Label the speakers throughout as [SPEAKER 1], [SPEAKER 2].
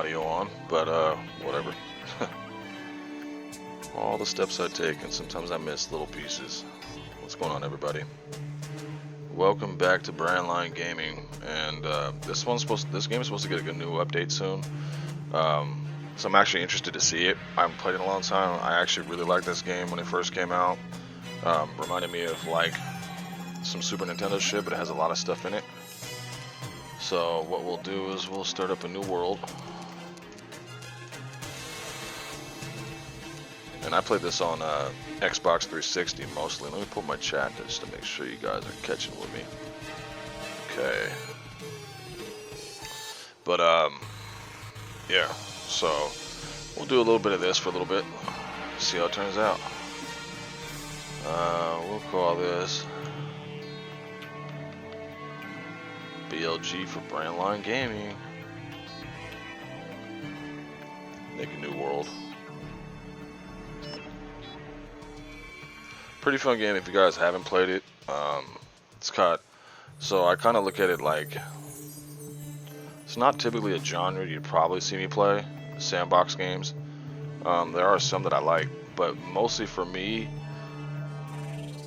[SPEAKER 1] audio on, but whatever. All the steps I take, and sometimes I miss little pieces. What's going on, everybody? Welcome back to BrandLine Gaming, and this game is supposed to get a new update soon. So I'm actually interested to see it. I haven't played it in a long time. I actually really liked this game when it first came out. Reminded me of like some Super Nintendo shit, but it has a lot of stuff in it. So what we'll do is we'll start up a new world. And I played this on Xbox 360 mostly. Let me pull my chat just to make sure you guys are catching with me. Okay. But yeah. So we'll do a little bit of this for a little bit. See how it turns out. We'll call this BLG for BrandLine Gaming. Make a new world. Pretty fun game if you guys haven't played it. So I kind of look at it like it's not typically a genre you'd probably see me play, sandbox games. There are some that I like, but mostly for me,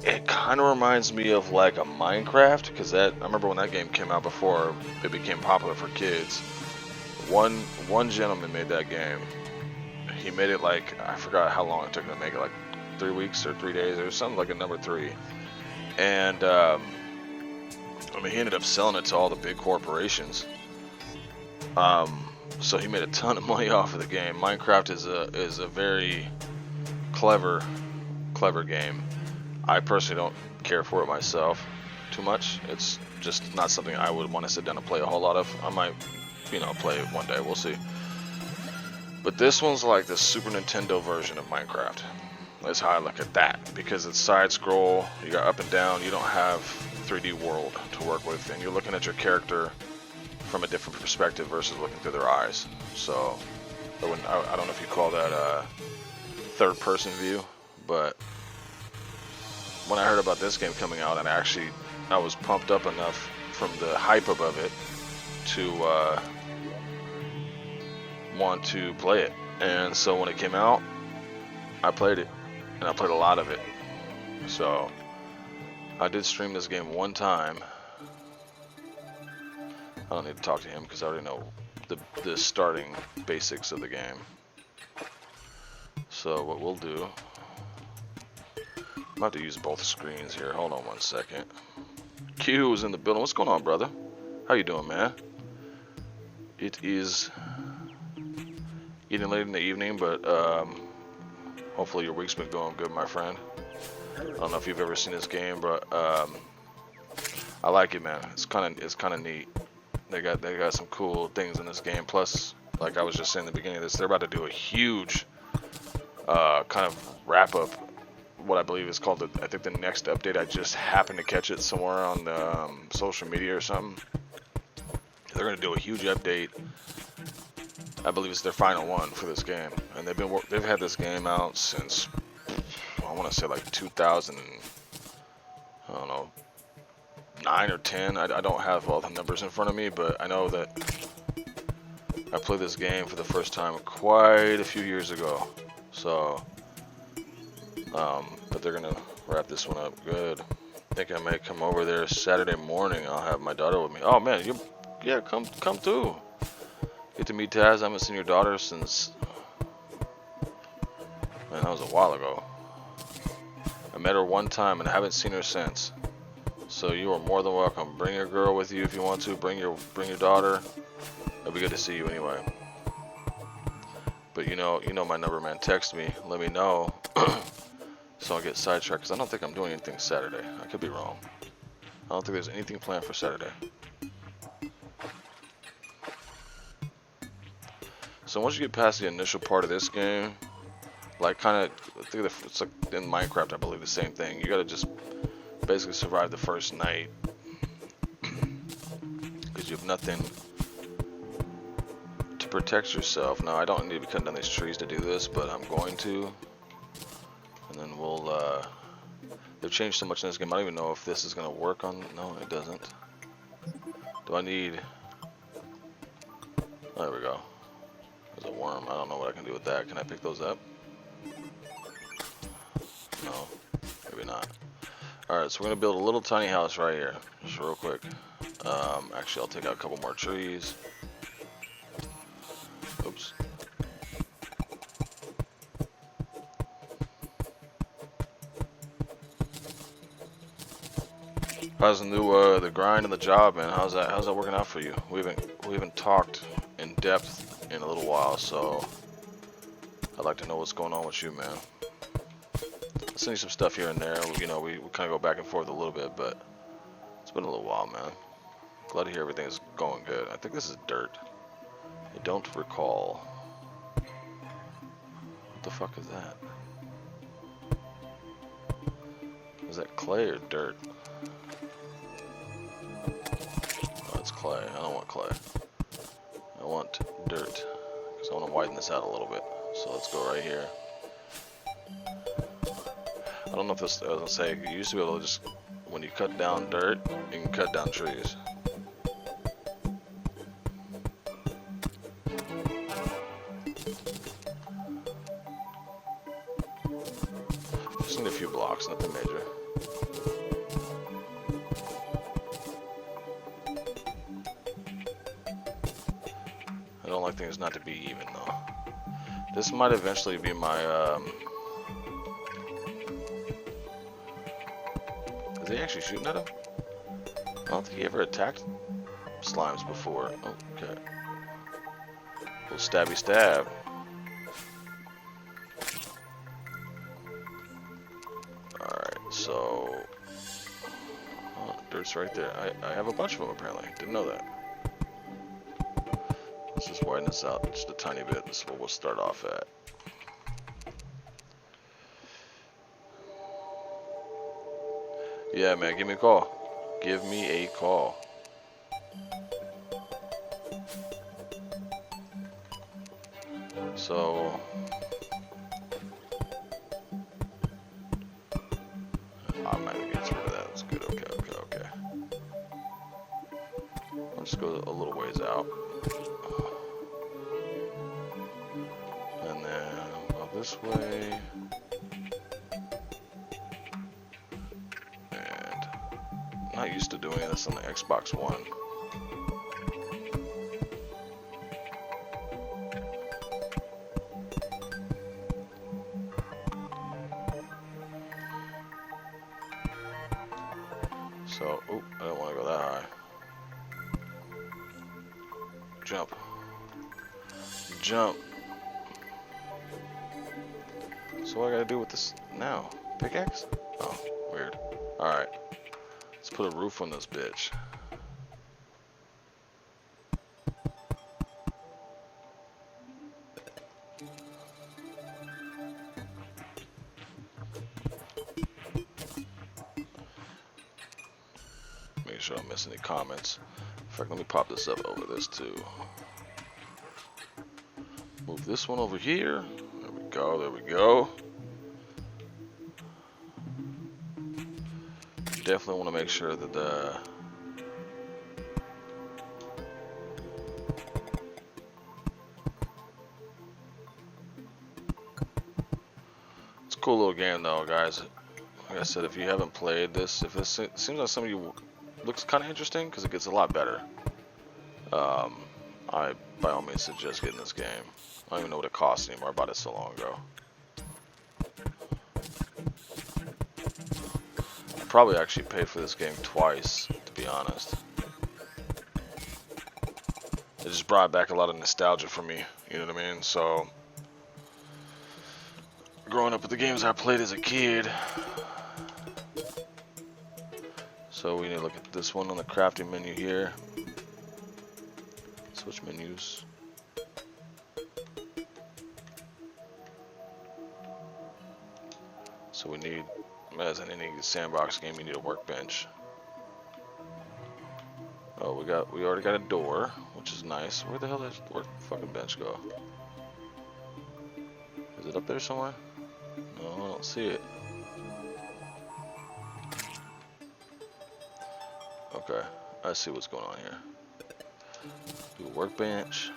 [SPEAKER 1] it kind of reminds me of like a Minecraft, because I remember when that game came out before it became popular for kids. One gentleman made that game. He made it like, I forgot how long it took him to make it, like 3 weeks or 3 days or something, like a number 3. And I mean, he ended up selling it to all the big corporations. So he made a ton of money off of the game. Minecraft is a very clever game. I personally don't care for it myself too much. It's just not something I would want to sit down and play a whole lot of. I might, play it one day. We'll see. But this one's like the Super Nintendo version of Minecraft. That's how I look at that, because it's side scroll, you got up and down, you don't have 3D world to work with, and you're looking at your character from a different perspective versus looking through their eyes. So I don't know if you call that third person view, but when I heard about this game coming out, and I was pumped up enough from the hype above it to want to play it. And so when it came out, I played it. And I played a lot of it. So I did stream this game one time. I don't need to talk to him because I already know the starting basics of the game. So what we'll do, I'm about to use both screens here. Hold on one second. Q is in the building. What's going on, brother? How you doing, man? It is getting late in the evening, but hopefully your week's been going good, my friend. I don't know if you've ever seen this game, but I like it, man. It's kind of neat. They got some cool things in this game. Plus, like I was just saying in the beginning of this, they're about to do a huge kind of wrap up. What I believe is called I think the next update. I just happened to catch it somewhere on the, social media or something. They're gonna do a huge update. I believe it's their final one for this game, and they've had this game out since, I want to say like 2000, I don't know, 9 or 10. I don't have all the numbers in front of me, but I know that I played this game for the first time quite a few years ago. So, but they're gonna wrap this one up good. I think I may come over there Saturday morning. I'll have my daughter with me. Oh man, come through. Get to meet Taz. I haven't seen your daughter since, man, that was a while ago. I met her one time and I haven't seen her since. So you are more than welcome. Bring your girl with you if you want to. Bring your daughter. It'll be good to see you anyway. But you know my number, man. Text me. Let me know. So I'll get sidetracked, because I don't think I'm doing anything Saturday. I could be wrong. I don't think there's anything planned for Saturday. So once you get past the initial part of this game, like it's like in Minecraft, I believe the same thing. You gotta just basically survive the first night, because you have nothing to protect yourself. Now I don't need to be cutting down these trees to do this, but I'm going to. And then they've changed so much in this game. I don't even know if this is gonna work on. No, it doesn't. Do I need? There we go. There's a worm. I don't know what I can do with that. Can I pick those up? No. Maybe not. Alright, so we're going to build a little tiny house right here. Just real quick. Actually, I'll take out a couple more trees. Oops. How's the grind and the job, man? How's that working out for you? We haven't talked in depth in a little while, so I'd like to know what's going on with you, man. I'll send you some stuff here and there. You know, we kind of go back and forth a little bit, but it's been a little while, man. Glad to hear everything's going good. I think this is dirt. I don't recall. What the fuck is that? Is that clay or dirt? Oh, it's clay. I don't want clay. I want dirt. Because I want to widen this out a little bit. So let's go right here. I don't know if this, I was going to say, you used to be able to just, when you cut down dirt, you can cut down trees. Just need a few blocks, nothing major. I don't like things not to be even though. This might eventually be my, is he actually shooting at him? I don't think he ever attacked slimes before. Okay. Little stabby stab. Alright, so... Oh, dirt's right there. I have a bunch of them apparently. Didn't know that. Let's just widen this out just a tiny bit. This is what we'll start off at. Yeah, man, give me a call. Give me a call. So... I'm not gonna get rid of that. That's good. Okay. I'll just go a little ways out. And then go this way. And I'm not used to doing this on the Xbox One. So, oh, I don't want to go that high. Jump. So what I gotta do with this now? Pickaxe? Oh, weird. Alright. Let's put a roof on this bitch. Make sure I don't miss any comments. In fact, let me pop this up over this too. Move this one over here. There we go. Definitely want to make sure that the it's a cool little game though, guys. Like I said, if you haven't played this, if this seems like some of you looks kind of interesting because it gets a lot better, I by all means suggest getting this game. I don't even know what it costs anymore. I bought it so long ago. I probably actually paid for this game twice, to be honest. It just brought back a lot of nostalgia for me, you know what I mean? So, growing up with the games I played as a kid. So we need to look at this one on the crafting menu here. Switch menus. So we need, as in any sandbox game, you need a workbench. Oh, we already got a door, which is nice. Where the hell did that fucking bench go? Is it up there somewhere? No, I don't see it. Okay, I see what's going on here. Do a workbench.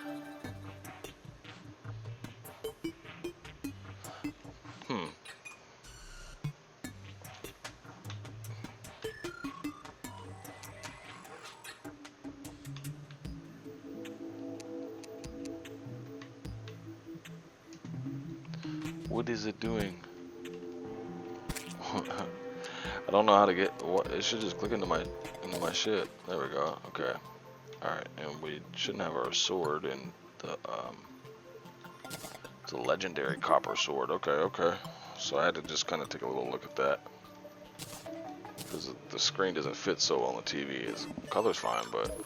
[SPEAKER 1] What is it doing? I don't know how to get. What? It should just click into my shit. There we go. Okay. All right, and we shouldn't have our sword in the it's a legendary copper sword. Okay, okay. So I had to just kind of take a little look at that because the screen doesn't fit so well on the TV. Its color's fine, but.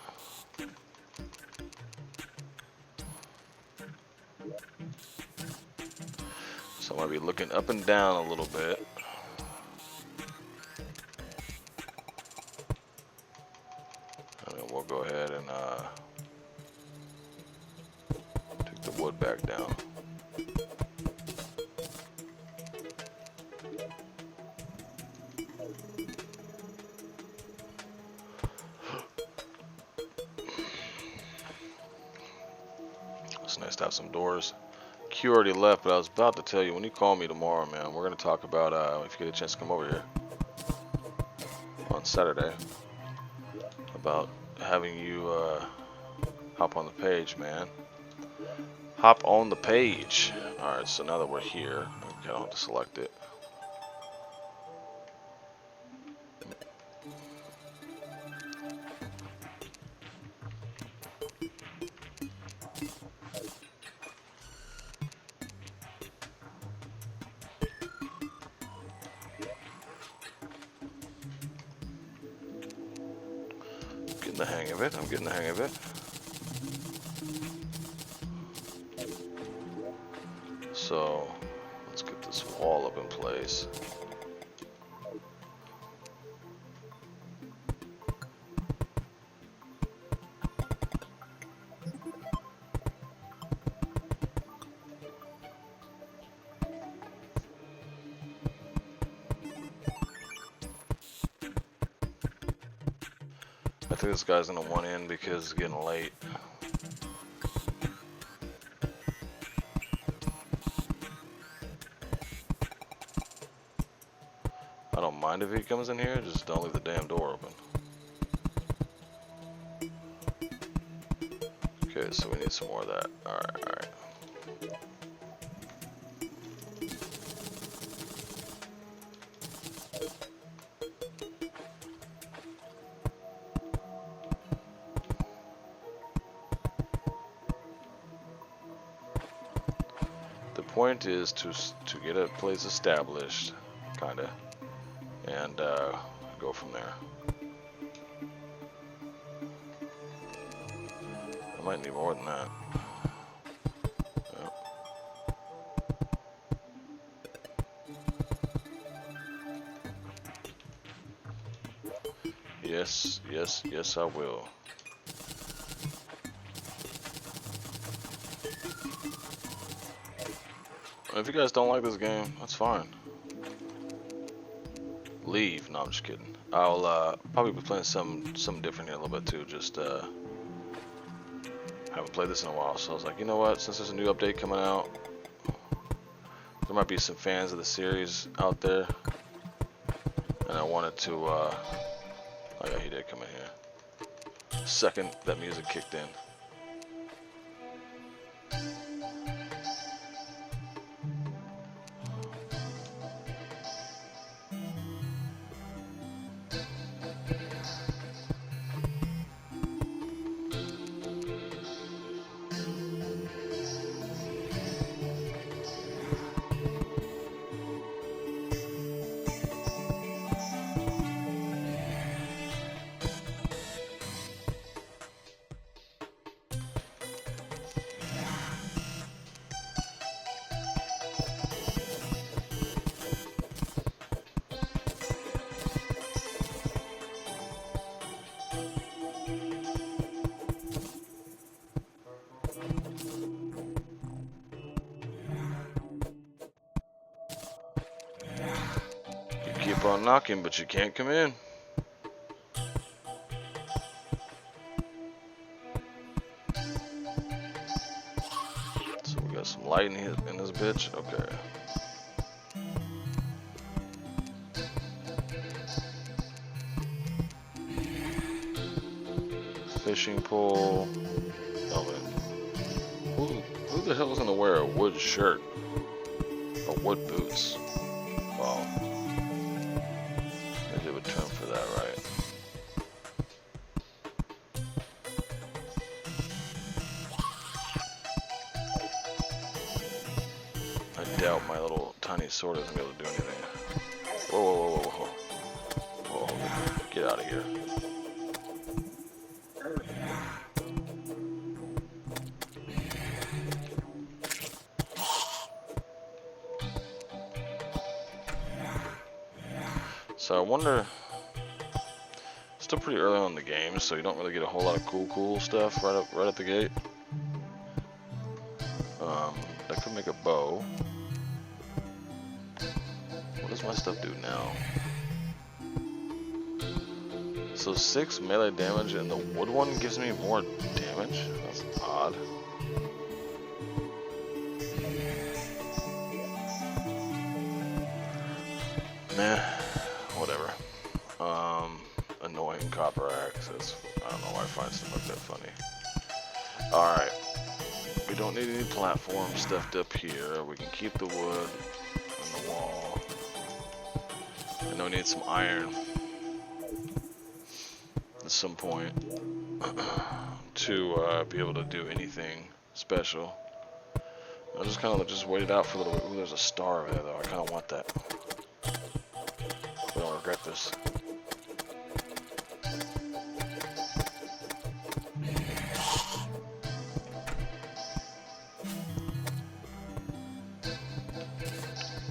[SPEAKER 1] So I'm going to be looking up and down a little bit. And then we'll go ahead and take the wood back down. It's nice to have some doors. Q already left, but I was about to tell you, when you call me tomorrow, man, we're going to talk about, if you get a chance to come over here on Saturday, about having you hop on the page, man. Hop on the page. Alright, so now that we're here, I don't have to select it. Getting the hang of it. I'm getting the hang of it. So let's get this wall up in place. I think this guy's gonna want in because it's getting late. I don't mind if he comes in here, just don't leave the damn door open. Okay, so we need some more of that. Alright, alright. The point is to get a place established, kinda, and go from there. I might need more than that. Yes, yes, yes, I will. If you guys don't like this game, that's fine. Leave. No, I'm just kidding. I'll probably be playing something different here a little bit too. Just haven't played this in a while, so I was like, you know what? Since there's a new update coming out, there might be some fans of the series out there, and I wanted to. Oh yeah, he did come in here. Second that music kicked in. Keep on knocking, but you can't come in. So we got some light in this bitch. Okay. Fishing pole. Oh man. Who the hell is gonna wear a wood shirt? A wood boots. Well, there's a good term for that, right? I doubt my little tiny sword is gonna be able to do anything. Whoa, whoa, whoa, whoa, whoa. Whoa, get out of here. So I wonder, still pretty early on in the game, so you don't really get a whole lot of cool stuff right at the gate. I could make a bow. What does my stuff do now? So 6 melee damage, and the wood one gives me more damage? That's odd. Meh, whatever. Annoying copper axe. I don't know why I find stuff like that funny. Alright. We don't need any platform stuffed up here. We can keep the wood on the wall. I know we need some iron at some point to be able to do anything special. I'll just kind of just wait it out for a little bit. Ooh, there's a star over there though. I kind of want that. I don't regret this.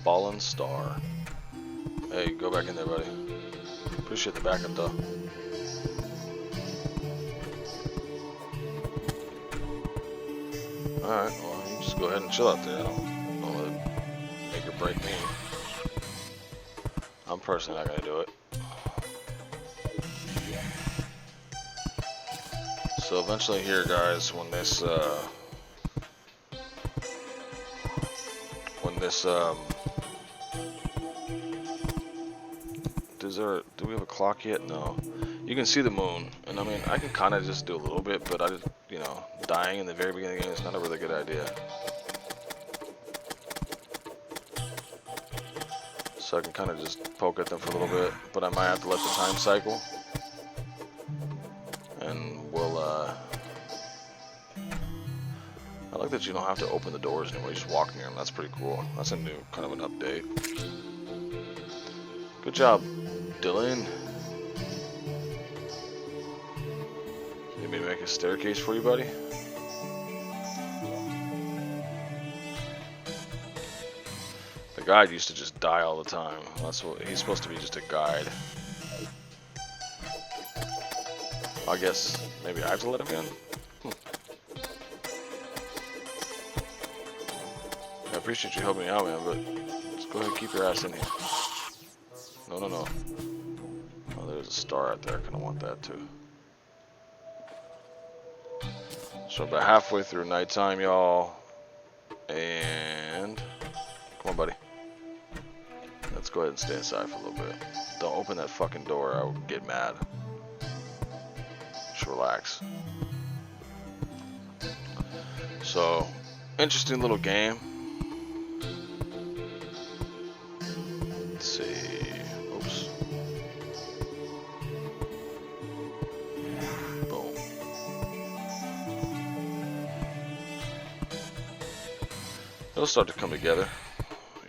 [SPEAKER 1] Fallen star. Hey, go back in there, buddy. Appreciate the backup, though. Alright, well, you just go ahead and chill out there. I don't let it make or break me. I'm personally not going to do it. So eventually here, guys, when this, do we have a clock yet? No. You can see the moon, and I mean, I can kind of just do a little bit, but I just, you know, dying in the very beginning of the game is not a really good idea. So I can kind of just poke at them for a little bit, but I might have to let the time cycle. And we'll, I like that you don't have to open the doors anymore, you just walk near them. That's pretty cool. That's a new, kind of an update. Good job, Dylan. Need me to make a staircase for you, buddy? The guide used to just die all the time. That's what he's supposed to be, just a guide. I guess maybe I have to let him in. I appreciate you helping me out, man, but just go ahead and keep your ass in here. No, no, no. Oh, there's a star out there. I kind of want that too. So about halfway through nighttime, y'all. And come on, buddy. Let's go ahead and stay inside for a little bit. Don't open that fucking door. I would get mad. Just relax. So, interesting little game. Let's see. Oops. Boom. It'll start to come together.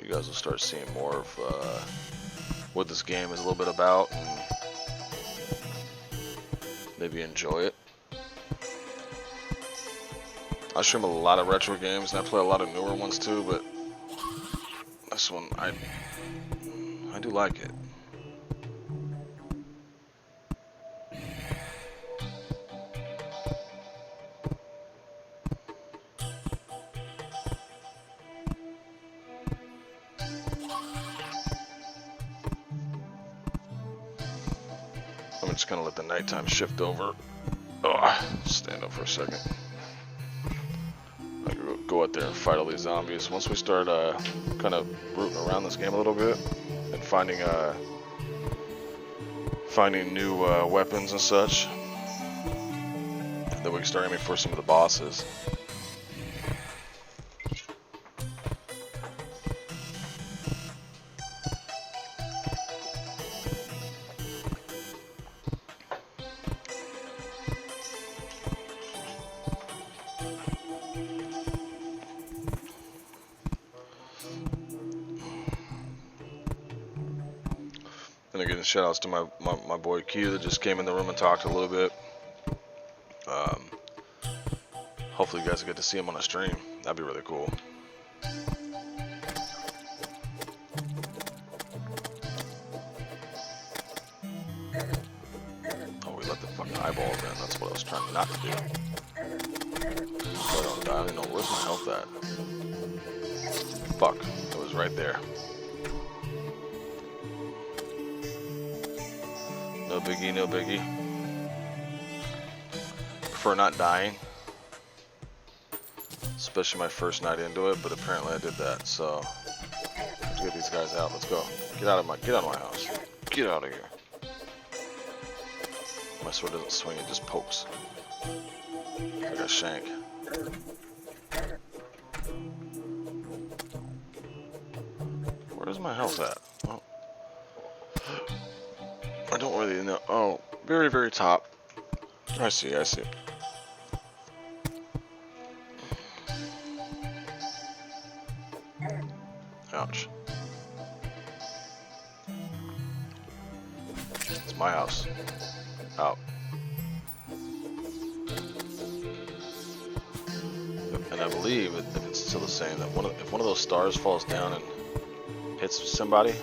[SPEAKER 1] You guys will start seeing more of what this game is a little bit about, and maybe enjoy it. I stream a lot of retro games, and I play a lot of newer ones too, but this one, I do like it. I'm just gonna let the nighttime shift over. Oh, stand up for a second. I can go out there and fight all these zombies. Once we start kind of rooting around this game a little bit and finding new weapons and such, then we can start aiming for some of the bosses. shout outs to my boy Q that just came in the room and talked a little bit. Hopefully you guys get to see him on a stream. That'd be really cool. Oh, we let the fucking eyeballs in. That's what I was trying not to do. So I don't die. I don't even know. Where's my health at? Fuck. It was right there. No biggie, no biggie. Prefer not dying. Especially my first night into it, but apparently I did that, so let's get these guys out. Let's go. Get out of my house. Get out of here. My sword doesn't swing, it just pokes. Like a shank. Where's my health at? Oh. I don't really know. Oh, very, very top. I see, I see. Ouch. It's my house. Out. And I believe, if it's still the same, that if one of those stars falls down and hits somebody,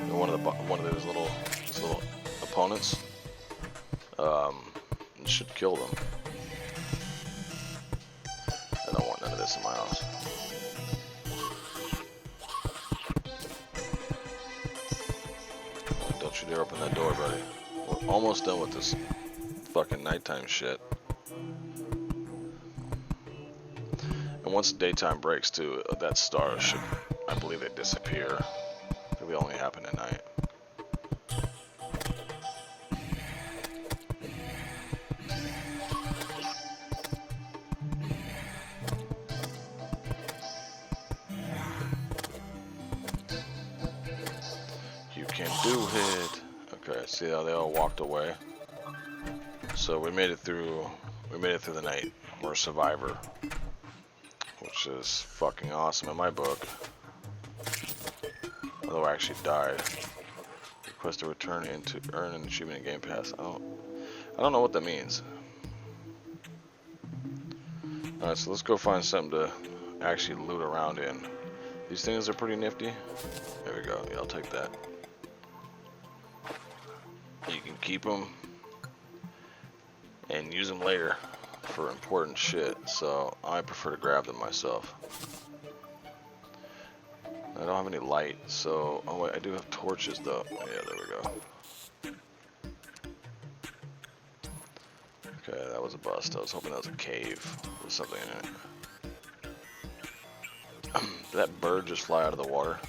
[SPEAKER 1] one of those little opponents, it should kill them. I don't want none of this in my house. Don't you dare open that door, buddy. We're almost done with this fucking nighttime shit. And once daytime breaks too, that star should, I believe, they disappear. They only happen at night. You can do it. Okay, see how they all walked away. So we made it through. We made it through the night. We're a survivor, which is fucking awesome in my book. Although I actually died. Request to return in to earn an achievement in Game Pass. I don't know what that means. Alright, so let's go find something to actually loot around in. These things are pretty nifty. There we go. Yeah, I'll take that. You can keep them and use them later for important shit. So I prefer to grab them myself. I don't have any light, so... Oh wait, I do have torches though. Yeah, there we go. Okay, that was a bust. I was hoping that was a cave with something in it. Did that bird just fly out of the water?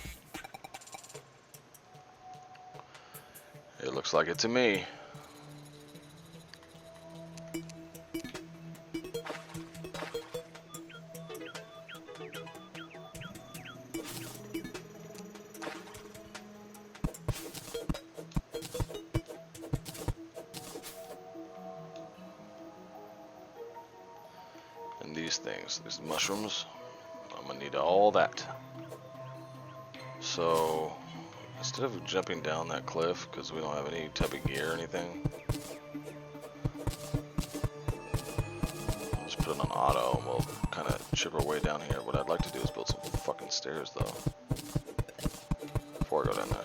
[SPEAKER 1] It looks like it to me. And these things, these mushrooms, I'm gonna need all that. So instead of jumping down that cliff, because we don't have any type of gear or anything, I'll just put it on auto and we'll kind of chip our way down here. What I'd like to do is build some fucking stairs though, before I go down there.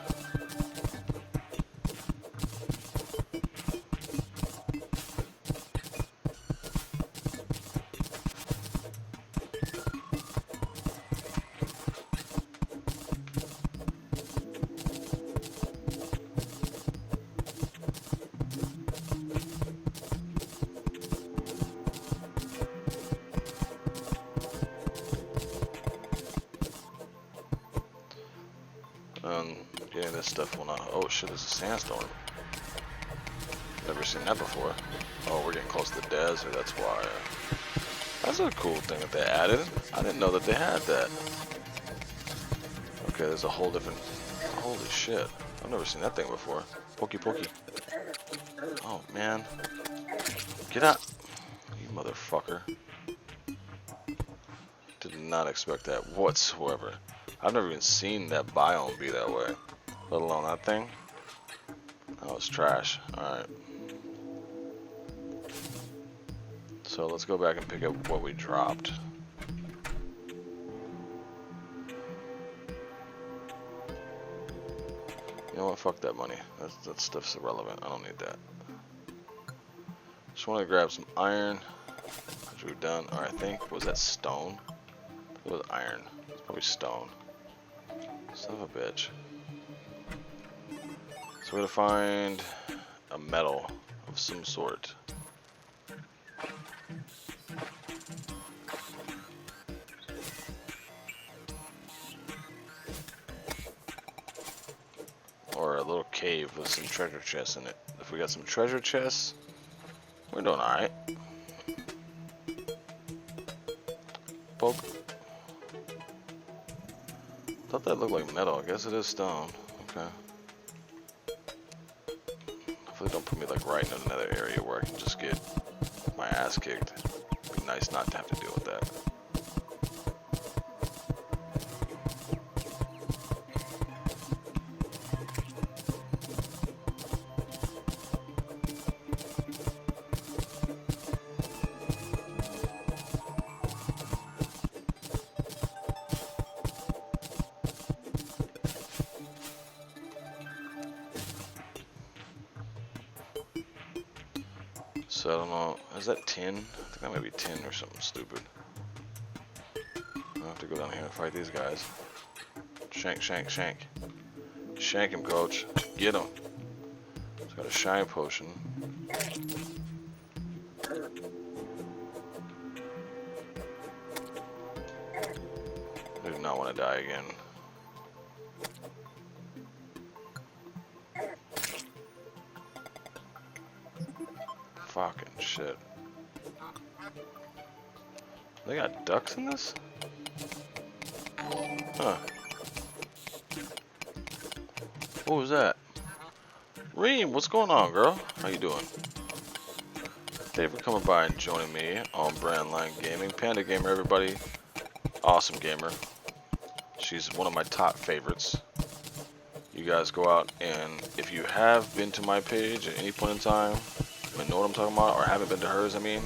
[SPEAKER 1] Getting this stuff will not. Oh shit, there's a sandstorm. Never seen that before. Oh, we're getting close to the desert, that's why. That's a cool thing that they added. I didn't know that they had that. Okay, there's a whole different. Holy shit. I've never seen that thing before. Pokey pokey. Oh man. Get out. You motherfucker. Did not expect that whatsoever. I've never even seen that biome be that way. let alone that thing. Oh, it's trash. Alright. So let's go back and pick up what we dropped. You know what? Fuck that money. That stuff's irrelevant. I don't need that. Just want to grab some iron, which we've done. Or I think, was that stone? It was iron. It's probably stone. Son of a bitch. So we're gonna find a metal of some sort. Or a little cave with some treasure chests in it. If we got some treasure chests, we're doing alright. Poke. Thought that looked like metal. I guess it is stone. Okay. Hopefully don't put me like right in another area where I can just get my ass kicked. It'd be nice not to have to deal with that. So I don't know, is that tin? I think that might be tin or something stupid. I'll have to go down here and fight these guys. Shank, shank, shank. Shank him, coach. Get him. He's got a shine potion. I do not want to die again. Fucking shit. They got ducks in this? Huh. What was that? Reem, what's going on, girl? How you doing? Thank you for coming by and joining me on BrandLine Gaming. Panda Gamer, everybody. Awesome gamer. She's one of my top favorites. You guys go out and if you have been to my page at any point in time, and know what I'm talking about, or haven't been to hers, I mean,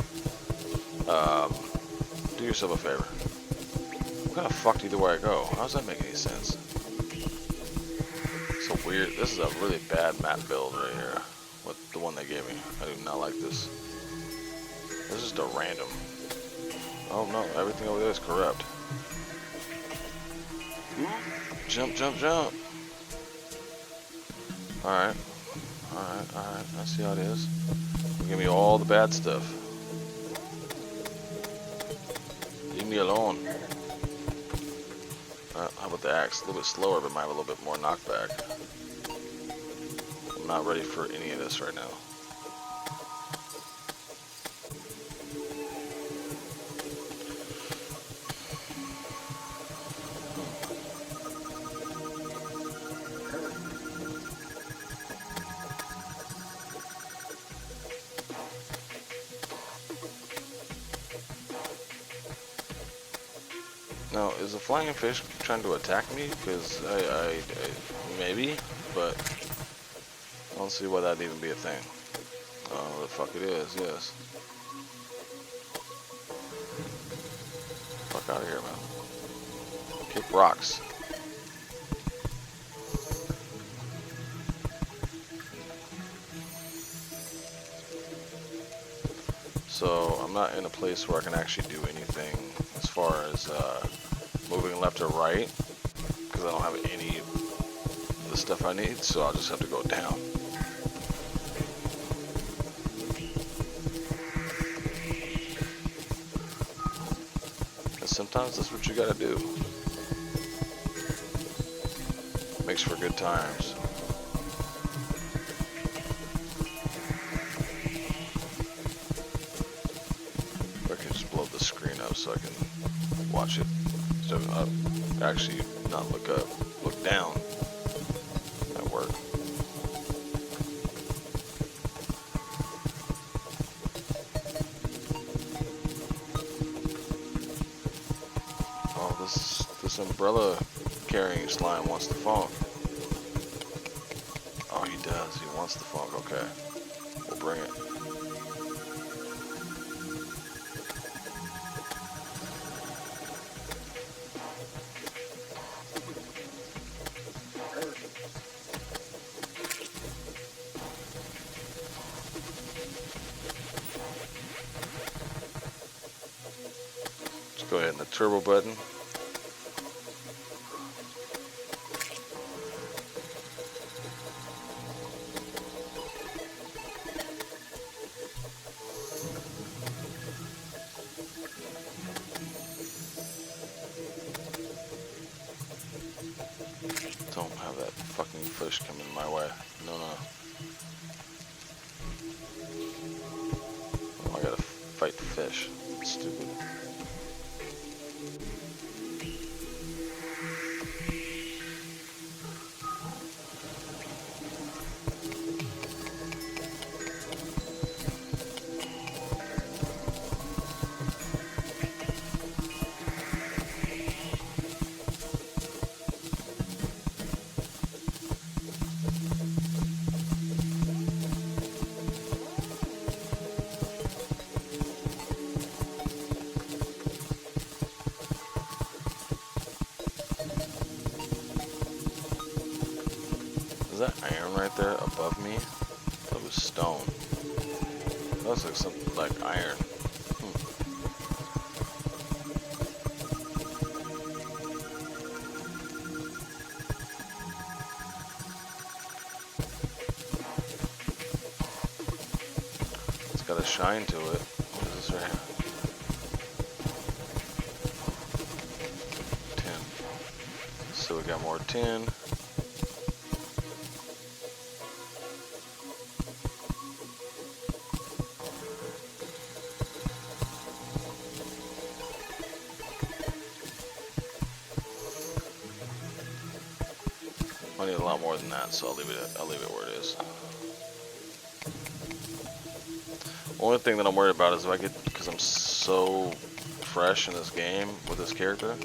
[SPEAKER 1] do yourself a favor. I'm kind of fucked either way I go. How does that make any sense? So weird. This is a really bad map build right here. What the one they gave me. I do not like this. This is just a random. Oh no, everything over there is corrupt. Jump, jump, jump. Alright. Alright, alright. I see how it is. Give me all the bad stuff. Leave me alone. How about the axe? A little bit slower, but might have a little bit more knockback. I'm not ready for any of this right now. Now, is the flying fish trying to attack me? Because I maybe, but I don't see why that'd even be a thing. Oh, the fuck it is, yes. Fuck out of here, man. Kick rocks. So, I'm not in a place where I can actually do anything as far as moving left or right, because I don't have any of the stuff I need, so I'll just have to go down. And sometimes that's what you gotta do. Makes for good times. I can just blow the screen up so I can watch it. So actually not look up, look down. That worked. Oh, this umbrella carrying slime wants to fall. wants the funk. Okay, we'll bring it. Let's go ahead and the turbo button. Don't have that fucking fish coming my way. No, no. Oh, I gotta fight the fish. Stupid. Is that iron right there above me? That was stone. That looks like something like iron. It's got a shine to it. What is this right here? Tin. So we got more tin. I need a lot more than that, so I'll leave it where it is. Only thing that I'm worried about is if I get, because I'm so fresh in this game with this character,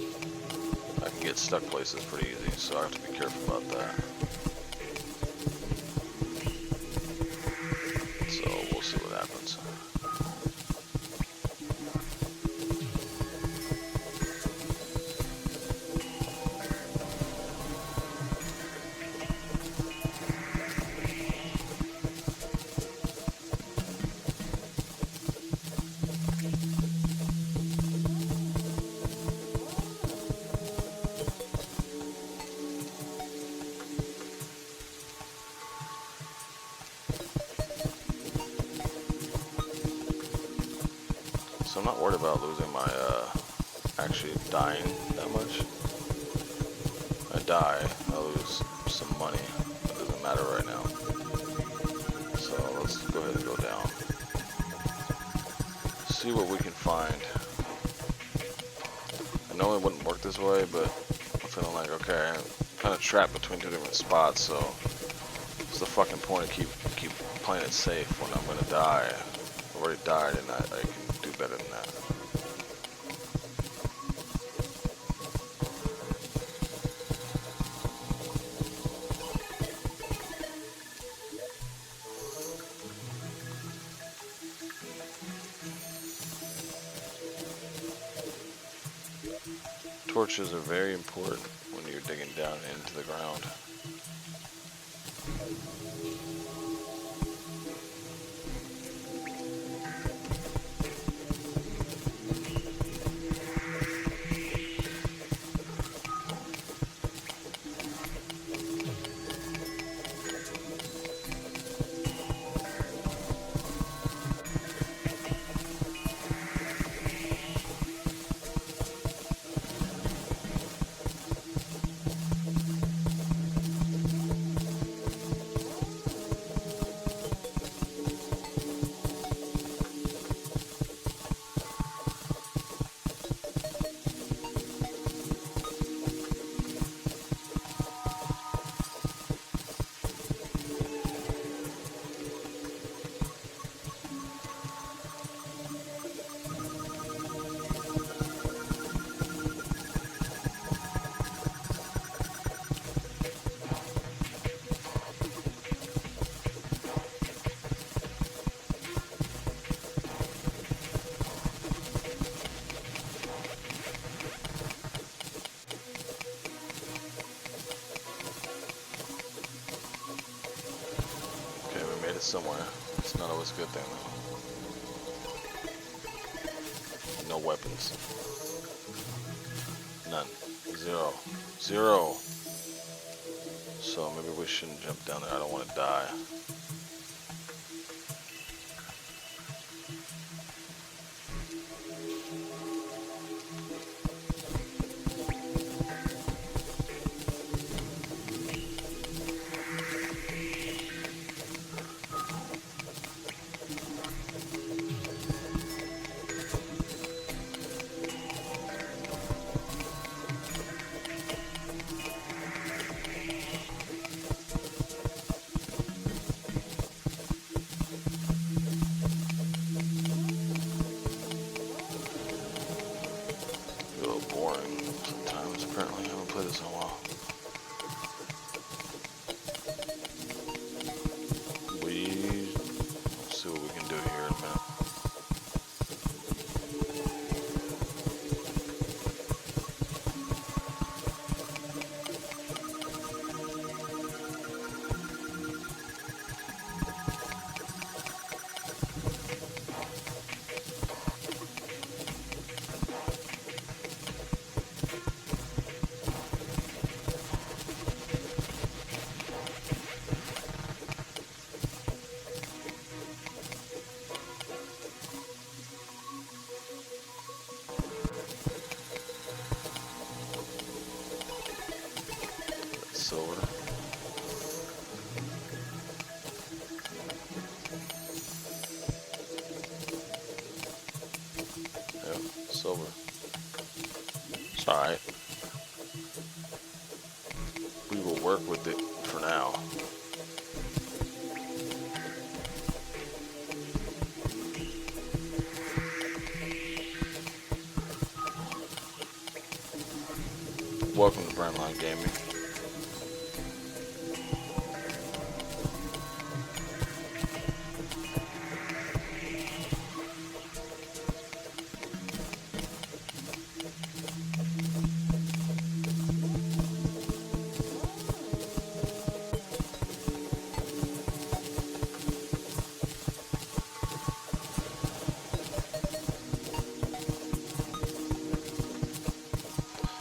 [SPEAKER 1] I can get stuck places pretty easy, so I have to be careful about that. So we'll see what happens. So I'm not worried about losing my, actually dying that much. If I die, I'll lose some money. It doesn't matter right now. So let's go ahead and go down. See what we can find. I know it wouldn't work this way, but I'm feeling like, okay, I'm kind of trapped between two different spots, so what's the fucking point of keep playing it safe when I'm gonna die? I've already died and I can do better than that. Torches are very important when you're digging down into the ground. It's somewhere. It's not always a good thing though. No weapons. None. Zero. Zero. So maybe we shouldn't jump down there. I don't want to die. A little boring sometimes, apparently. I haven't played this in a while. Let's see what we can do here in a minute. Silver. Yep, silver. It's alright. We will work with it for now. Welcome to BrandLine Gaming.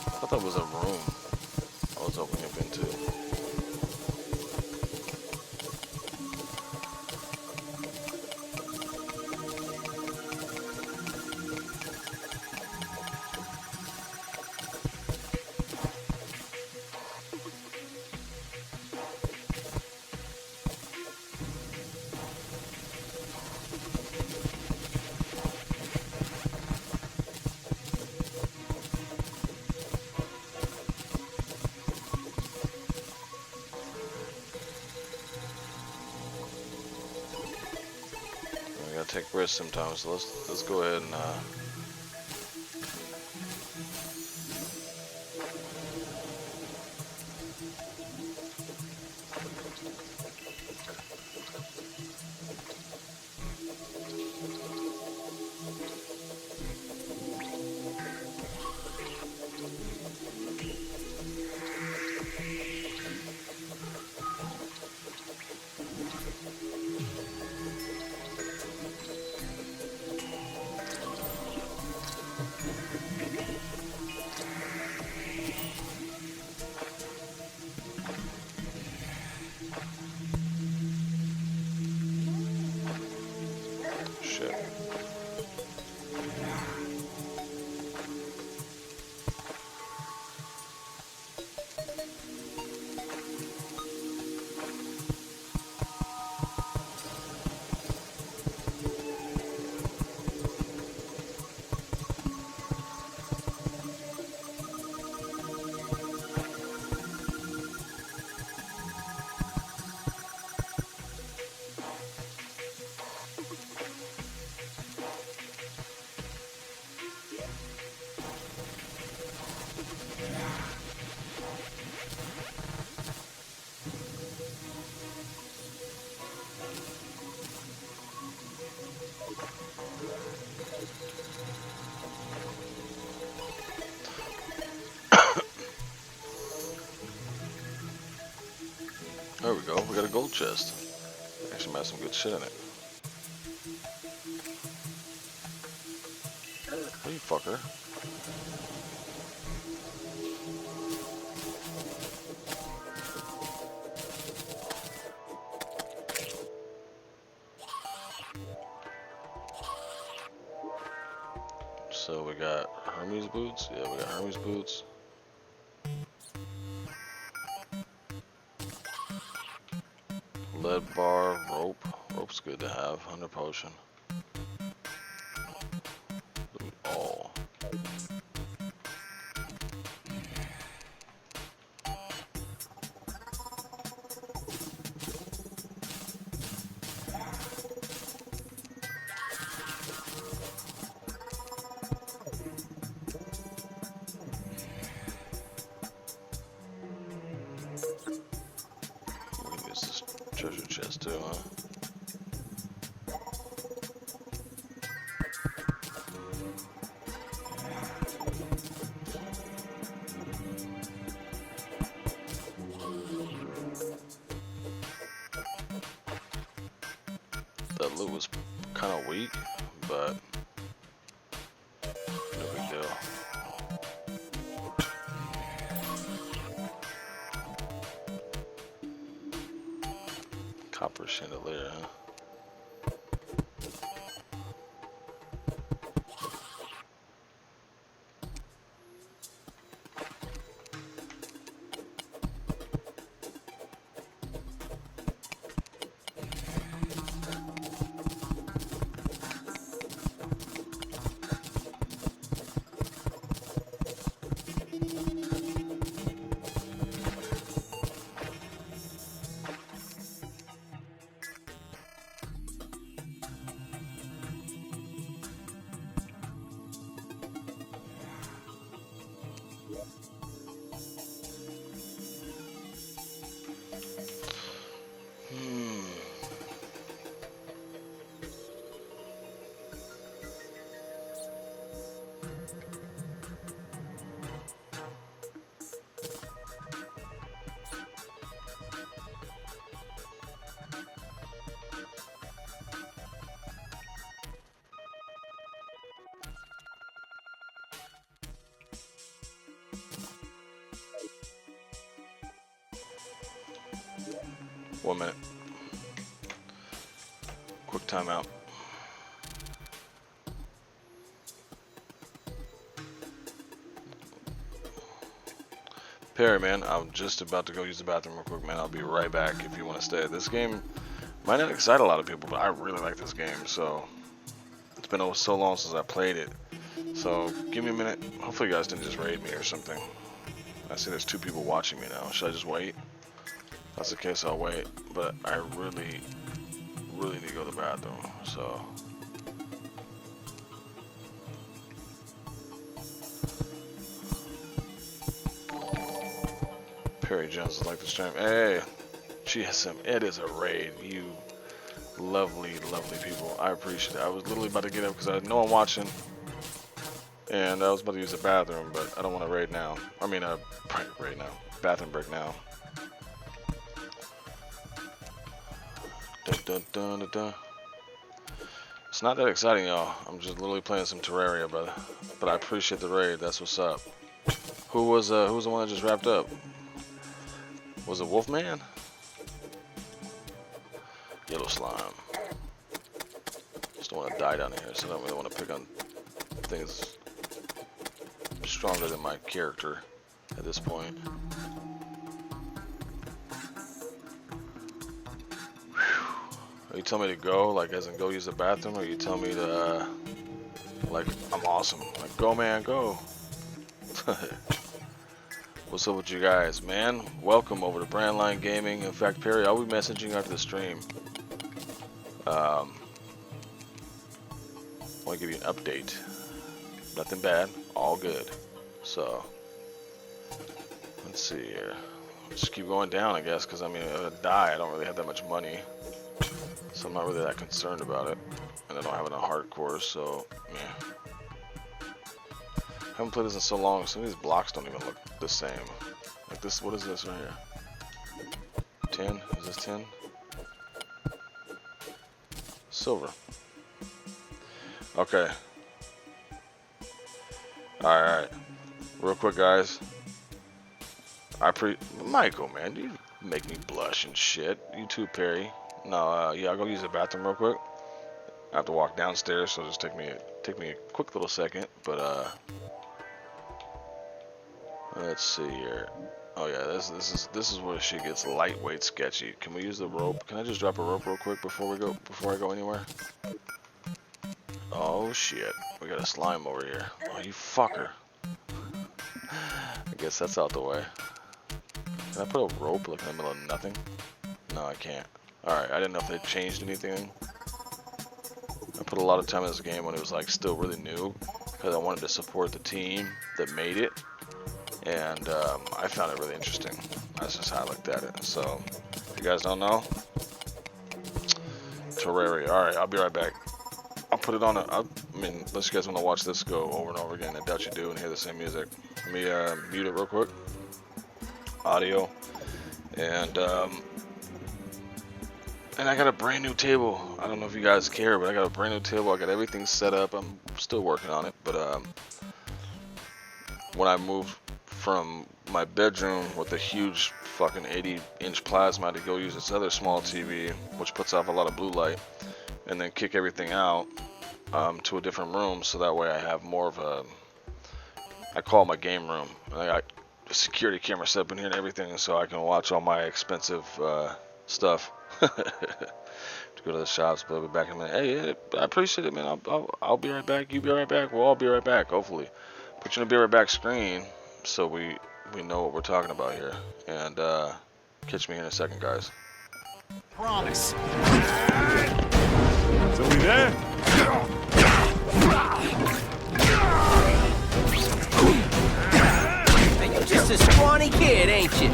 [SPEAKER 1] I thought that was a room I was opening up into. We gotta take risks sometimes, so let's go ahead and shit. There we go. We got a gold chest. Actually might have some good shit in it. Hey, fucker. So we got Hermes boots. Yeah, we got Hermes boots. Lead bar, rope. Rope's good to have. 100 potion. Loot all. We can use this treasure chest too, huh? That loot was kind of weak, but no big deal. Copper chandelier, huh? One minute. Quick timeout. Perry, man, I'm just about to go use the bathroom real quick, man. I'll be right back if you want to stay. This game might not excite a lot of people, but I really like this game. So it's been so long since I played it. So give me a minute. Hopefully you guys didn't just raid me or something. I see there's 2 people watching me now. Should I just wait? If that's the case, I'll wait. But I really need to go to the bathroom. So Perry Jones is like the stream. Hey, GSM, it is a raid. You lovely people. I appreciate it. I was literally about to get up because I had no one watching. And I was about to use the bathroom, but I don't want to raid now. I mean, raid now. Bathroom break now. Dun, dun, dun, dun, dun. It's not that exciting, y'all. I'm just literally playing some Terraria, brother. But I appreciate the raid. That's what's up. Who was the one that just wrapped up? Was it Wolfman? Yellow slime. Just don't want to die down here, so I don't really want to pick on things stronger than my character at this point. Are you telling me to go, like as in go use the bathroom, or you tell me to, like, I'm awesome. Like, go man, go. What's up with you guys, man? Welcome over to BrandLine Gaming. In fact, Perry, I'll be messaging after the stream. I want to give you an update. Nothing bad, all good. So, let's see here. Just keep going down, I guess, because I mean, if I die, I don't really have that much money. So I'm not really that concerned about it. And I don't have enough hardcore, so, yeah. I haven't played this in so long, some of these blocks don't even look the same. Like this, what is this right here? 10? Is this 10? silver. Okay. Alright. Real quick, guys. Michael, man, you make me blush and shit. You too, Perry. No, yeah, I'll go use the bathroom real quick. I have to walk downstairs, so just take me a quick little second. But let's see here. Oh yeah, this is where shit gets lightweight sketchy. Can we use the rope? Can I just drop a rope real quick before I go anywhere? Oh shit, we got a slime over here. Oh, you fucker. I guess that's out the way. Can I put a rope like in the middle of nothing? No, I can't. Alright, I didn't know if they changed anything. I put a lot of time in this game when it was like still really new, because I wanted to support the team that made it, and I found it really interesting. That's just how I looked at it. So, if you guys don't know, Terraria. Alright, I'll be right back. I'll put it on I mean, unless you guys want to watch this go over and over again, I doubt you do, and hear the same music. Let me mute it real quick. Audio. And I got a brand new table. I don't know if you guys care, but I got a brand new table. I got everything set up. I'm still working on it, but when I moved from my bedroom with a huge fucking 80-inch plasma to go use this other small TV, which puts off a lot of blue light, and then kick everything out to a different room, so that way I have more of a, I call it my game room. I got a security camera set up in here and everything, so I can watch all my expensive stuff. To go to the shops, but I'll be back in a minute. Hey, I appreciate it, man. I'll be right back. You be right back. We'll all be right back, hopefully. Put you in a be right back screen so we know what we're talking about here. And catch me here in a second, guys.
[SPEAKER 2] Promise. So we there?
[SPEAKER 3] Hey, you're just a scrawny kid, ain't you?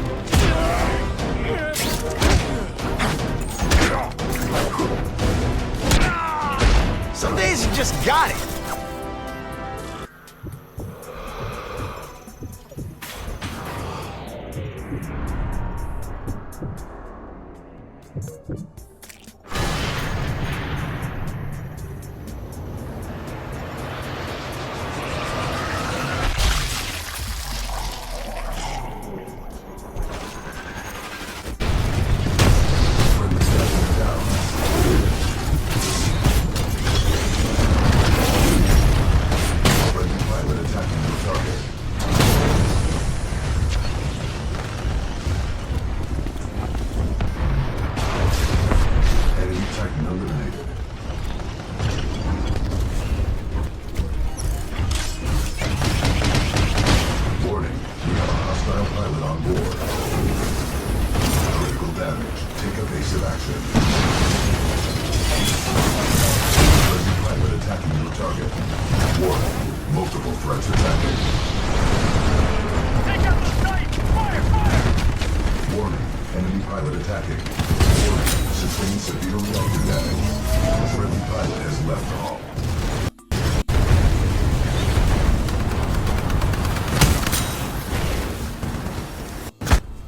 [SPEAKER 3] Some days you just got it.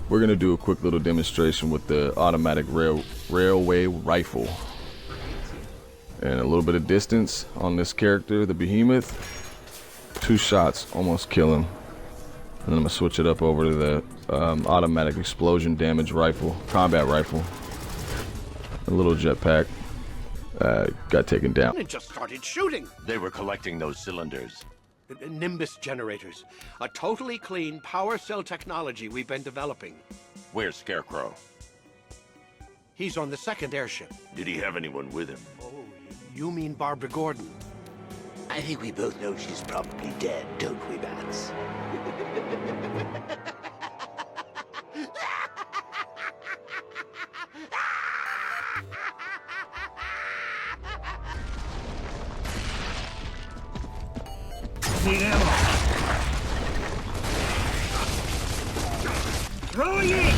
[SPEAKER 1] We're gonna do a quick little demonstration with the automatic railway rifle, and a little bit of distance on this character, the behemoth. 2 shots almost kill him, and then I'm gonna switch it up over to the automatic explosion damage rifle, combat rifle. A little jetpack got taken down.
[SPEAKER 4] It just started shooting.
[SPEAKER 2] They were collecting those cylinders.
[SPEAKER 4] Nimbus generators. A totally clean power cell technology we've been developing.
[SPEAKER 2] Where's Scarecrow?
[SPEAKER 4] He's on the 2nd airship.
[SPEAKER 2] Did he have anyone with him?
[SPEAKER 4] Oh, you mean Barbara Gordon?
[SPEAKER 3] I think we both know she's probably dead, don't we, Bats?
[SPEAKER 5] Throwing it!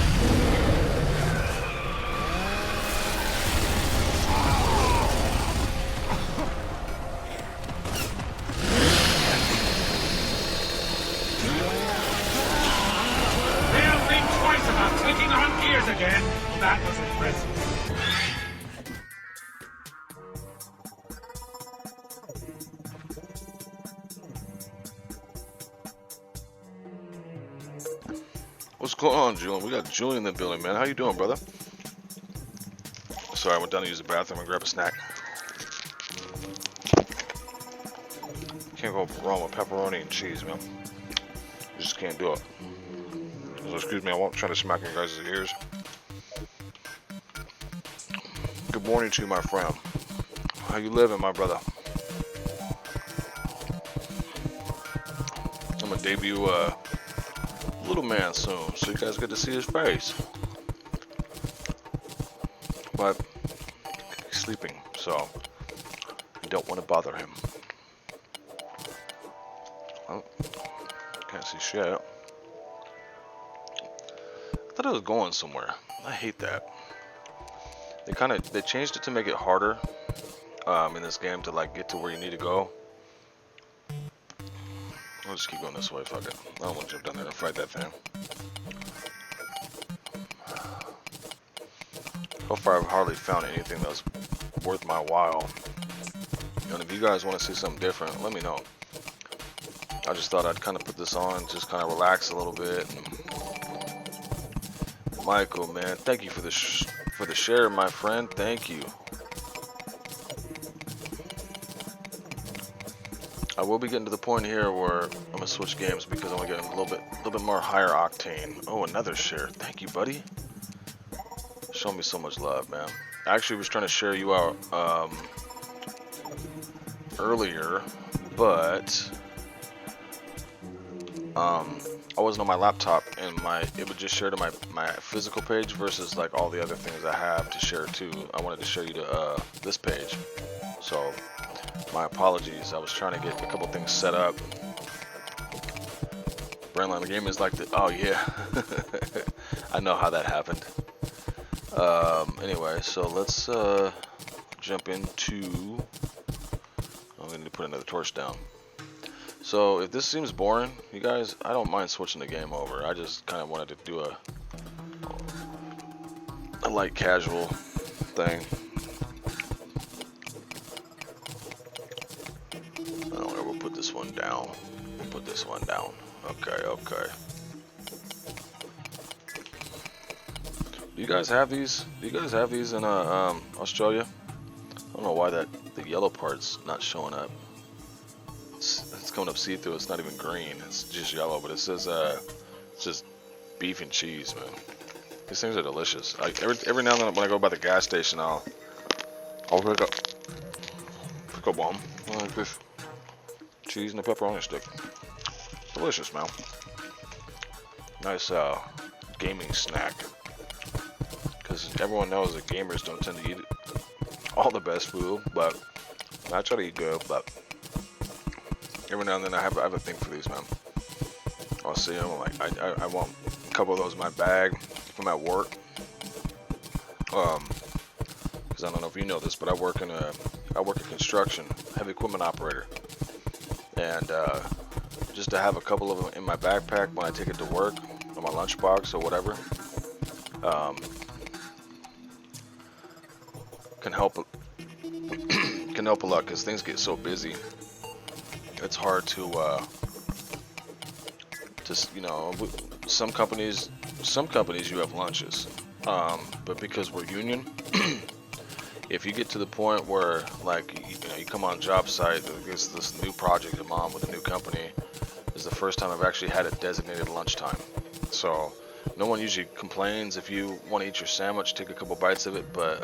[SPEAKER 5] They'll think twice about clicking on gears again. That was impressive.
[SPEAKER 1] What's going on, Julian? We got Julian in the building, man. How you doing, brother? Sorry, I went down to use the bathroom and grab a snack. Can't go wrong with pepperoni and cheese, man. You just can't do it. So excuse me, I won't try to smack your guys' ears. Good morning to you, my friend. How you living, my brother? I'm gonna debut Little Man soon, so you guys get to see his face. But he's sleeping, so you don't want to bother him. Oh, can't see shit. I thought it was going somewhere. I hate that. They changed it to make it harder in this game to like get to where you need to go. I'll just keep going this way, fuck it. I don't want to jump down there and fight that thing. So far I've hardly found anything that's worth my while. And if you guys want to see something different, let me know. I just thought I'd kind of put this on, just kind of relax a little bit. And Michael, man, thank you for the share, my friend. Thank you. I will be getting to the point here where I'm gonna switch games because I'm gonna get a little bit more higher octane. Oh, another share. Thank you, buddy. Show me so much love, man. I actually was trying to share you out earlier, but I wasn't on my laptop and it would just share to my physical page versus like all the other things I have to share to. I wanted to share you to this page, so my apologies. I was trying to get a couple things set up. BrandLine, the game is like the, oh yeah. I know how that happened. Anyway, so let's jump into, I'm going to put another torch down. So if this seems boring, you guys, I don't mind switching the game over. I just kind of wanted to do a light casual thing. Oh, we'll put this one down. We'll put this one down. Okay, okay. Do you guys have these? Do you guys have these in Australia? I don't know why the yellow part's not showing up. It's coming up see-through. It's not even green. It's just yellow, but it says it's just beef and cheese, man. These things are delicious. Every now and then when I go by the gas station, I'll pick up one like this, cheese and a pepperoni stick. Delicious, man. Nice gaming snack. Because everyone knows that gamers don't tend to eat all the best food, but I try to eat good. But every now and then I have a thing for these, man. I'll see them. I'm like, I want a couple of those in my bag from at work. Because I don't know if you know this, but I work in construction, heavy equipment operator, and just to have a couple of them in my backpack when I take it to work, on my lunchbox or whatever, can help a lot because things get so busy. It's hard to you know, some companies you have lunches, but because we're union, if you get to the point where like you come on job site, this new project I'm on with a new company is the first time I've actually had a designated lunchtime. So no one usually complains if you want to eat your sandwich, take a couple bites of it, but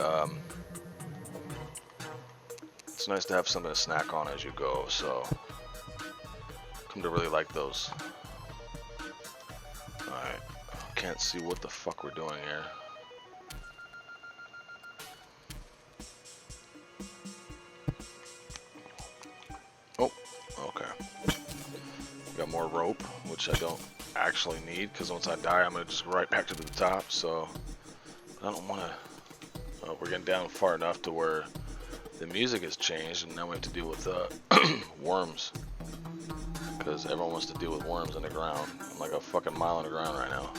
[SPEAKER 1] it's nice to have something to snack on as you go. So come to really like those. Alright, can't see what the fuck we're doing here. Oh, okay. Got more rope, which I don't actually need because once I die, I'm gonna just go right back to the top. So I don't want to. Oh, we're getting down far enough to where the music has changed, and now we have to deal with worms. Because everyone wants to deal with worms in the ground. I'm like a fucking mile in the ground right now.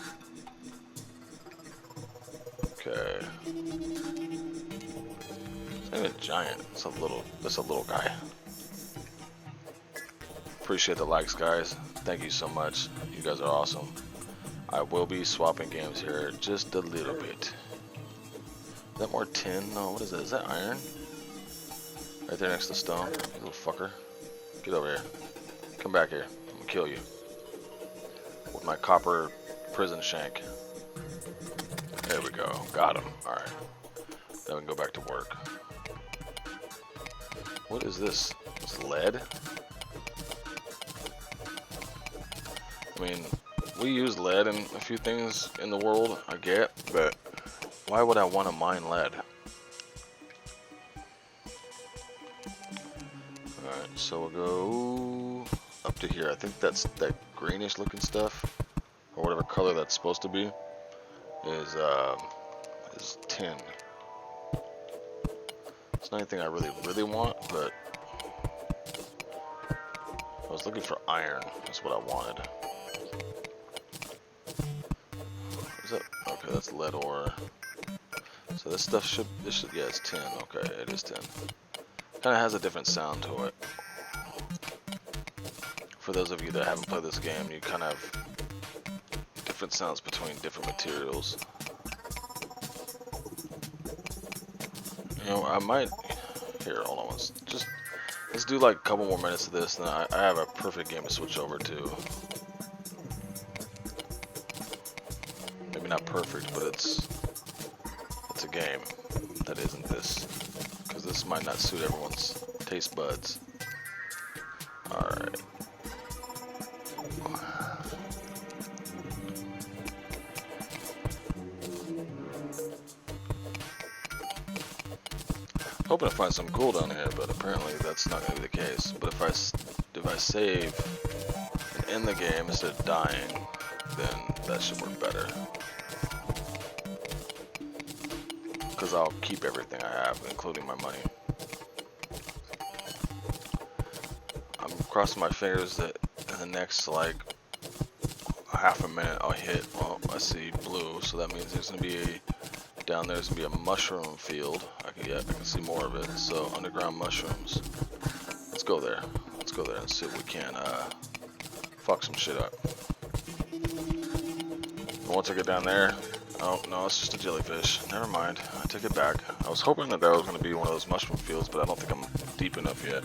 [SPEAKER 1] Okay. It's not even giant. It's a little guy. Appreciate the likes, guys. Thank you so much. You guys are awesome. I will be swapping games here just a little bit. Is that more tin? No, what is that? Is that iron? Right there next to stone. You little fucker. Get over here. Come back here. I'm gonna kill you. With my copper prison shank. There we go. Got him. Alright. Now we can go back to work. What is this? It's lead? I mean, we use lead in a few things in the world, I get, but why would I want to mine lead? Alright, so we'll go up to here. I think that's that greenish looking stuff, or whatever color that's supposed to be, is tin. It's not anything I really want, but I was looking for iron. That's what I wanted. Is that okay? That's lead ore. So this stuff should yeah, it's tin. Okay, it is tin. Kind of has a different sound to it. For those of you that haven't played this game, you kind of have different sounds between different materials. You know, I might. Here, hold on. Let's do like a couple more minutes of this, and I have a perfect game to switch over to. Maybe not perfect, but it's a game that isn't this, because this might not suit everyone's taste buds. All right. Hoping to find some gold down here, but apparently that's not going to be the case. But if I save and end the game instead of dying, then that should work better. Because I'll keep everything I have, including my money. I'm crossing my fingers that in the next like half a minute I'll hit. Well, I see blue, so that means there's going to be down there's gonna be a mushroom field. I can see more of it. So underground mushrooms. Let's go there. Let's go there and see if we can fuck some shit up. And once I get down there, oh no, it's just a jellyfish. Never mind. I take it back. I was hoping that was gonna be one of those mushroom fields, but I don't think I'm deep enough yet.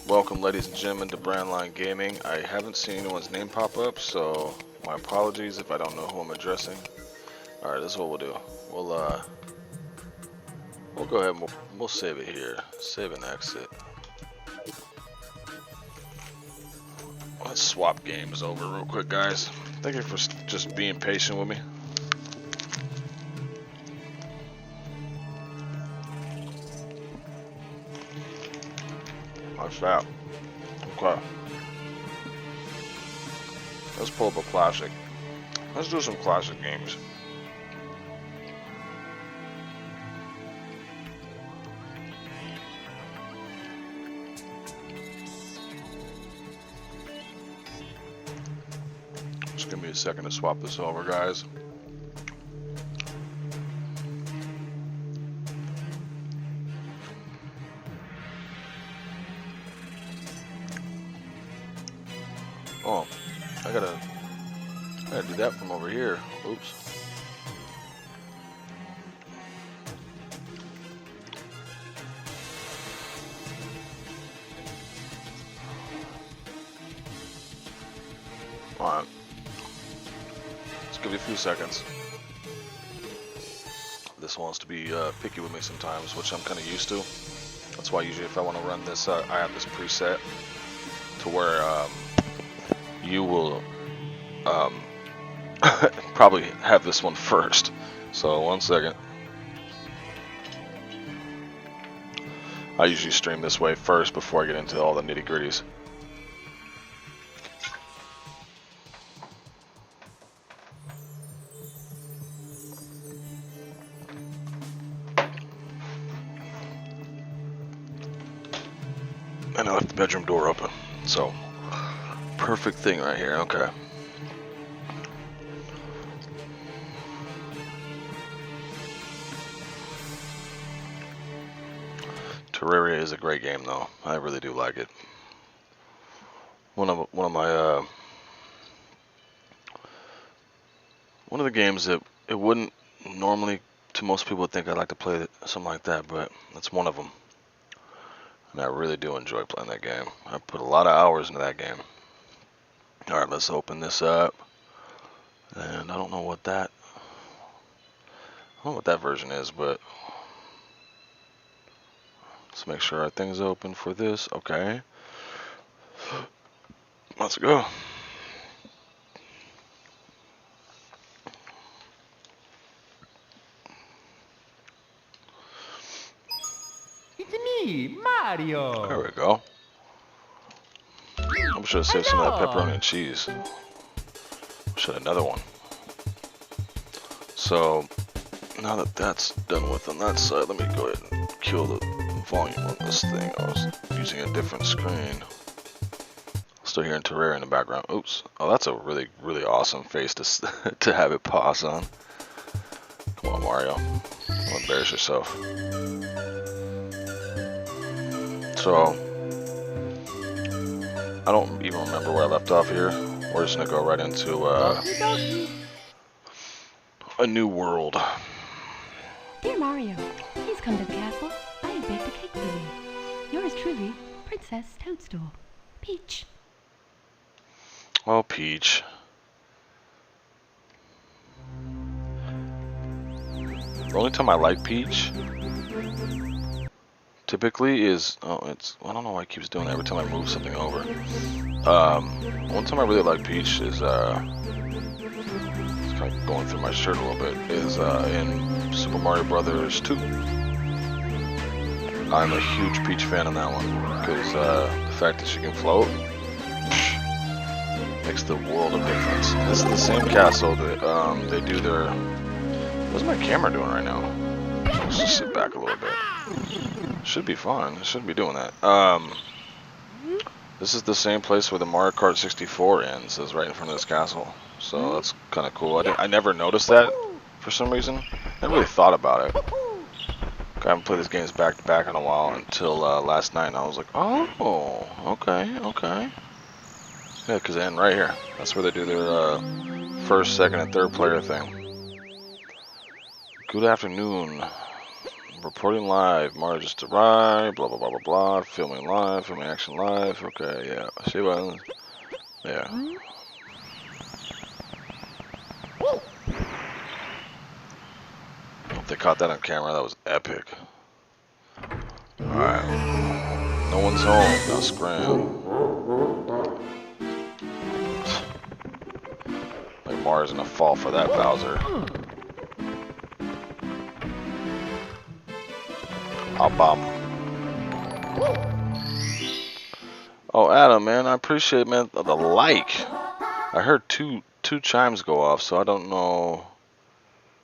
[SPEAKER 1] Welcome, ladies and gentlemen, to BrandLine Gaming. I haven't seen anyone's name pop up, so my apologies if I don't know who I'm addressing. Alright, this is what we'll do. We'll go ahead and we'll save it here. Save and exit. Let's swap games over real quick, guys. Thank you for just being patient with me. Watch that. Okay. Let's pull up a classic. Let's do some classic games. Just give me a second to swap this over, guys. Oh, I gotta do that from over here. Oops. Alright. Let's give it a few seconds. This wants to be picky with me sometimes, which I'm kind of used to. That's why usually if I want to run this, I have this preset to where you will probably have this one first. So 1 second. I usually stream this way first before I get into all the nitty-gritties. And I left the bedroom door open, so perfect thing right here. Okay. Terraria is a great game, though. I really do like it. One of the games that it wouldn't normally, to most people, think I'd like to play something like that, but it's one of them. And I really do enjoy playing that game. I put a lot of hours into that game. All right, let's open this up. And I don't know what that version is, but let's make sure our thing's open for this. Okay. Let's go.
[SPEAKER 6] It's me, Mario.
[SPEAKER 1] There we go. I should have saved some of that pepperoni and cheese. Should have another one. So now that that's done with on that side, let me go ahead and kill the volume on this thing. I was using a different screen. Still hearing Terraria in the background. Oops. Oh, that's a really, really awesome face to to have it pause on. Come on, Mario. Don't embarrass yourself. So I don't even remember where I left off here. We're just gonna go right into a new world.
[SPEAKER 7] Dear Mario, please come to the castle. I have baked a cake for you. Yours truly, Princess Toadstool. Peach.
[SPEAKER 1] Oh, Peach. The only time I like Peach typically is, I don't know why it keeps doing that every time I move something over. One time I really like Peach is, it's kind of going through my shirt a little bit, is in Super Mario Brothers 2. I'm a huge Peach fan on that one, because the fact that she can float makes the world of difference. This is the same castle that they do their... What's my camera doing right now? Let's just sit back a little bit. Should be fun. It shouldn't be doing that. This is the same place where the Mario Kart 64 ends, is right in front of this castle. So that's kind of cool. I never noticed that for some reason. I never really thought about it. I haven't played these games back to back in a while until last night, and I was like, oh, okay. Yeah, because they end right here. That's where they do their first, second, and third player thing. Good afternoon. Reporting live. Mario just arrived. Blah, blah, blah, blah, blah. Filming live. Filming action live. Okay, yeah. See what? Yeah. Hope they caught that on camera. That was epic. Alright. No one's home. Now scram. Like Mario's gonna fall for that, Bowser. Oh, Adam, man, I appreciate, man, the like. I heard two chimes go off, so I don't know.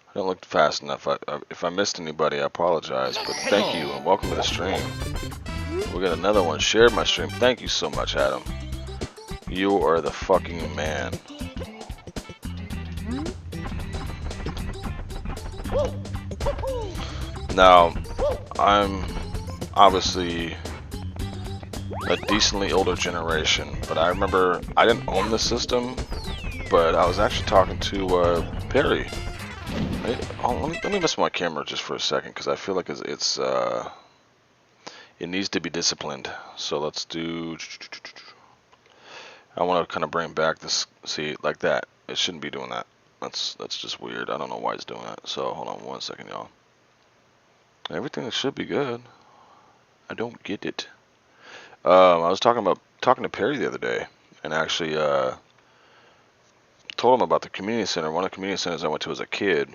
[SPEAKER 1] I don't look fast enough. If I missed anybody, I apologize. But thank you and welcome to the stream. We got another one. Share my stream. Thank you so much, Adam. You are the fucking man. Now, I'm obviously a decently older generation, but I remember I didn't own the system, but I was actually talking to Perry. Let me mess with my camera just for a second, because I feel like it needs to be disciplined. So let's do. I want to kind of bring back this. See, like that. It shouldn't be doing that. That's just weird. I don't know why it's doing that. So hold on 1 second, y'all. Everything should be good. I don't get it. I was talking to Perry the other day, and actually told him about the community center. One of the community centers I went to as a kid.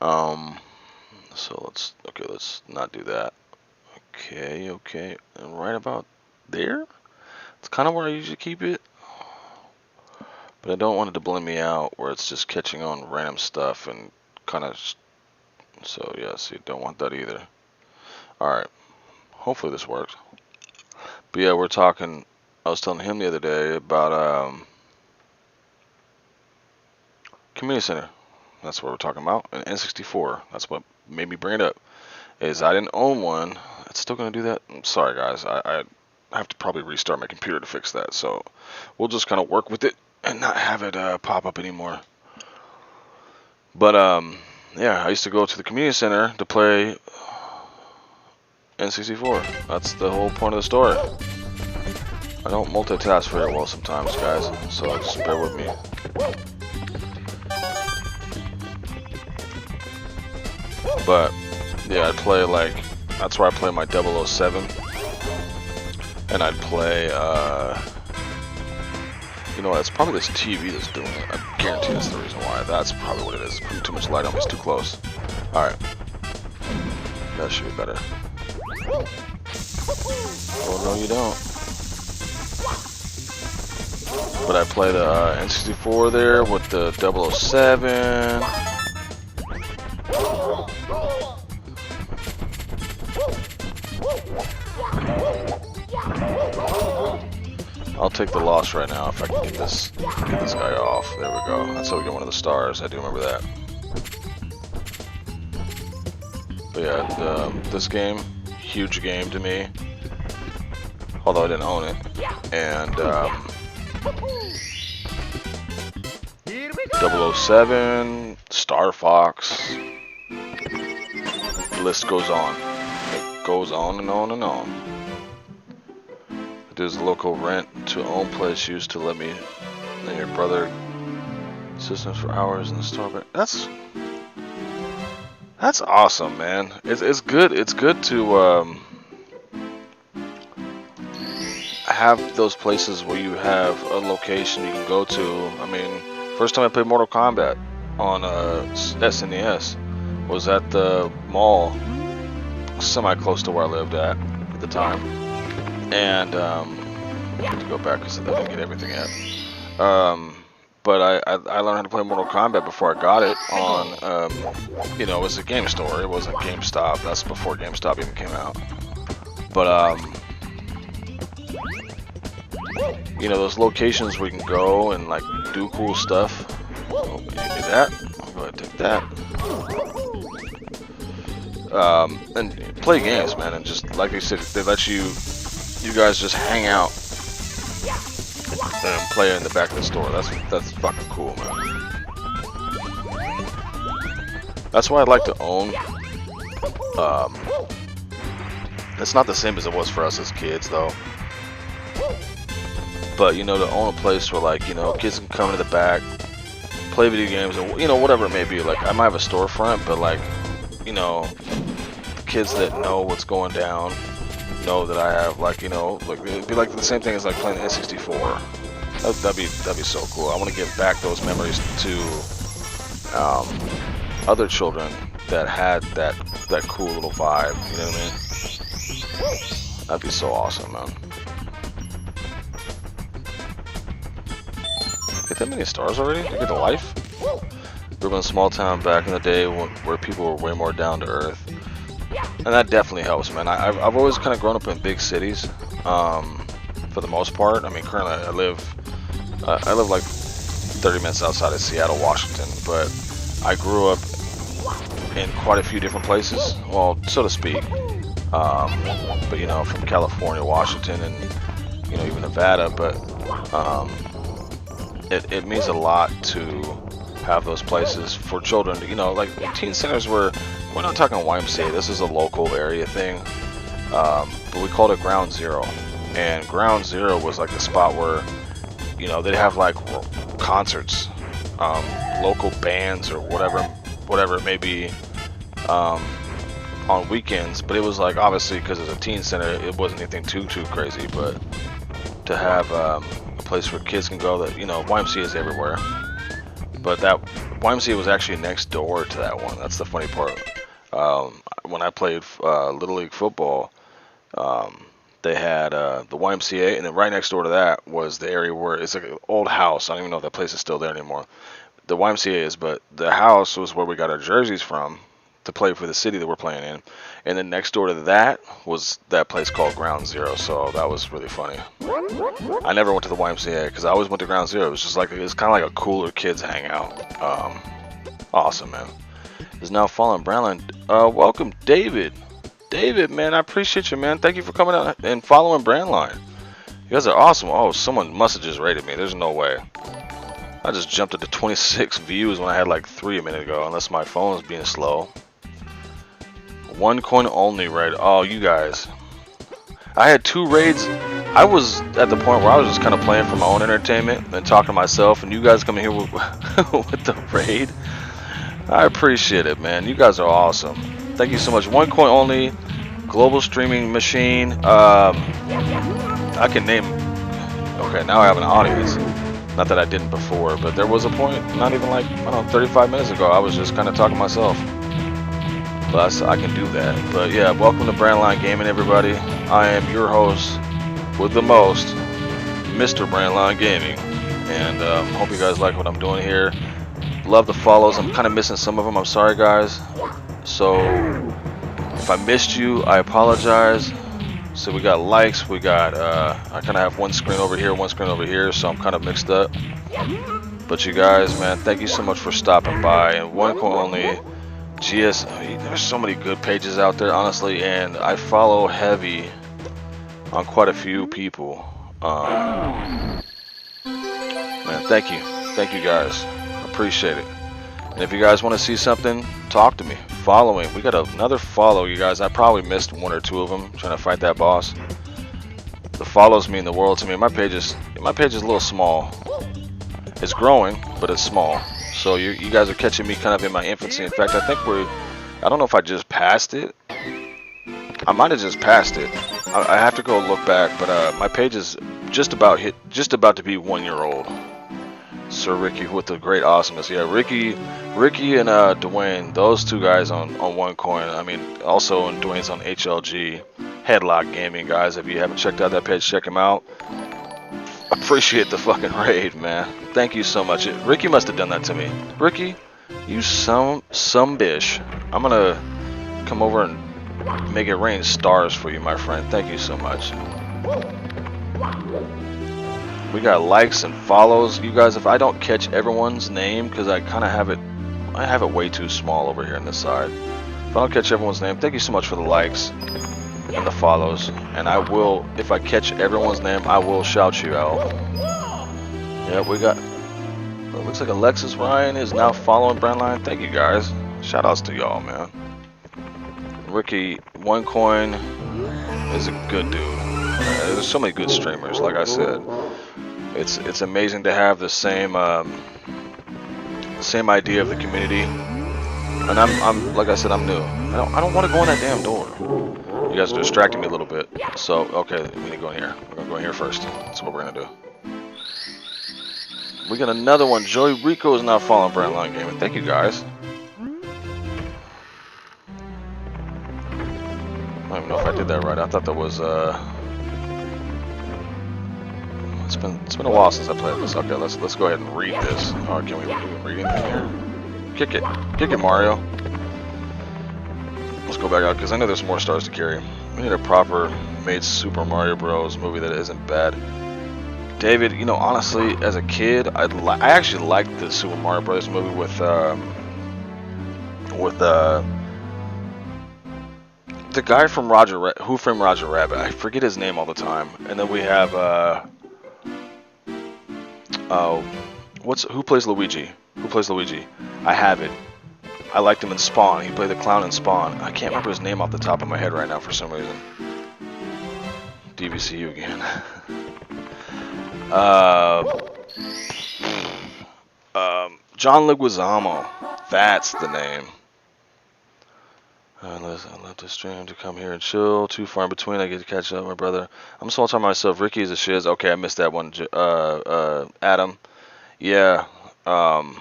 [SPEAKER 1] So let's not do that. Okay, and right about there. It's kind of where I usually keep it, but I don't want it to blend me out where it's just catching on random stuff and kind of. So yeah, see, don't want that either. Alright, hopefully this works. But yeah, we're talking, I was telling him the other day about community center. That's what we're talking about. And N64, that's what made me bring it up. is I didn't own one. It's still gonna do that. I'm sorry, guys. I have to probably restart my computer to fix that. So we'll just kind of work with it and not have it pop up anymore. But yeah, I used to go to the community center to play N64. That's the whole point of the story. I don't multitask very well sometimes, guys, so just bear with me. But yeah, I'd play like, that's where I play my 007, and I'd play, you know what, it's probably this TV that's doing it. I guarantee that's the reason why. That's probably what it is. Putting too much light on me, it's too close. Alright. That should be better. Oh, no you don't. But I play the N64 there with the 007. I'll take the loss right now if I can get this guy off. There we go. That's how we get one of the stars. I do remember that. But yeah, this game, huge game to me. Although I didn't own it. And 007, Star Fox. The list goes on. It goes on and on and on. There's local rent to own place used to let me and your brother systems for hours in the store. But that's awesome, man. It's good. It's good to have those places where you have a location you can go to. I mean, first time I played Mortal Kombat on SNES was at the mall, semi close to where I lived at the time. And I have to go back because I didn't get everything yet. But I learned how to play Mortal Kombat before I got it on, you know, it was a game store. It wasn't GameStop. That's before GameStop even came out. But you know, those locations where you can go and like do cool stuff. Oh, you get that? I'll go ahead and take that. And play games, man. And just like I said, they let you guys just hang out and play in the back of the store. That's fucking cool, man. That's why I'd like to own. It's not the same as it was for us as kids, though. But you know, to own a place where, like, you know, kids can come to the back, play video games, or you know, whatever it may be. Like, I might have a storefront, but like, you know, the kids that know what's going down know that I have, like, you know, like it'd be like the same thing as like playing N64. That'd be so cool. I want to give back those memories to other children that had that cool little vibe. You know what I mean? That'd be so awesome, man. Get that many stars already? You get the life? Grew up in a small town back in the day where people were way more down to earth. And that definitely helps, man. I've always kind of grown up in big cities, for the most part. I mean, currently I live like 30 minutes outside of Seattle, Washington, but I grew up in quite a few different places, well, so to speak. But you know, from California, Washington, and you know, even Nevada. But it means a lot to have those places for children. You know, like teen centers we're not talking YMCA. This is a local area thing, but we called it Ground Zero. And Ground Zero was like the spot where, you know, they'd have like concerts, local bands or whatever it may be, on weekends. But it was like, obviously, because it's a teen center, it wasn't anything too crazy. But to have a place where kids can go, that, you know, YMCA is everywhere. But that YMCA was actually next door to that one. That's the funny part. When I played Little League football, they had the YMCA, and then right next door to that was the area where it's like an old house. I don't even know if that place is still there anymore. The YMCA is, but the house was where we got our jerseys from to play for the city that we're playing in. And then next door to that was that place called Ground Zero. So that was really funny. I never went to the YMCA because I always went to Ground Zero. It was just like, it's kind of like a cooler kids hangout. Awesome, man. is now following BrandLine. Welcome, David. David, man, I appreciate you, man. Thank you for coming out and following BrandLine. You guys are awesome. Oh, someone must have just rated me. There's no way. I just jumped up to 26 views when I had like 3 a minute ago, unless my phone is being slow. 1 coin only raid. Oh, you guys. I had 2 raids. I was at the point where I was just kind of playing for my own entertainment and talking to myself, and you guys coming here with, with the raid. I appreciate it, man. You guys are awesome. Thank you so much. 1 coin only. Global streaming machine. I can name. Okay, now I have an audience. Not that I didn't before, but there was a point, not even like, I don't know, 35 minutes ago, I was just kind of talking to myself. But I can do that. But yeah, welcome to BrandLine Gaming, everybody. I am your host with the most, Mr. BrandLine Gaming. And hope you guys like what I'm doing here. Love the follows. I'm kind of missing some of them. I'm sorry, guys. So if I missed you, I apologize. So we got likes, we got, I kind of have one screen over here, one screen over here, so I'm kind of mixed up. But you guys, man, thank you so much for stopping by. And 1 coin only, GS, I mean, there's so many good pages out there, honestly, and I follow heavy on quite a few people. Man, thank you guys, appreciate it. And if you guys want to see something, talk to me. Following, we got another follow, you guys. I probably missed 1 or 2 of them trying to fight that boss. The follows mean the world to me. My page is a little small. It's growing, but it's small. So you guys are catching me kind of in my infancy. In fact, I think I don't know if I just passed it. I might have just passed it. I have to go look back, but my page is just about to be 1 year old. Sir Ricky with the great awesomeness. Yeah, Ricky and Dwayne, those 2 guys on 1 coin. I mean, also and Dwayne's on HLG Headlock Gaming, guys. If you haven't checked out that page, check him out. Appreciate the fucking raid, man. Thank you so much. Ricky must have done that to me. Ricky, you some bish. I'm gonna come over and make it rain stars for you, my friend. Thank you so much. We got likes and follows. You guys, if I don't catch everyone's name, because I kind of have it way too small over here on this side. If I don't catch everyone's name, thank you so much for the likes and the follows. And I will, if I catch everyone's name, I will shout you out. Yeah, we got, it looks like Alexis Ryan is now following BrandLine. Thank you guys. Shout outs to y'all, man. Ricky, 1 coin is a good dude. There's so many good streamers, like I said. It's amazing to have the same idea of the community, and I'm like I said, I'm new. I don't want to go in that damn door. You guys are distracting me a little bit. So okay, we need to go in here. We're gonna go in here first. That's what we're gonna do. We got another one. Joey Rico is now following BrandLine Gaming. Thank you guys. I don't even know if I did that right. I thought that was It's been a while since I played this. Okay, let's go ahead and read this. Oh, can we read anything here? Kick it, Mario. Let's go back out because I know there's more stars to carry. We need a proper made Super Mario Bros. Movie that isn't bad. David, you know, honestly, as a kid, I actually liked the Super Mario Bros. Movie with the guy from Who Framed Roger Rabbit. I forget his name all the time. And then we have who plays Luigi? Who plays Luigi? I have it. I liked him in Spawn. He played the clown in Spawn. I can't remember his name off the top of my head right now for some reason. DVCU again. John Leguizamo. That's the name. I left the stream to come here and chill. Too far in between. I get to catch up with my brother. I'm so talking to myself. Ricky is a shiz. Okay, I missed that one. Adam. Yeah. Well,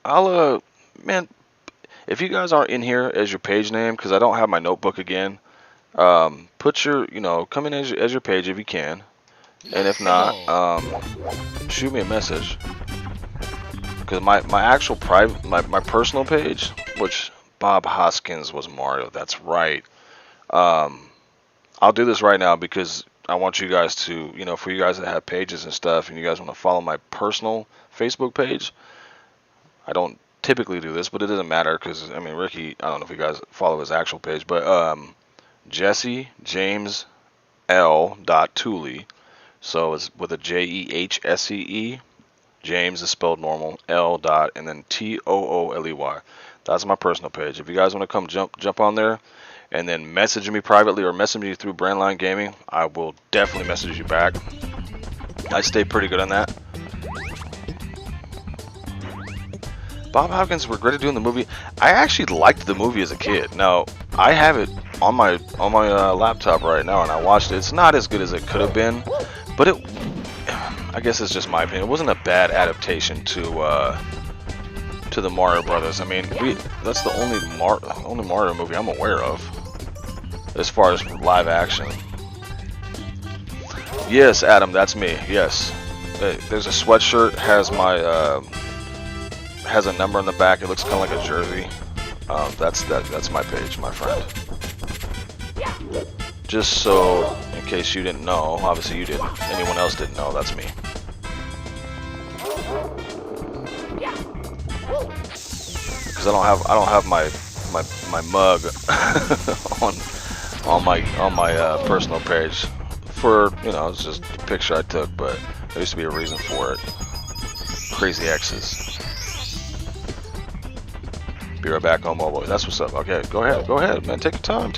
[SPEAKER 1] I'll man, if you guys aren't in here as your page name, because I don't have my notebook again, put your, come in as your page if you can, and if not, shoot me a message. Because my actual private, my personal page, which Bob Hoskins was Mario. That's right. I'll do this right now because I want you guys to, for you guys that have pages and stuff, and you guys want to follow my personal Facebook page. I don't typically do this, but it doesn't matter because I mean Ricky. I don't know if you guys follow his actual page, but Jesse James L. Tooley. So it's with a JEHSEE. James is spelled normal. L. Dot and then TOOLEY. That's my personal page. If you guys want to come jump on there, and then message me privately or message me through BrandLine Gaming, I will definitely message you back. I stay pretty good on that. Bob Hopkins regretted doing the movie. I actually liked the movie as a kid. Now I have it on my laptop right now, and I watched it. It's not as good as it could have been, but it. I guess it's just my opinion. It wasn't a bad adaptation to the Mario Brothers. I mean, that's the only Mario movie I'm aware of as far as live action. Yes, Adam, that's me. Yes, there's a sweatshirt has my has a number on the back. It looks kind of like a jersey. That's my page, my friend. Just so, in case you didn't know, obviously you didn't. Anyone else didn't know, that's me. Because I don't have my mug on my personal page for, you know, it's just a picture I took, but there used to be a reason for it. Crazy X's. Be right back on mobile. That's what's up. Okay, go ahead, man. Take your time.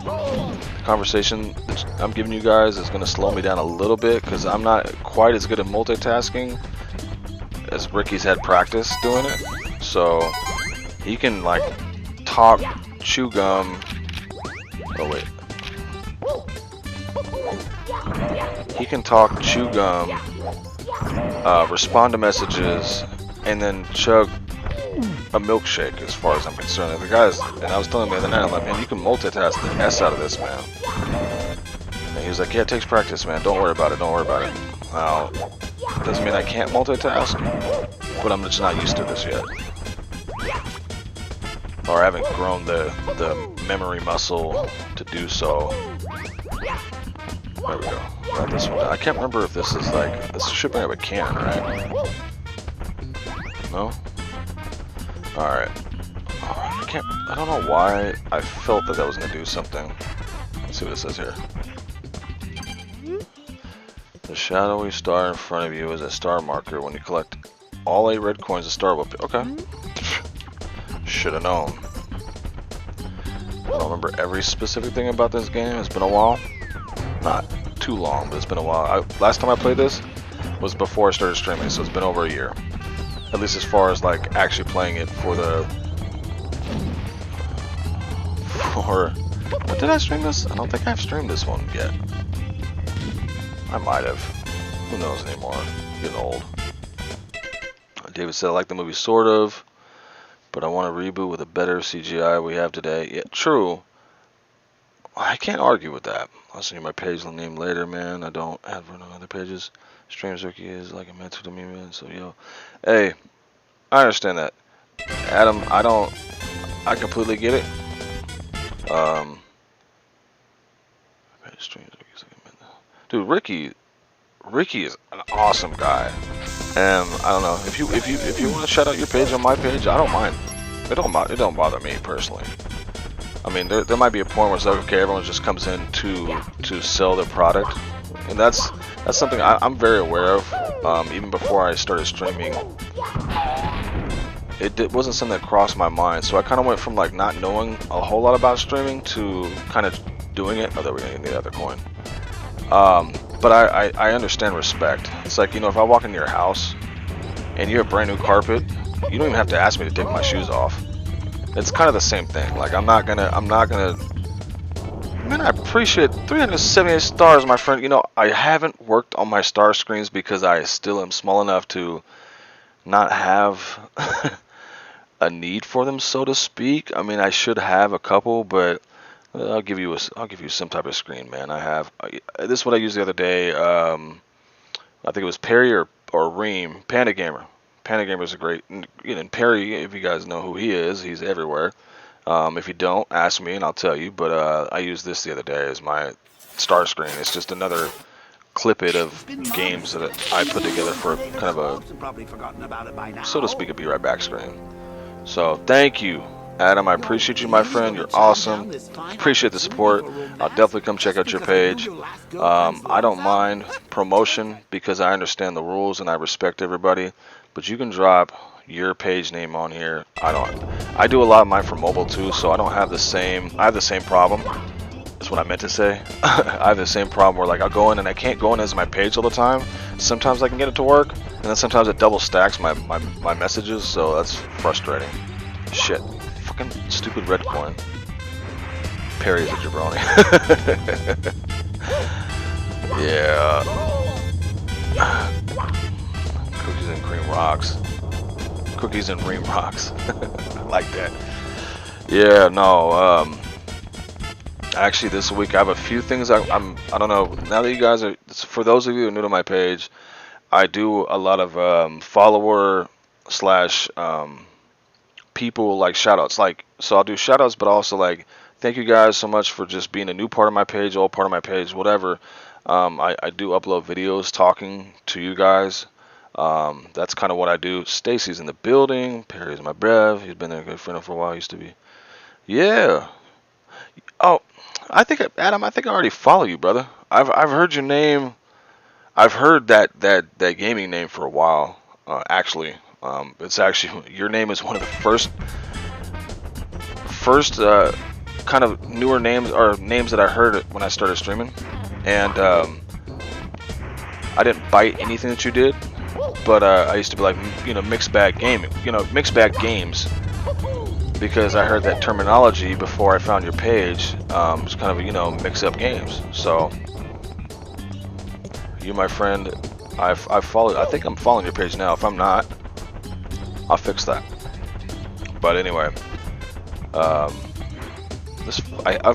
[SPEAKER 1] The conversation that I'm giving you guys is going to slow me down a little bit because I'm not quite as good at multitasking as Ricky's had practice doing it. So he can like talk, chew gum. Oh wait. He can talk, chew gum, respond to messages, and then chug a milkshake as far as I'm concerned. The guys, and I was telling him the other night, I'm like, man, you can multitask the S out of this, man. And he was like, yeah, it takes practice, man. Don't worry about it. Now, doesn't mean I can't multitask, but I'm just not used to this yet. Or I haven't grown the memory muscle to do so. There we go. Got this one. I can't remember if this is like, this should bring up a can, right? No? Alright. I don't know why I felt that was going to do something. Let's see what it says here. The shadowy star in front of you is a star marker. When you collect all 8 red coins, a star will appear. Okay. Should have known. I don't remember every specific thing about this game. It's been a while. Not too long, but it's been a while. Last time I played this was before I started streaming, so it's been over a year. At least as far as like actually playing it for did I stream this? I don't think I've streamed this one yet. I might have. Who knows anymore? I'm getting old. David said I like the movie sort of, but I want a reboot with a better CGI we have today. Yeah, true. I can't argue with that. I'll send you my page name later, man. I don't have it on other pages. Stream Circuit is like a mentor to me, man. So, yo. Hey, I understand that. Adam, I completely get it. Dude, Ricky is an awesome guy. And I don't know, if you want to shout out your page on my page, I don't mind. It don't bother me personally. I mean, there might be a point where it's like, okay, everyone just comes in to sell their product, and that's something I'm very aware of. Even before I started streaming, it wasn't something that crossed my mind. So I kind of went from like not knowing a whole lot about streaming to kind of doing it. Oh, there we go. Need the other coin. But I understand respect. It's like, you know, if I walk into your house and you have brand new carpet, you don't even have to ask me to take my shoes off. It's kind of the same thing. Like, I'm not gonna, man, I appreciate 378 stars, my friend. You know, I haven't worked on my star screens because I still am small enough to not have a need for them, so to speak. I mean, I should have a couple, but I'll give you some type of screen, man. This is what I used the other day. I think it was Perry or Reem, Panda Gamer. Panda Gamer is a great, and Perry, if you guys know who he is, he's everywhere. If you don't, ask me and I'll tell you. But I used this the other day as my star screen. It's just another clip-it of games that I put together for kind of a, so to speak, a be right back screen. So thank you, Adam. I appreciate you, my friend. You're awesome. Appreciate the support. I'll definitely come check out your page. I don't mind promotion because I understand the rules and I respect everybody. But you can drop your page name on here. I do a lot of mine for mobile too, so I don't have the same. I have the same problem. That's what I meant to say. I have the same problem where like I'll go in and I can't go in as my page all the time. Sometimes I can get it to work, and then sometimes it double stacks my messages, so that's frustrating. Shit. Fucking stupid red coin. Parry's a jabroni. Yeah. Cookies and cream rocks. Cookies and cream rocks. I like that. Yeah, no, actually, this week I have a few things. I don't know. Now that you guys are, for those of you who are new to my page, I do a lot of follower slash people like shoutouts. Like, so I'll do shoutouts, but also like, thank you guys so much for just being a new part of my page, old part of my page, whatever. I do upload videos talking to you guys. That's kind of what I do. Stacy's in the building. Perry's my brev. He's been a good friend for a while. Used to be. Yeah. Oh. I think, Adam, I think I already follow you, brother. I've heard your name. I've heard that gaming name for a while. Actually, it's actually your name is one of the first kind of newer names or names that I heard when I started streaming, and I didn't bite anything that you did, but I used to be like, you know, mixed bag gaming, you know, mixed bag games. Because I heard that terminology before I found your page. It's kind of, you know, mix up games. So you, my friend, I've followed. I think I'm following your page now. If I'm not, I'll fix that. But anyway, I've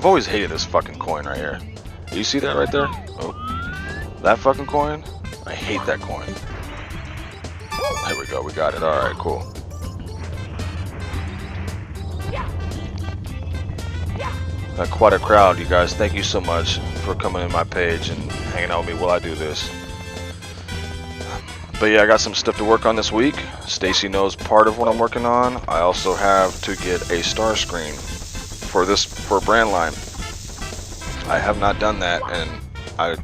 [SPEAKER 1] always hated this fucking coin right here. Do you see that right there? Oh, that fucking coin. I hate that coin. There we go. We got it. All right, cool. Quite a crowd, you guys. Thank you so much for coming in my page and hanging out with me while I do this. But yeah, I got some stuff to work on this week. Stacy knows part of what I'm working on. I also have to get a star screen for BrandLine. I have not done that, and I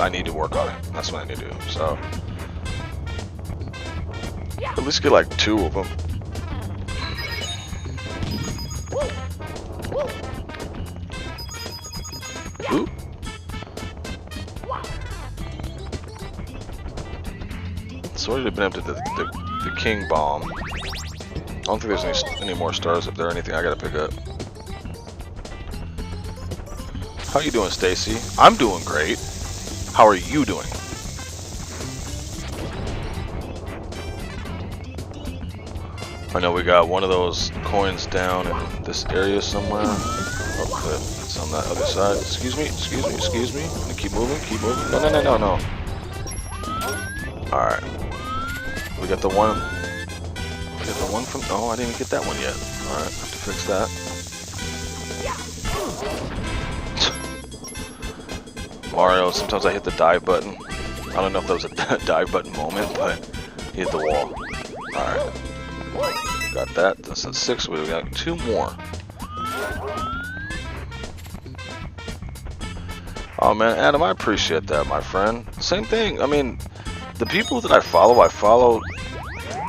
[SPEAKER 1] need to work on it. That's what I need to do. So at least get like 2 of them. Ooh. So already been up to the king bomb. I don't think there's any more stars up there. Anything I gotta pick up. How you doing, Stacy? I'm doing great. How are you doing? I know we got one of those coins down in this area somewhere. Okay, it's on that other side. Excuse me. I'm gonna keep moving. No. Alright. We got the one. From. Oh, I didn't even get that one yet. Alright, have to fix that. Mario, sometimes I hit the dive button. I don't know if that was a dive button moment, but he hit the wall. Alright. Got that. That's a 6. We got 2 more. Oh man, Adam, I appreciate that, my friend. Same thing. I mean, the people that I follow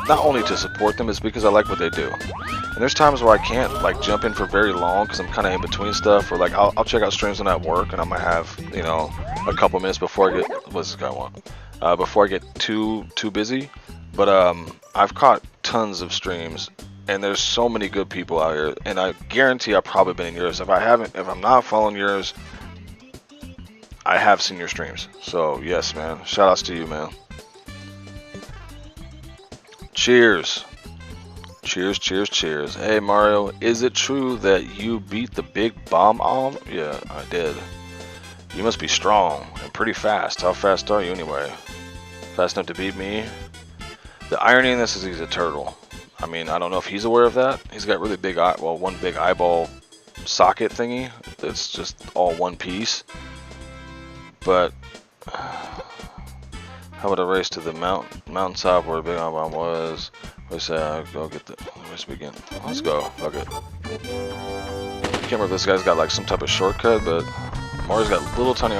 [SPEAKER 1] not only to support them, is because I like what they do. And there's times where I can't like jump in for very long because I'm kind of in between stuff, or like I'll check out streams when I'm at work and I might have, you know, a couple minutes before I get what's this guy want? Before I get too busy. But I've caught tons of streams, and there's so many good people out here, and I guarantee I've probably been in yours. If I'm not following yours, I have seen your streams. So yes, man. Shout outs to you, man. Cheers. Cheers. Hey Mario, is it true that you beat the big bomb on? Yeah, I did. You must be strong and pretty fast. How fast are you anyway? Fast enough to beat me? The irony in this is he's a turtle. I mean, I don't know if he's aware of that. He's got really big one big eyeball socket thingy that's just all one piece. But How about a race to the mountaintop where Big Bomb was? Let's go get the. Let's begin. Let's go. Fuck it. I can't remember if this guy's got like some type of shortcut, but Mario's got little tiny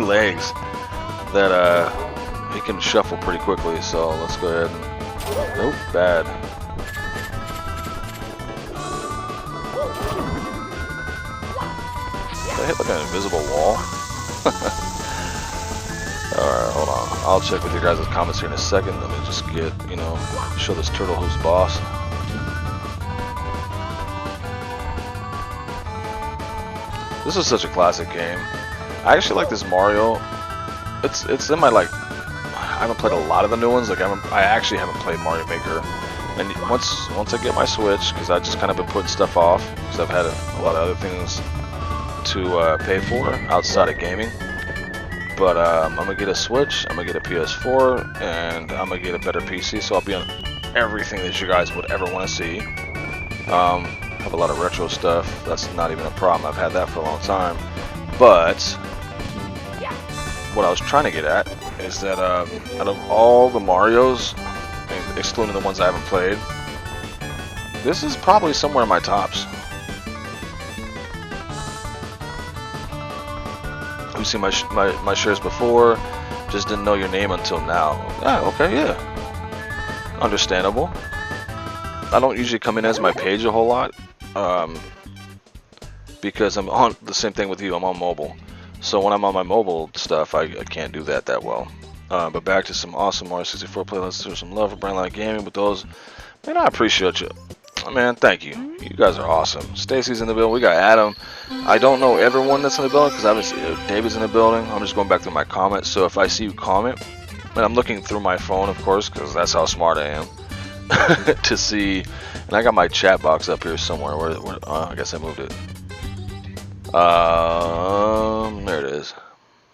[SPEAKER 1] legs that he can shuffle pretty quickly. So let's go ahead and. Nope, bad. Did I hit like an invisible wall? Alright, hold on. I'll check with you guys' comments here in a second. Let me just get, you know, show this turtle who's boss. This is such a classic game. I actually like this Mario. It's in my, like, I haven't played a lot of the new ones. Like, I actually haven't played Mario Maker. And once I get my Switch, because I've just kind of been putting stuff off, because I've had a lot of other things to pay for outside of gaming. But I'm gonna get a Switch, I'm gonna get a PS4, and I'm gonna get a better PC, so I'll be on everything that you guys would ever want to see. Have a lot of retro stuff. That's not even a problem. I've had that for a long time. But what I was trying to get at is that out of all the Marios, excluding the ones I haven't played, this is probably somewhere in my tops. Who've seen my shares before, just didn't know your name until now. Ah, okay, yeah. Understandable. I don't usually come in as my page a whole lot, because I'm on the same thing with you, I'm on mobile. So when I'm on my mobile stuff, I can't do that well. But back to some awesome Mario 64 playlists. There's some love for BrandLine Gaming with those. Man, I appreciate you. Man, thank you. You guys are awesome. Stacy's in the building. We got Adam. I don't know everyone that's in the building because I haven't. David's in the building. I'm just going back through my comments. So if I see you comment, and I'm looking through my phone, of course, because that's how smart I am, to see. And I got my chat box up here somewhere. Where I guess I moved it. There it is.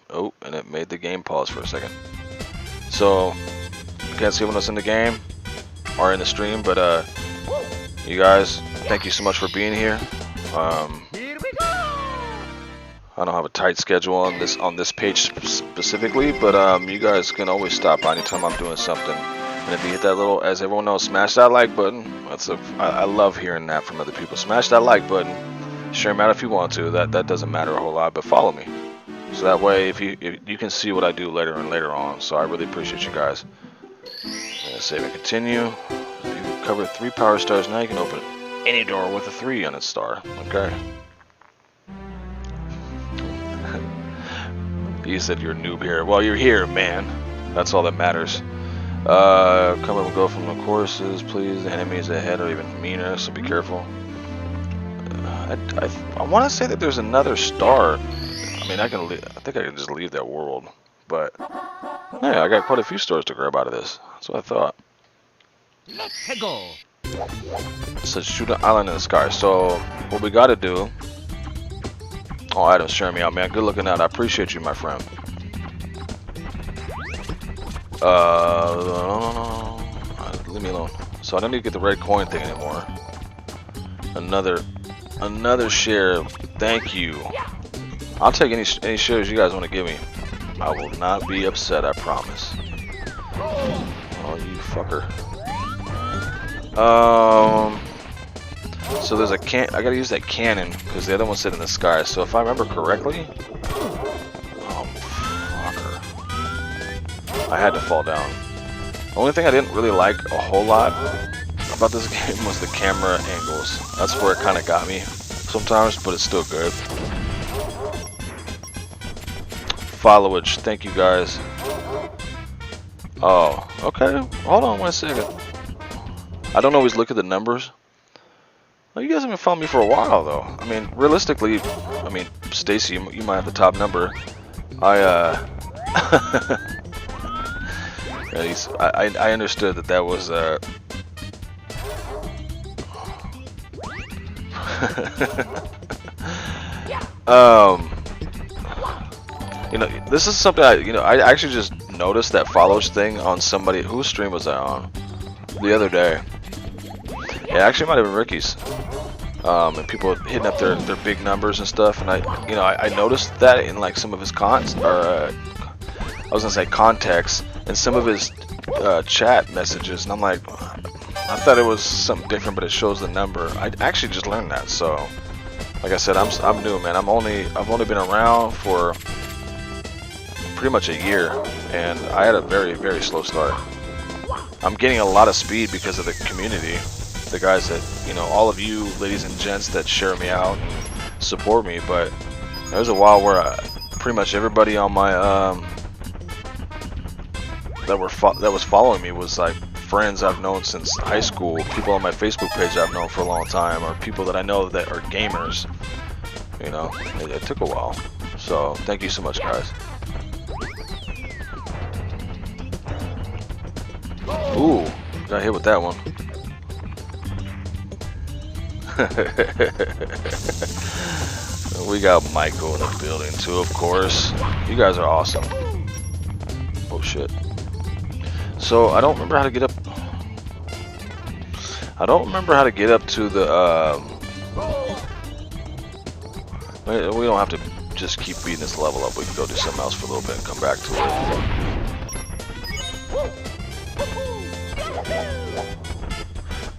[SPEAKER 1] Oh, and it made the game pause for a second. So you can't see when it's in the game or in the stream, but you guys, thank you so much for being here.
[SPEAKER 6] Here we go!
[SPEAKER 1] I don't have a tight schedule on this page specifically, but you guys can always stop by anytime I'm doing something. And if you hit that little, as everyone knows, smash that like button. I love hearing that from other people. Smash that like button. Share them out if you want to. That doesn't matter a whole lot, but follow me. So that way, if you can see what I do later and later on. So I really appreciate you guys. Save and continue. You covered 3 power stars. Now you can open any door with a 3 on its star. Okay. You said you're a noob here. Well, you're here, man. That's all that matters. Come up and go from the courses, please. The enemies ahead are even meaner, so be careful. I want to say that there's another star. I mean, I think I can just leave that world, but yeah, I got quite a few stars to grab out of this. That's what I thought.
[SPEAKER 6] Let's go!
[SPEAKER 1] It says shoot an island in the sky. So what we got to do? Oh, Adam's sharing me out, man. Good looking out. I appreciate you, my friend. Leave me alone. So I don't need to get the red coin thing anymore. Another share. Thank you. I'll take any shares you guys want to give me. I will not be upset, I promise. Oh, you fucker. So there's a I gotta use that cannon because the other one said in the sky. So if I remember correctly, oh fucker, I had to fall down. The only thing I didn't really like a whole lot about this game was the camera angles. That's where it kind of got me sometimes, but it's still good. Followage, thank you guys. Oh, okay. Hold on 1 second. I don't always look at the numbers. Well, you guys have been following me for a while, though. I mean, realistically, I mean, Stacy, you might have the top number. I understood that was you know, this is something I actually just noticed that follows thing on somebody. Whose stream was that on the other day? It actually might have been Ricky's. And people hitting up their big numbers and stuff, and I noticed that in like some of his was gonna say context in some of his chat messages, and I'm like, I thought it was something different, but it shows the number. I actually just learned that, so like I said, I'm new, man. I've only been around for pretty much a year, and I had a very, very slow start. I'm getting a lot of speed because of the community, the guys that, you know, all of you ladies and gents that share me out and support me. But there was a while where pretty much everybody on my that was following me was like friends I've known since high school, people on my Facebook page I've known for a long time, or people that I know that are gamers. You know, it took a while. So thank you so much, guys. Ooh, got hit with that one. We got Michael in the building too, of course. You guys are awesome. Oh shit. So I don't remember how to get up. I don't remember how to get up to the. We don't have to just keep beating this level up. We can go do something else for a little bit and come back to it.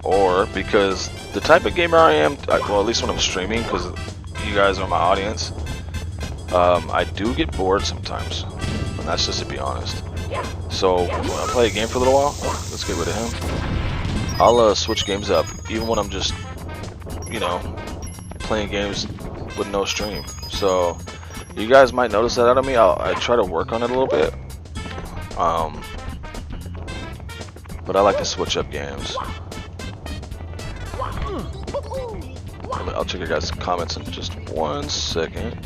[SPEAKER 1] Or because the type of gamer I am, well, at least when I'm streaming, because you guys are my audience, I do get bored sometimes, and that's just to be honest. So when I play a game for a little while, let's get rid of him. I'll switch games up, even when I'm just, you know, playing games with no stream. So you guys might notice that out of me. I try to work on it a little bit, but I like to switch up games. I'll check your guys' comments in just 1 second.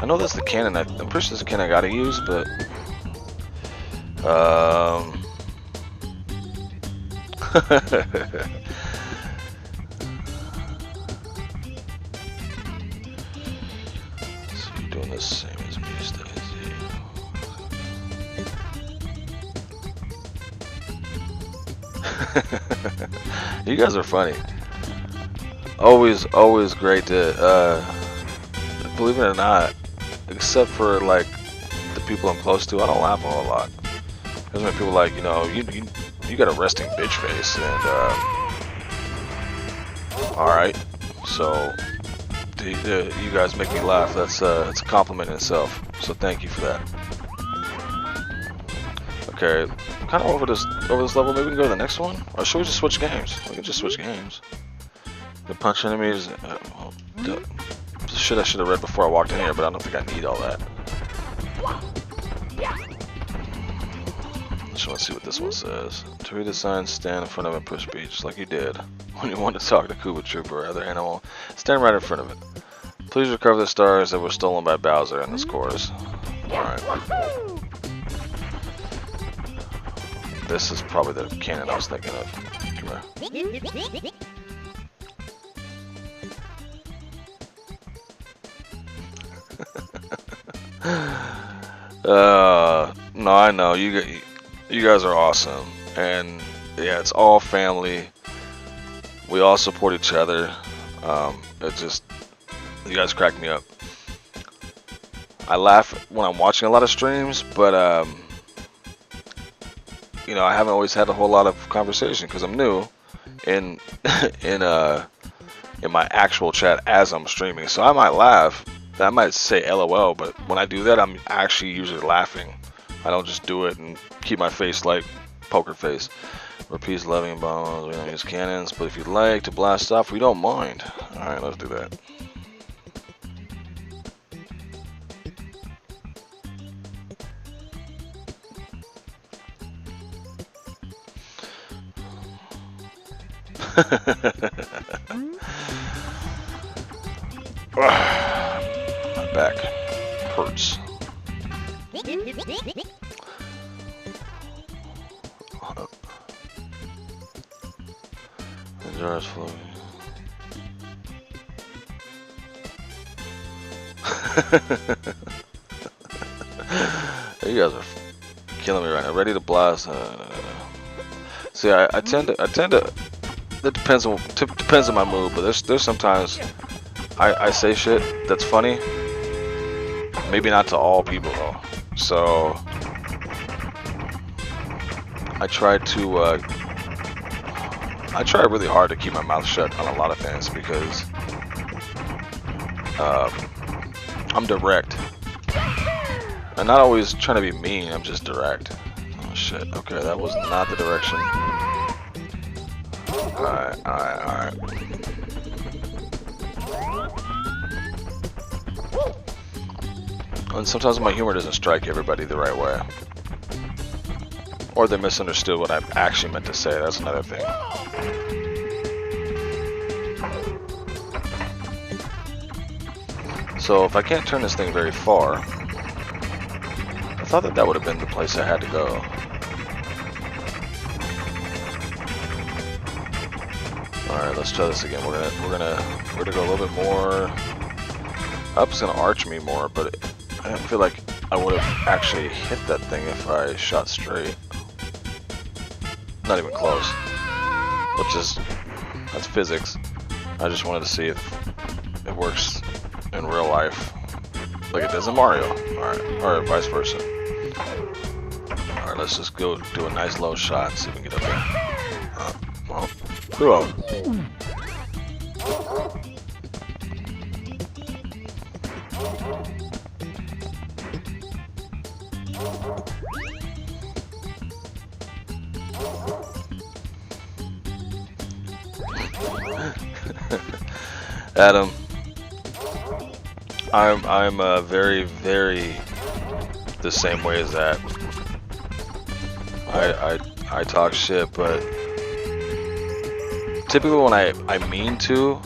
[SPEAKER 1] I know that's the cannon. I'm pretty sure that's the cannon I gotta use, but so you're doing the same as me, Stacey. You guys are funny. Always great to, believe it or not, except for like the people I'm close to, I don't laugh a whole lot. Because when people like, you know, you got a resting bitch face, and alright, so you guys make me laugh. That's it's a compliment in itself, so thank you for that. Okay, kind of over this level. Maybe we can go to the next one, or should we just switch games? We can just switch games. The punch enemies. Shit, I should have read before I walked in here, but I don't think I need all that. Just want to see what this one says. To read the sign, stand in front of it and push B, just like you did when you wanted to talk to Koopa Trooper or other animal. Stand right in front of it. Please recover the stars that were stolen by Bowser in this course. Alright. This is probably the cannon I was thinking of. Come here. No, I know you guys are awesome, and yeah, it's all family. We all support each other. It just, you guys crack me up. I laugh when I'm watching a lot of streams, but you know, I haven't always had a whole lot of conversation because I'm new in in my actual chat as I'm streaming. So I might laugh. I might say LOL, but when I do that, I'm actually usually laughing. I don't just do it and keep my face like poker face. Repeats loving bombs. We don't use cannons, but if you'd like to blast off, we don't mind. Alright, let's do that. My back hurts. The jar is floating. You guys are killing me right now. Ready to blast. See, I tend to. It depends on my mood, but there's sometimes I say shit that's funny. Maybe not to all people though. So I try really hard to keep my mouth shut on a lot of things because I'm direct. I'm not always trying to be mean, I'm just direct. Oh shit, okay, that was not the direction. Alright, alright, alright. And sometimes my humor doesn't strike everybody the right way. Or they misunderstood what I actually meant to say, that's another thing. So if I can't turn this thing very far, I thought that would have been the place I had to go. Alright, let's try this again. We're gonna go a little bit more. Up is gonna arch me more, but I feel like I would have actually hit that thing if I shot straight. Not even close. That's physics. I just wanted to see if it works in real life like it does in Mario. Alright, or vice versa. Alright, let's just go do a nice low shot and see if we can get up there. Well, cool. Adam, I'm very, very the same way as that. I talk shit, but typically when I mean to,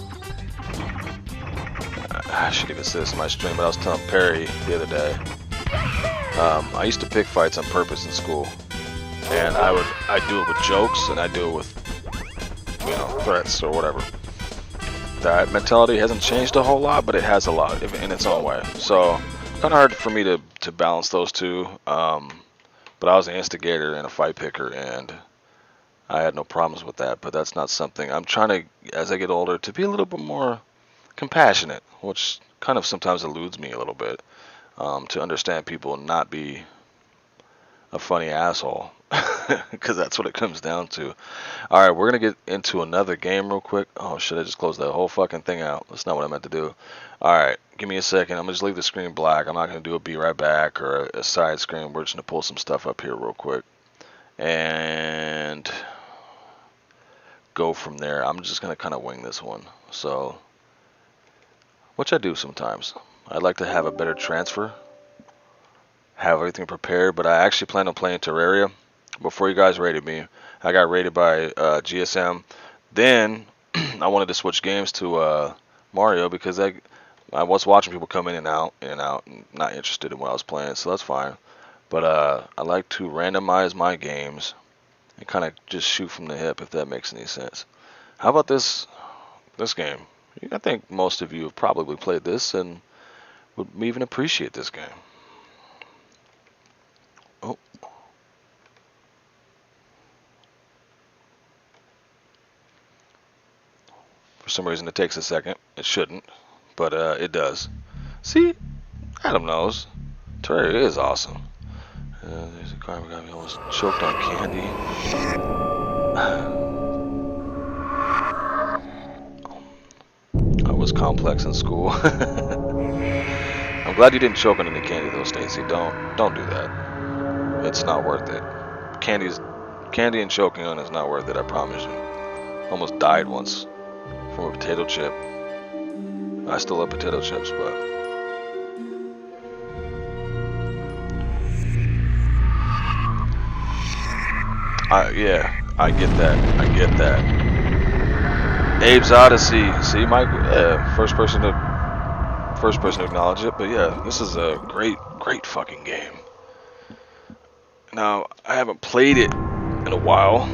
[SPEAKER 1] I should even say this in my stream, but I was telling Perry the other day, I used to pick fights on purpose in school, and I'd do it with jokes, and I'd do it with, you know, threats or whatever. That mentality hasn't changed a whole lot, but it has a lot in its own way. So kind of hard for me to balance those two. But I was an instigator and a fight picker, and I had no problems with that. But that's not something I'm trying to, as I get older, to be a little bit more compassionate, which kind of sometimes eludes me a little bit. To understand people and not be a funny asshole, because that's what it comes down to. Alright, we're going to get into another game real quick. Oh shit, I just closed that whole fucking thing out. That's not what I meant to do. Alright, give me a second. I'm going to just leave the screen black. I'm not going to do a be right back or a side screen. We're just going to pull some stuff up here real quick. And go from there. I'm just going to kind of wing this one. So, which I do sometimes. I'd like to have a better transfer. Have everything prepared, but I actually plan on playing Terraria. Before you guys rated me, I got rated by GSM. Then I wanted to switch games to Mario because I was watching people come in and out, and not interested in what I was playing, so that's fine. But I like to randomize my games and kind of just shoot from the hip, if that makes any sense. How about this game? I think most of you have probably played this and would even appreciate this game. Oh. For some reason it takes a second. It shouldn't, but it does. See? Adam knows. Terraria is awesome. There's a car got me almost choked on candy. I was complex in school. I'm glad you didn't choke on any candy though, Stacy. Don't do that. It's not worth it. Candy and choking on is not worth it, I promise you. Almost died once from a potato chip. I still love potato chips, but yeah, I get that. Abe's Odyssey. See, Mike, first person to acknowledge it, but yeah, this is a great fucking game. Now, I haven't played it in a while.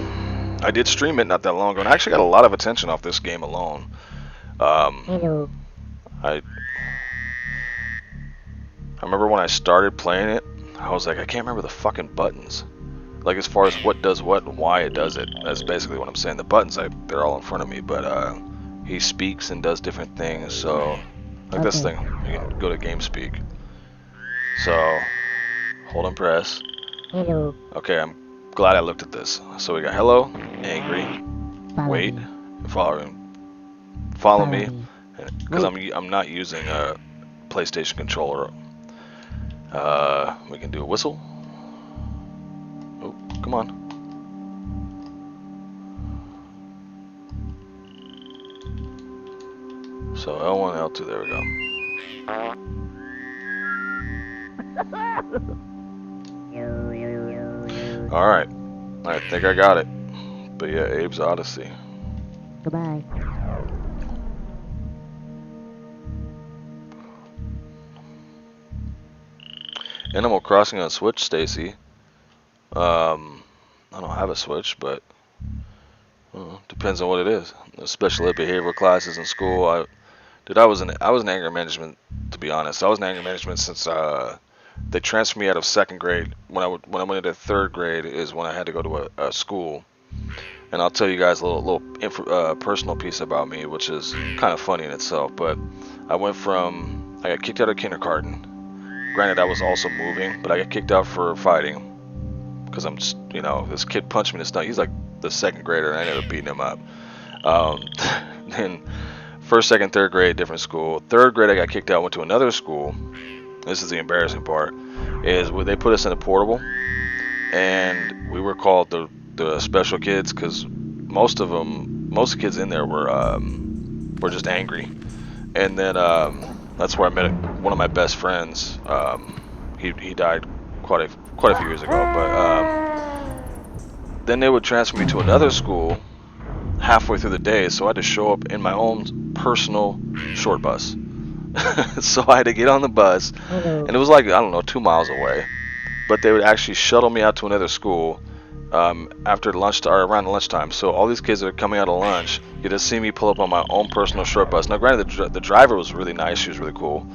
[SPEAKER 1] I did stream it not that long ago, and I actually got a lot of attention off this game alone.
[SPEAKER 8] Hello.
[SPEAKER 1] I remember when I started playing it, I was like, I can't remember the fucking buttons. Like, as far as what does what and why it does it. That's basically what I'm saying. The buttons, they're all in front of me, but he speaks and does different things, so... Like this thing, you can go to GameSpeak. So, Hold and press.
[SPEAKER 8] Hello.
[SPEAKER 1] Okay, I'm glad I looked at this. So we got hello, angry,
[SPEAKER 8] Follow
[SPEAKER 1] wait,
[SPEAKER 8] me.
[SPEAKER 1] follow me, because I'm not using a PlayStation controller. We can do a whistle. Oh, come on. So L1, L2, there we go. Alright, I think I got it. But yeah, Abe's Odyssey.
[SPEAKER 8] Goodbye.
[SPEAKER 1] Animal Crossing on Switch, Stacy. I don't have a Switch, but depends on what it is. The special ed behavior classes in school. I was in anger management, to be honest. I was in anger management since they transferred me out of second grade. When I went into third grade is when I had to go to a school. And I'll tell you guys a little personal piece about me, which is kind of funny in itself. But I got kicked out of kindergarten. Granted, I was also moving, but I got kicked out for fighting because I'm just, this kid punched me in the stomach. He's like the second grader, and I ended up beating him up. Then first, second, third grade, different school. Third grade, I got kicked out, went to another school. This is the embarrassing part, is they put us in a portable, and we were called the special kids because most of the kids in there were just angry. And then that's where I met one of my best friends. He died quite a few years ago, but then they would transfer me to another school halfway through the day, so I had to show up in my own personal short bus. So I had to get on the bus, and it was like, I don't know, 2 miles away. But they would actually shuttle me out to another school after lunch or around lunchtime. So all these kids that are coming out of lunch get to see me pull up on my own personal short bus. Now, granted, the driver was really nice; she was really cool.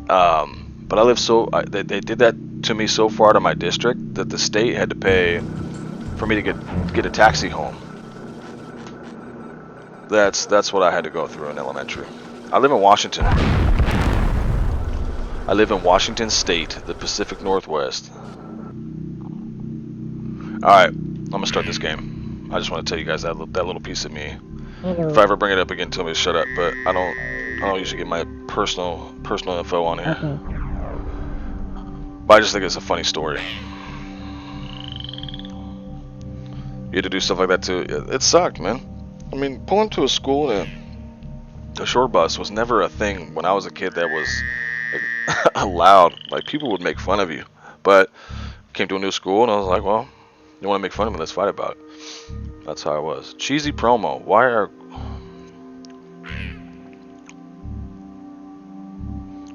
[SPEAKER 1] But I live they did that to me so far to my district that the state had to pay for me to get a taxi home. That's what I had to go through in elementary. I live in Washington. I live in Washington State, the Pacific Northwest. Alright, I'm gonna start this game. I just want to tell you guys that little piece of me.
[SPEAKER 8] Hello.
[SPEAKER 1] If I ever bring it up again, tell me to shut up. But I don't usually get my personal info on here.
[SPEAKER 8] Okay.
[SPEAKER 1] But I just think it's a funny story. You had to do stuff like that too. It sucked, man. I mean, pulling to a school in a short bus was never a thing when I was a kid that was allowed. Like, people would make fun of you. But came to a new school and I was like, well, you want to make fun of me? Let's fight about it. That's how I was. Cheesy promo. Why are...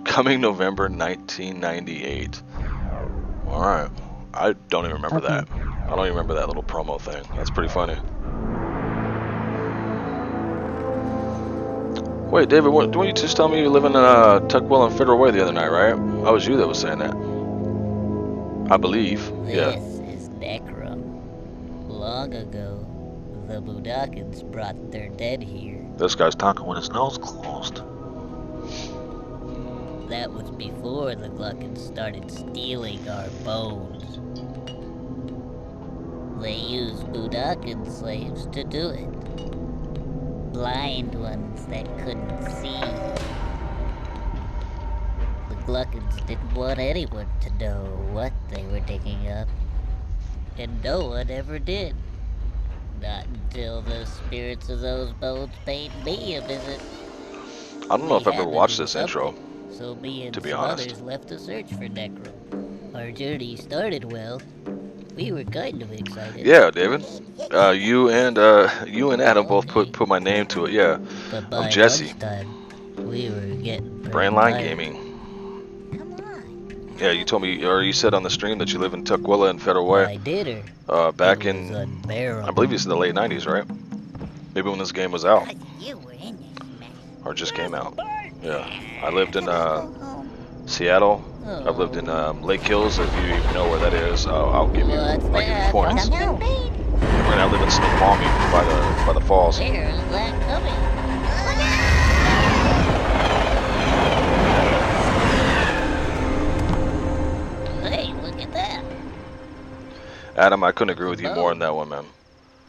[SPEAKER 1] Coming November 1998. Alright. I don't even remember that. I don't even remember that little promo thing. That's pretty funny. Wait, David, didn't you just tell me you live in Tuckwell and Federal Way the other night, right? That was you that was saying that. I believe. Yeah.
[SPEAKER 9] This is Necrum. Long ago, the Budakans brought their dead here.
[SPEAKER 1] This guy's talking with his nose closed.
[SPEAKER 9] That was before the Gluckans started stealing our bones. They used Budakan slaves to do it. Blind ones that couldn't see. The Gluckans didn't want anyone to know what they were digging up. And no one ever did. Not until the spirits of those bones paid me a visit.
[SPEAKER 1] I don't know if I've ever watched this intro.
[SPEAKER 9] So me and
[SPEAKER 1] to be
[SPEAKER 9] some
[SPEAKER 1] honest.
[SPEAKER 9] others left to search for Necrum. Our journey started well. We were kind of excited.
[SPEAKER 1] Yeah, David. You and Adam both put my name to it. Yeah.
[SPEAKER 9] But by
[SPEAKER 1] I'm Jesse.
[SPEAKER 9] lunchtime, we were getting pretty
[SPEAKER 1] BrandLine
[SPEAKER 9] tired.
[SPEAKER 1] Gaming.
[SPEAKER 9] Come on.
[SPEAKER 1] Yeah, you told me, or you said on the stream that you live in Tukwila and Federal Way.
[SPEAKER 9] I did her.
[SPEAKER 1] Back
[SPEAKER 9] It was
[SPEAKER 1] in,
[SPEAKER 9] unbearable.
[SPEAKER 1] I believe you said the late 90s, right? Maybe when this game was out.
[SPEAKER 9] You were in it, man.
[SPEAKER 1] Or just came out. Yeah. I lived in Seattle. I've lived in Lake Hills, if you even know where that is. I'll give you
[SPEAKER 9] What's
[SPEAKER 1] points.
[SPEAKER 9] that?
[SPEAKER 1] And I live in Snoqualmie by the falls.
[SPEAKER 9] Where's that coming? Hey, look at that.
[SPEAKER 1] Adam, I couldn't agree with you more on that one, man.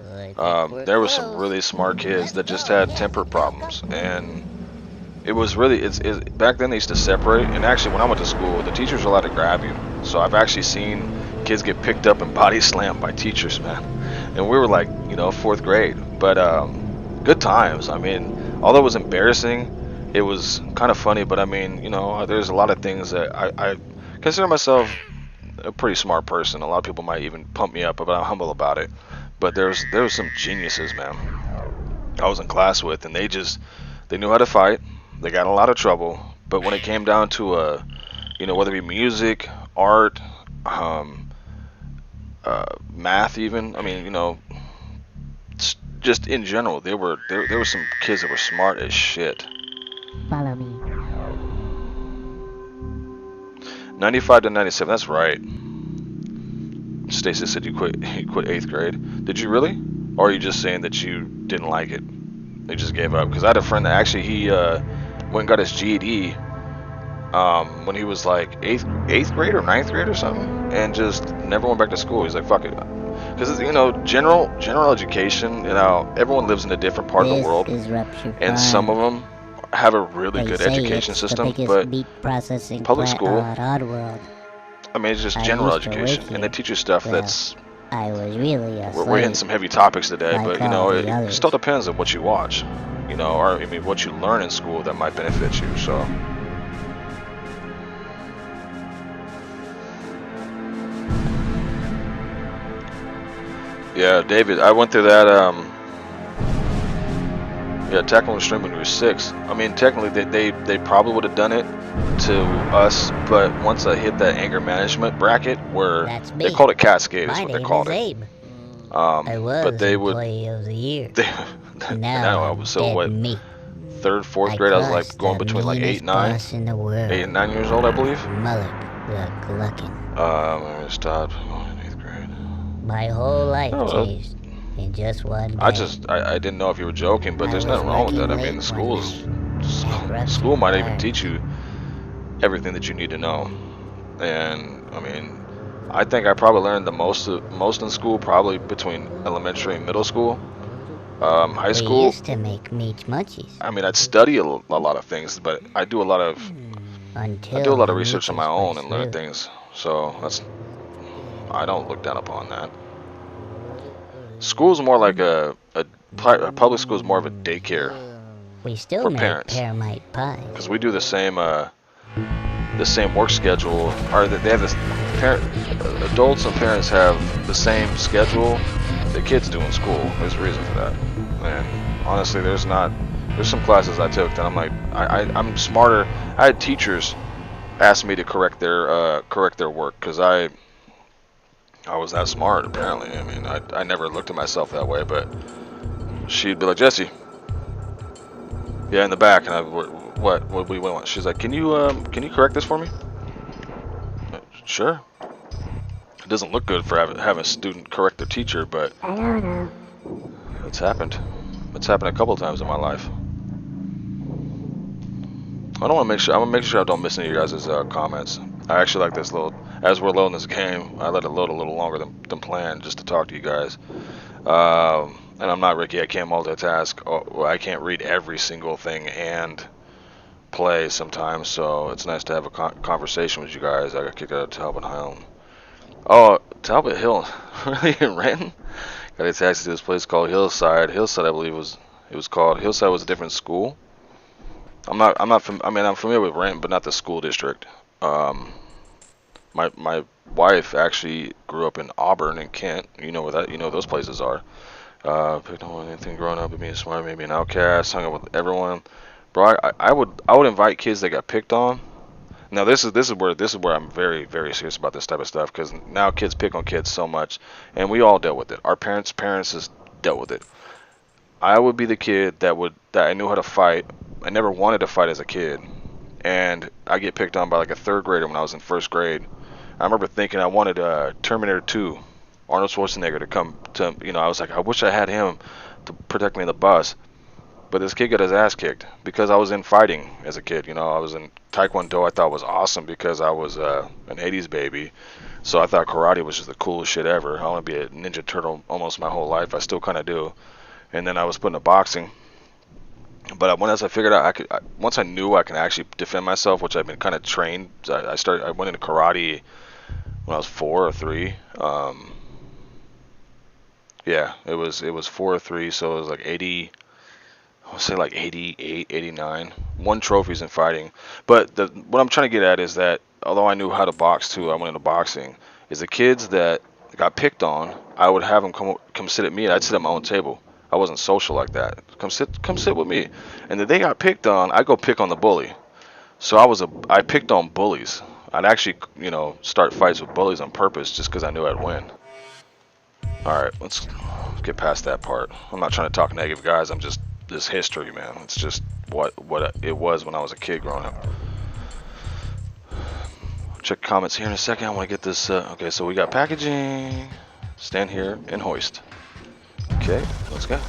[SPEAKER 9] I think we're
[SPEAKER 1] There was some
[SPEAKER 9] close.
[SPEAKER 1] really smart kids
[SPEAKER 9] Let's
[SPEAKER 1] that just
[SPEAKER 9] go.
[SPEAKER 1] had temper problems, and it was really back then they used to separate. And actually, when I went to school, the teachers were allowed to grab you. So I've actually seen kids get picked up and body slammed by teachers, man. And we were like, 4th grade, but good times. I mean, although it was embarrassing, it was kind of funny. But I mean, there's a lot of things that I consider myself a pretty smart person. A lot of people might even pump me up, but I'm humble about it. But there was some geniuses, man. I was in class with, and they knew how to fight. They got in a lot of trouble, but when it came down to whether it be music, art, math, even, I mean, just in general, there were some kids that were smart as shit.
[SPEAKER 8] Follow me.
[SPEAKER 1] 95 to 97, that's right. Stacy said you quit 8th grade. Did you really? Or are you just saying that you didn't like it? You just gave up? Because I had a friend that actually he went and got his GED when he was like 8th grade or 9th grade or something, and just never went back to school. He's like, fuck it. Because general education, everyone lives in a different part of the world, and some of them have a really good education system, but public school, I mean, it's just general education, and they teach you stuff that's.
[SPEAKER 9] I was really a
[SPEAKER 1] We're hitting some heavy topics today, but it still depends on what you watch, or I mean, what you learn in school that might benefit you. So. Yeah, David, I went through that. Tackling stream when we were 6. I mean, technically, they probably would have done it to us, but once I hit that anger management bracket, where they called it Cascade, is what they called it.
[SPEAKER 9] I was
[SPEAKER 1] but they would.
[SPEAKER 9] Employee of the Year.
[SPEAKER 1] Now I was so what? 3rd, 4th grade. I was like going between like 8 and 9. 8 and 9 years old, I believe.
[SPEAKER 9] Mullet the Gluckin.
[SPEAKER 1] I stopped going in 8th grade.
[SPEAKER 9] My whole life changed in just one day.
[SPEAKER 1] I didn't know if you were joking, but there's nothing wrong with that. I mean, school might even teach you everything that you need to know. And I mean, I think I probably learned the most in school probably between elementary and middle school. High school.
[SPEAKER 9] We used to make meat munchies.
[SPEAKER 1] I mean, I'd study a lot of things, but I do a lot of research on my own and learn things. So I don't look down upon that. School's more like a public school is more of a daycare
[SPEAKER 9] We still
[SPEAKER 1] for
[SPEAKER 9] make
[SPEAKER 1] parents.
[SPEAKER 9] pearmite pie.
[SPEAKER 1] Because we do the same work schedule, or they have this adults and parents have the same schedule that kids do in school. There's a reason for that. And honestly, there's some classes I took that I'm like, I'm smarter. I had teachers ask me to correct their work because I was that smart apparently. I mean, I never looked at myself that way, but she'd be like, Jesse, yeah, in the back, and what do we want? She's like, can you correct this for me? Sure. It doesn't look good for having a student correct their teacher, but
[SPEAKER 8] I don't know.
[SPEAKER 1] it's happened. It's happened a couple times in my life. I'm gonna make sure I don't miss any of your guys' comments. I actually like this as we're loading this game, I let it load a little longer than planned just to talk to you guys. And I'm not Ricky, I can't multitask. I can't read every single thing and play sometimes, so it's nice to have a conversation with you guys. I got kicked out of Talbot Hill. Oh, Talbot Hill, really, in Renton? Got a taxi to this place called Hillside. Hillside, I believe it was called. Hillside was a different school. I'm familiar with Renton, but not the school district. My wife actually grew up in Auburn and Kent. You know where those places are. Picked on anything growing up and being smart, maybe an outcast, hung out with everyone. Bro, I would invite kids that got picked on. Now this is where I'm very, very serious about this type of stuff, because now kids pick on kids so much, and we all dealt with it. Our parents has dealt with it. I would be the kid that I knew how to fight. I never wanted to fight as a kid, and I get picked on by like a 3rd grader when I was in 1st grade. I remember thinking I wanted Terminator 2, Arnold Schwarzenegger, to come to. I was like, I wish I had him to protect me in the bus. but this kid got his ass kicked because I was in fighting as a kid. You know, I was in Taekwondo. I thought was awesome because I was an 80s baby. So I thought karate was just the coolest shit ever. I want to be a Ninja Turtle almost my whole life. I still kind of do. And then I was put into boxing. But once I figured out once I knew I can actually defend myself, which I've been kind of trained. I went into karate when I was 4 or 3. Yeah, it was 4 or 3, so it was like 80. I would say like 88, 89. Won trophies in fighting. But what I'm trying to get at is that although I knew how to box too, I went into boxing. Is the kids that got picked on, I would have them come sit at me, and I'd sit at my own table. I wasn't social like that. Come sit with me. And if they got picked on, I go pick on the bully. So I picked on bullies. I'd actually, start fights with bullies on purpose just because I knew I'd win. All right, let's get past that part. I'm not trying to talk negative, guys. I'm just this history, man. It's just what it was when I was a kid growing up. Check comments here in a second. I want to get this. Okay, so we got packaging. Stand here and hoist. Okay, let's go.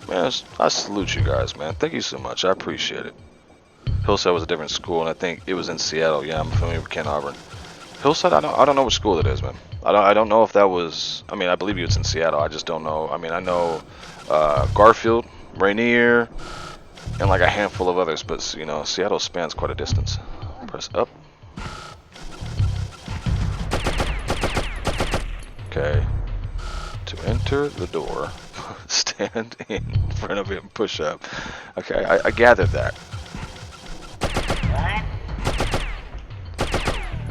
[SPEAKER 1] Man, I salute you guys, man. Thank you so much. I appreciate it. Hillside was a different school, and I think it was in Seattle. Yeah, I'm familiar with Kent Auburn. Hillside, I don't know which school it is, man. I don't know if that was. I mean, I believe it's in Seattle. I just don't know. I mean, I know Garfield, Rainier, and like a handful of others, but Seattle spans quite a distance. Press up. Okay. To enter the door, stand in front of it and push up. Okay, I gathered that.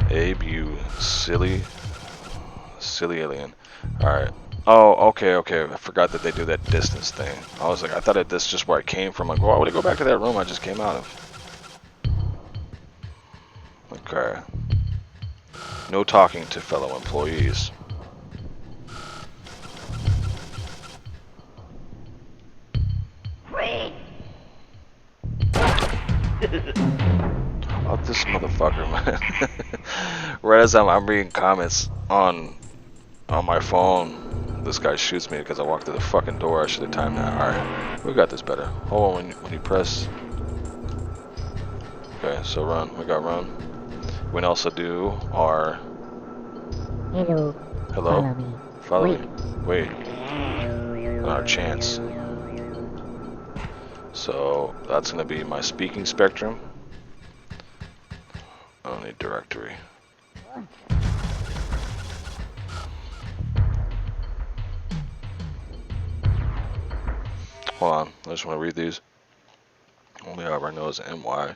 [SPEAKER 1] Abe, you silly alien. Alright. Oh, okay. I forgot that they do that distance thing. I was like, I thought that's just where I came from. Like, why would I go back to that room I just came out of? Okay. No talking to fellow employees. Oh, this motherfucker, man. Right as I'm reading comments on my phone, this guy shoots me because I walked through the fucking door. I should have timed that. Alright, we got this better. Hold on when you press. Okay, so run. We got run. We can also do our...
[SPEAKER 8] Hello.
[SPEAKER 1] Hello? Follow
[SPEAKER 8] Wait.
[SPEAKER 1] me. Wait. And our chance. So that's going to be my speaking spectrum. I don't need directory. Hold on, I just want to read these. Only Auburn knows NY.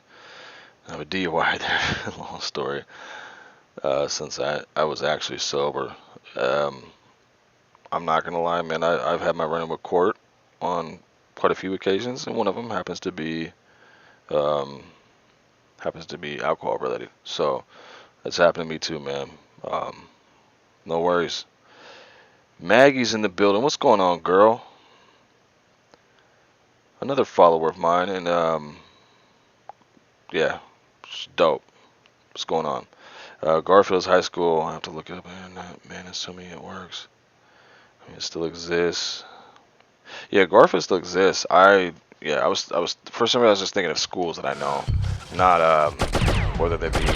[SPEAKER 1] I have a DUI there. Long story. Since I was actually sober. I'm not gonna lie, man. I've had my run-in with court on quite a few occasions, and one of them happens to be alcohol related. So that's happened to me too, man. No worries. Maggie's in the building. What's going on, girl? Another follower of mine, and yeah, it's dope. What's going on? Garfield's High School. I have to look it up. Man, assuming it works. I mean, it still exists. Yeah, Garfield still exists. I was for some reason I was just thinking of schools that I know, not whether they be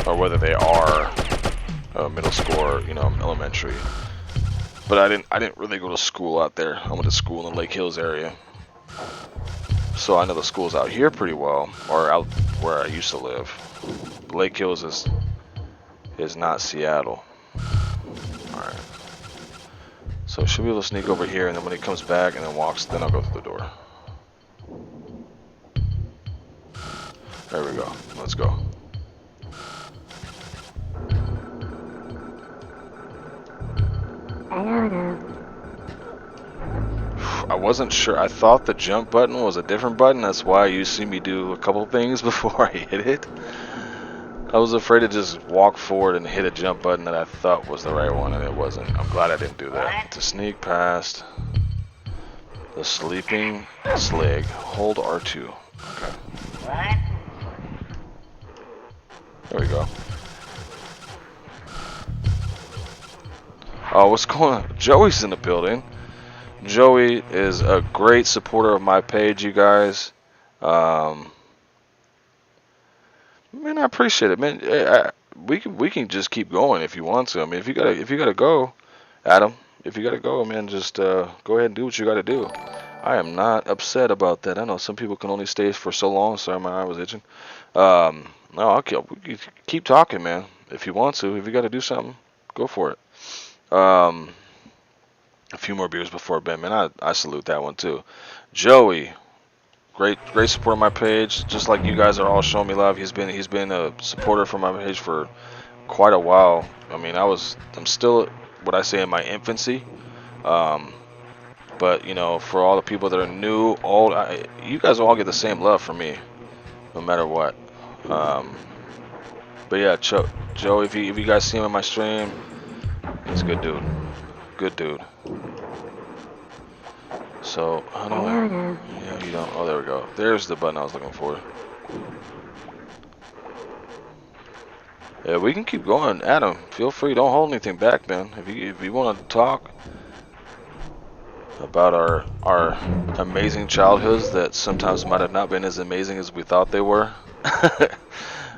[SPEAKER 1] or whether they are middle school or elementary. But I didn't really go to school out there. I went to school in the Lake Hills area, so I know the schools out here pretty well, or out where I used to live. Lake Hills is not Seattle. All right. So should be able to sneak over here, and then when he comes back and then walks, then I'll go through the door. There we go. Let's go. I wasn't sure. I thought the jump button was a different button. That's why you see me do a couple things before I hit it. I was afraid to just walk forward and hit a jump button that I thought was the right one, and it wasn't. I'm glad I didn't do that. To sneak past the sleeping slig, hold R2. Okay. There we go. Oh, what's going on? Joey's in the building. Joey is a great supporter of my page, you guys. Man, I appreciate it, man. We can just keep going if you want to. I mean, if you gotta go, Adam. If you gotta go, man, just go ahead and do what you gotta do. I am not upset about that. I know some people can only stay for so long. Sorry, my eye was itching. No, we can keep talking, man. If you want to, if you gotta do something, go for it. A few more beers before bed, man. I salute that one too. Joey, great support of my page. Just like you guys are all showing me love. He's been a supporter for my page for quite a while. I mean, I'm still what I say in my infancy. But you know, for all the people that are new, old, you guys all get the same love from me, no matter what. But yeah, Joey, if you guys see him in my stream, he's a good dude. Good dude. So, how do I... Yeah, you don't... Oh, there we go. There's the button I was looking for. Yeah, we can keep going. Adam, feel free. Don't hold anything back, man. If you want to talk about our amazing childhoods that sometimes might have not been as amazing as we thought they were,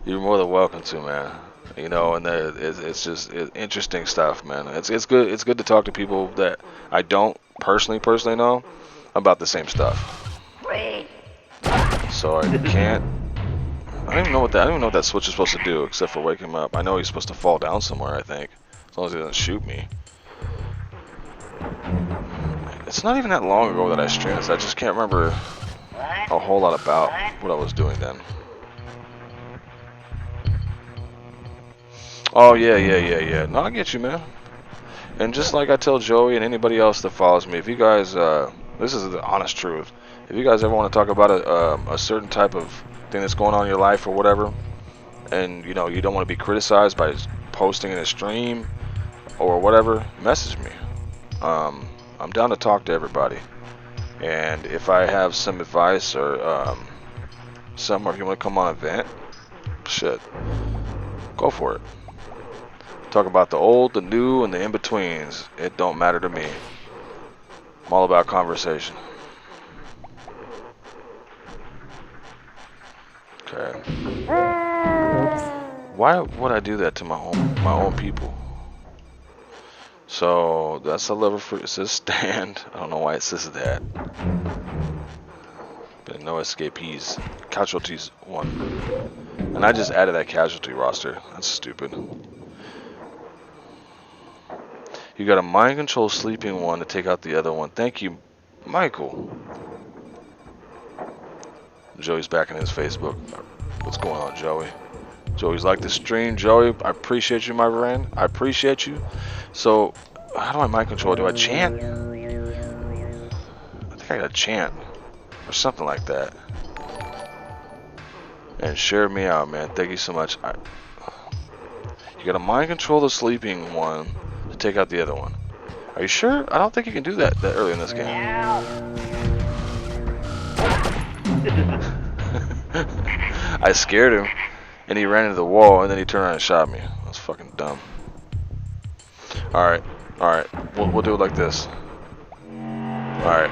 [SPEAKER 1] you're more than welcome to, man. You know, and it's just interesting stuff, man. It's good. It's good to talk to people that I don't personally know about the same stuff. So I can't. I don't even know what that switch is supposed to do except for wake him up. I know he's supposed to fall down somewhere. I think, as long as he doesn't shoot me. It's not even that long ago that I streamed this. I just can't remember a whole lot about what I was doing then. Oh yeah. No, I get you, man. And just like I tell Joey and anybody else that follows me, if you guys, this is the honest truth. If you guys ever want to talk about a certain type of thing that's going on in your life or whatever, and you know you don't want to be criticized by posting in a stream or whatever, message me. I'm down to talk to everybody. And if I have some advice or something, or if you want to come on an event, shit, go for it. Talk about the old, the new, and the in-betweens. It don't matter to me. I'm all about conversation. Okay. Why would I do that to my own people? So that's the lever for it says stand. I don't know why it says that. But no escapees. Casualties 1. And I just added that casualty roster. That's stupid. You got a mind control sleeping one to take out the other one. Thank you, Michael. Joey's back in his Facebook. What's going on, Joey? Joey's like the stream. Joey, I appreciate you, my friend. I appreciate you. So, how do I mind control? Do I chant? I think I gotta chant. Or something like that. And share me out, man. Thank you so much. You gotta mind control the sleeping one to take out the other one. Are you sure? I don't think you can do that early in this game. I scared him, and he ran into the wall, and then he turned around and shot me. That's fucking dumb. Alright. We'll do it like this. Alright.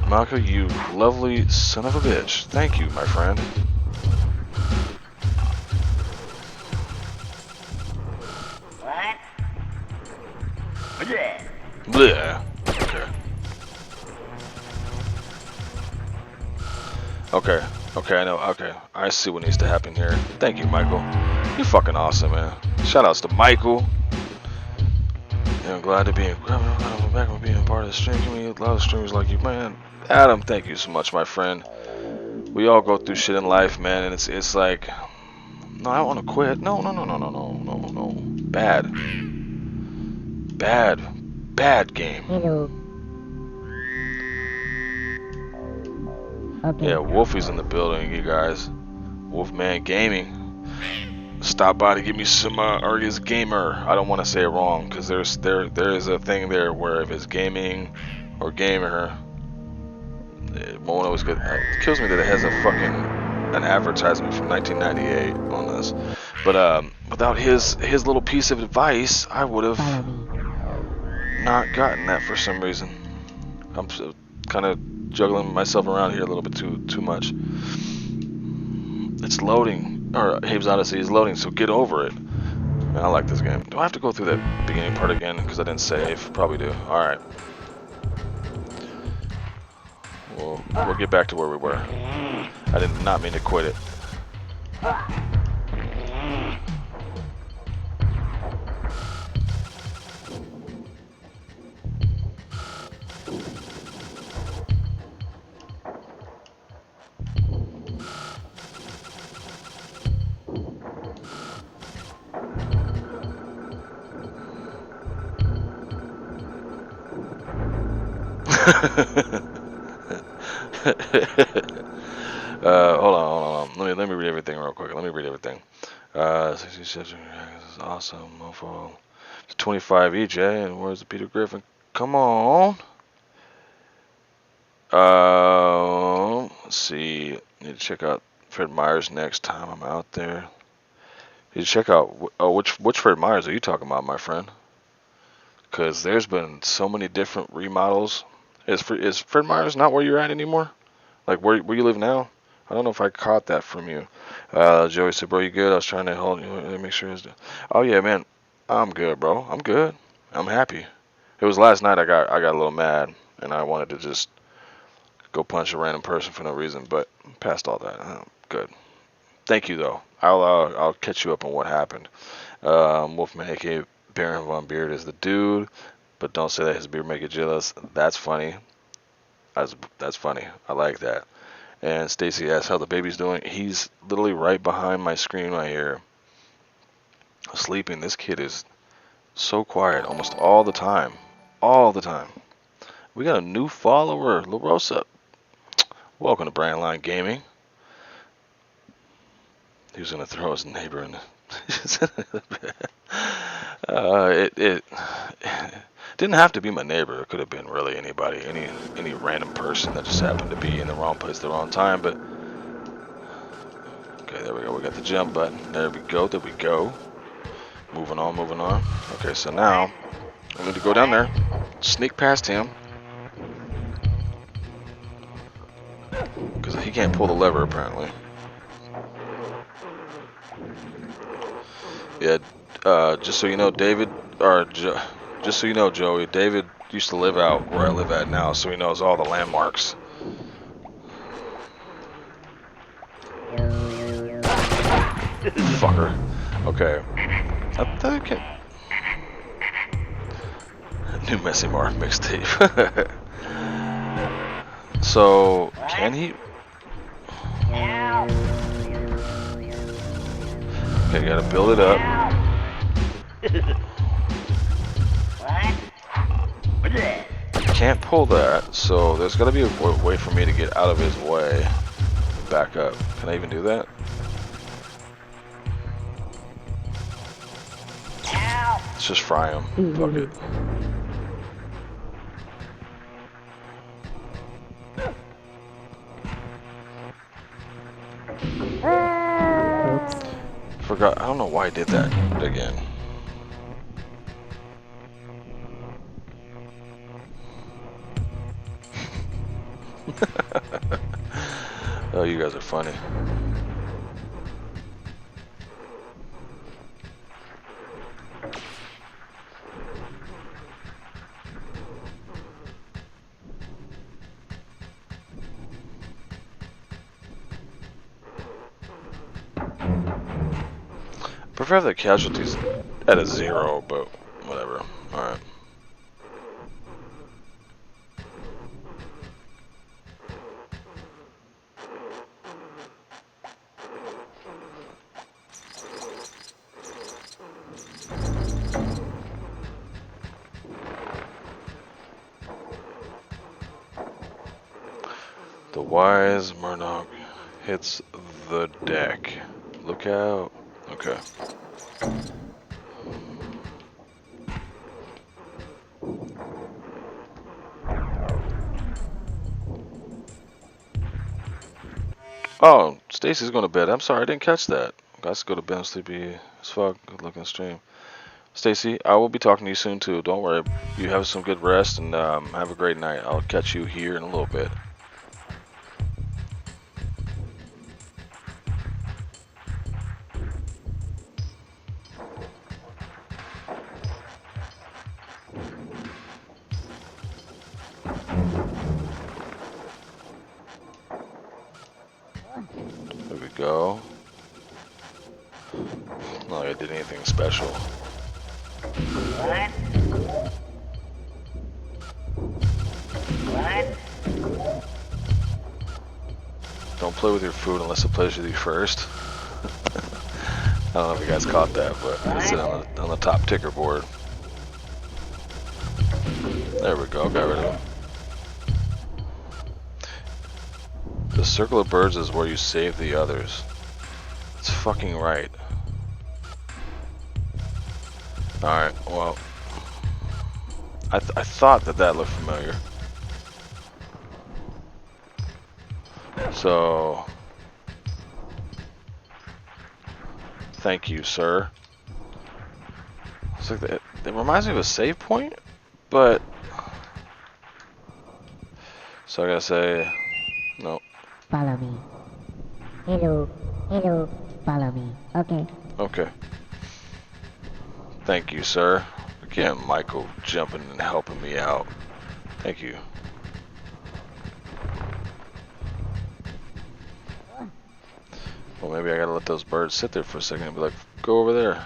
[SPEAKER 1] Mako, you lovely son of a bitch. Thank you, my friend. Bleh. Okay, I know. Okay, I see what needs to happen here. Thank you, Michael. You're fucking awesome, man. Shoutouts to Michael. Yeah, I'm glad to be back and being part of the stream community. A lot of streamers like you, man. Adam, thank you so much, my friend. We all go through shit in life, man, and it's like, no, I don't want to quit. No. Bad game.
[SPEAKER 8] Hello. Okay.
[SPEAKER 1] Yeah, Wolfie's in the building, you guys. Wolfman Gaming. Stop by to give me some, or is gamer. I don't want to say it wrong, because there is a thing there where if it's gaming or gamer, It won't always get. It kills me that it has an advertisement from 1998 on this. But without his little piece of advice, I would have
[SPEAKER 8] Follow me.
[SPEAKER 1] not gotten that for some reason. I'm kind of juggling myself around here a little bit too much. It's loading, or Have's Odyssey is loading, so get over it. Man, I like this game. Do I have to go through that beginning part again? Because I didn't save. Probably do. Alright. We'll get back to where we were. I did not mean to quit it. Hold on. Let me read everything real quick. 66 is awesome, mofo. It's 25 each, eh? And where's the Peter Griffin? Come on. Let's see. Need to check out Fred Meyers next time I'm out there. Need to check out. Oh, which Fred Meyers are you talking about, my friend? Because there's been so many different remodels. Is Fred Meyers not where you're at anymore? Like where you live now? I don't know if I caught that from you. Joey said, bro, you good? I was trying to hold you, make sure it's... Oh yeah, man. I'm good, bro. I'm good. I'm happy. It was last night I got a little mad and I wanted to just go punch a random person for no reason, but past all that, good. Thank you though. I'll catch you up on what happened. Wolfman, aka Baron Von Beard, is the dude, but don't say that his beard make you jealous. That's funny. That's funny. I like that. And Stacy asks how the baby's doing. He's literally right behind my screen right here, sleeping. This kid is so quiet almost all the time. All the time. We got a new follower, La Rosa. Welcome to BrandLine Gaming. He was gonna throw his neighbor in the it didn't have to be my neighbor. It could have been really anybody, any random person that just happened to be in the wrong place at the wrong time. But okay, there we go. We got the jump button. There we go. There we go. Moving on. Okay, so now I need to go down there, sneak past him, because he can't pull the lever apparently. Yeah, just so you know, David, just so you know, Joey, David used to live out where I live at now, so he knows all the landmarks. Fucker. Okay. I think new Messy Mark mixtape. So, can he? Okay, gotta build it up. Can't pull that, so there's gotta be a way for me to get out of his way. Back up. Can I even do that? Let's just fry him. Fuck it. Forgot. I don't know why I did that again. Oh, you guys are funny. Prefer the casualties at a 0, but whatever. Alright. The wise Murdoch hits the deck. Look out. Okay. Oh, Stacy's going to bed. I'm sorry, I didn't catch that. Guys, go to bed. I'm sleepy as fuck. Good looking stream. Stacy, I will be talking to you soon too. Don't worry. You have some good rest and have a great night. I'll catch you here in a little bit. There we go. Not like I did anything special.
[SPEAKER 8] What? What?
[SPEAKER 1] Don't play with your food unless it plays with you first. I don't know if you guys caught that, but it's on the top ticker board. There we go, got rid of him. The circle of birds is where you save the others. That's fucking right. Alright, well. I thought that looked familiar. So... Thank you, sir. It's like it reminds me of a save point, but... So I gotta say... No.
[SPEAKER 8] Follow me. Hello. Hello. Follow me. Okay.
[SPEAKER 1] Okay. Thank you, sir. Again, Michael jumping and helping me out. Thank you. Well, maybe I gotta let those birds sit there for a second and be like, go over there.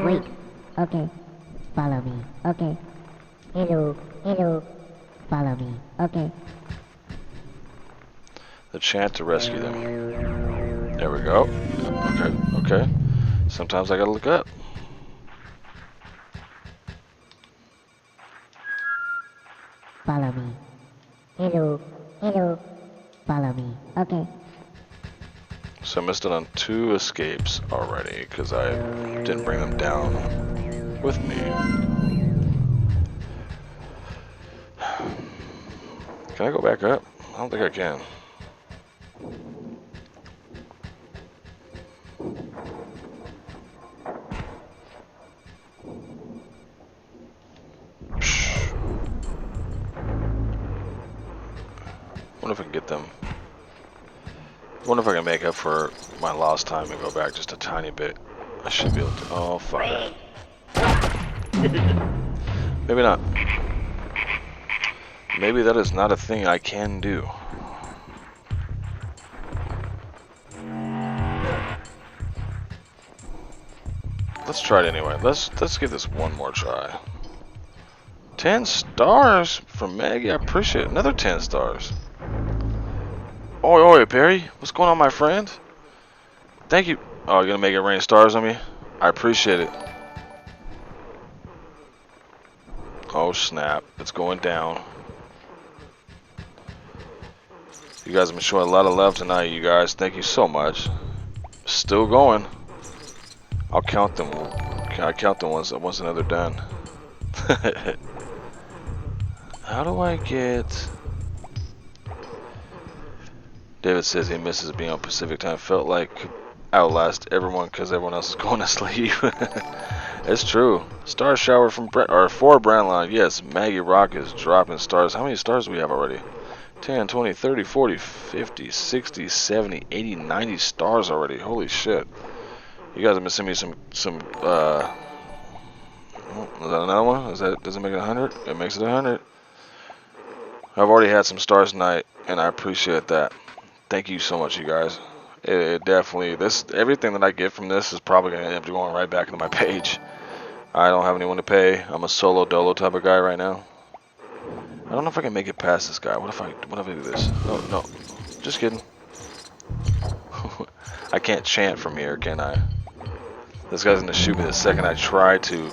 [SPEAKER 8] Wait. Okay. Follow me. Okay. Hello. Hello. Follow me. Okay.
[SPEAKER 1] The chant to rescue them. There we go. Okay, okay. Sometimes I gotta look up.
[SPEAKER 8] Follow me. Hello. Hello. Follow me. Okay.
[SPEAKER 1] So I missed it on 2 escapes already because I didn't bring them down with me. Can I go back up? I don't think I can. Wonder if I can get them. Wonder if I can make up for my lost time and go back just a tiny bit. I should be able to. Oh fuck it. Maybe not. Maybe that is not a thing I can do. Let's try it anyway. Let's give this one more try. 10 stars from Maggie. I appreciate it. Another 10 stars. Oi, oi, Barry. What's going on, my friend? Thank you. Oh, you're gonna make it rain stars on me? I appreciate it. Oh, snap. It's going down. You guys have been showing a lot of love tonight, you guys. Thank you so much. Still going. I'll count them. I count them once another done. How do I get... David says he misses being on Pacific time. Felt like outlast everyone because everyone else is going to sleep. It's true. Star shower from for BrandLine. Yes, Maggie Rock is dropping stars. How many stars do we have already? 10, 20, 30, 40, 50, 60, 70, 80, 90 stars already. Holy shit. You guys have been sending me some is that another one? Does it make it 100? It makes it 100. I've already had some stars tonight, and I appreciate that. Thank you so much, you guys. It definitely, everything that I get from this is probably going to end up going right back into my page. I don't have anyone to pay. I'm a solo dolo type of guy right now. I don't know if I can make it past this guy. What if I do this? No. Just kidding. I can't chant from here, can I? This guy's gonna shoot me the second I try to.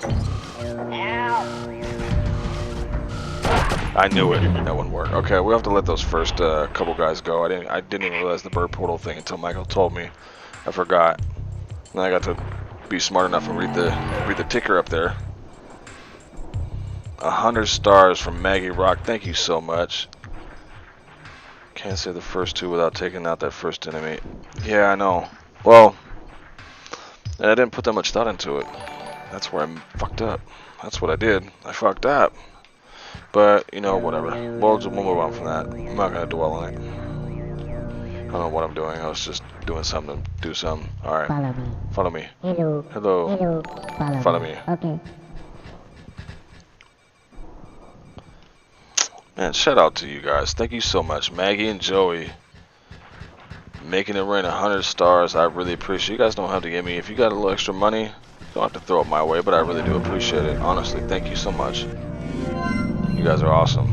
[SPEAKER 1] I knew it. That wouldn't work. Okay, we'll have to let those first couple guys go. I didn't even realize the bird portal thing until Michael told me. I forgot. And I got to be smart enough and read the ticker up there. 100 stars from Maggie Rock. Thank you so much. Can't say the first two without taking out that first enemy. Yeah, I know. Well, I didn't put that much thought into it. That's where I fucked up. That's what I did. I fucked up. But, you know, whatever. We'll move on from that. I'm not going to dwell on it. I don't know what I'm doing. I was just doing something to do something. Alright.
[SPEAKER 8] Follow me.
[SPEAKER 1] Follow me.
[SPEAKER 8] Hello.
[SPEAKER 1] Hello.
[SPEAKER 8] Hello.
[SPEAKER 1] Follow me.
[SPEAKER 8] Okay.
[SPEAKER 1] Man, shout out to you guys. Thank you so much. Maggie and Joey. Making it rain 100 stars. I really appreciate it. You guys don't have to give me. If you got a little extra money, you don't have to throw it my way, but I really do appreciate it. Honestly, thank you so much. You guys are awesome.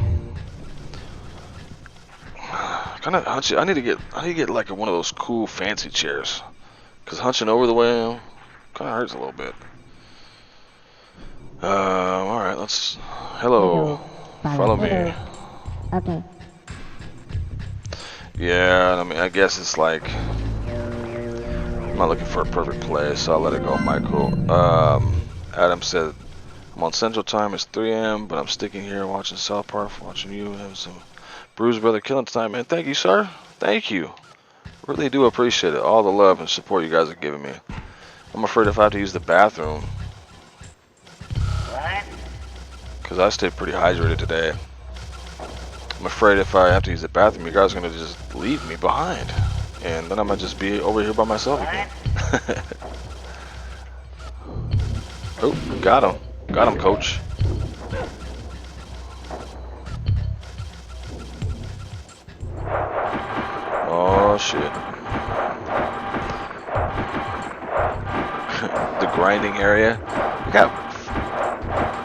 [SPEAKER 1] Kind of hunchy. I need to get like one of those cool fancy chairs, cause hunching over the way kind of hurts a little bit. All right, let's. Hello. Follow me.
[SPEAKER 8] Okay.
[SPEAKER 1] Yeah, I mean, I guess it's like I'm not looking for a perfect play, so I'll let it go. Michael. Adam said I'm on Central Time. It's 3 a.m., but I'm sticking here watching South Park, watching you have some Bruise Brother killing time, man. Thank you, sir. Thank you. Really do appreciate it. All the love and support you guys are giving me. I'm afraid if I have to use the bathroom, because I stayed pretty hydrated today. I'm afraid if I have to use the bathroom, you guys are going to just leave me behind. And then I might just be over here by myself again. Oh, got him. Got him, coach. Oh, shit. The grinding area. We got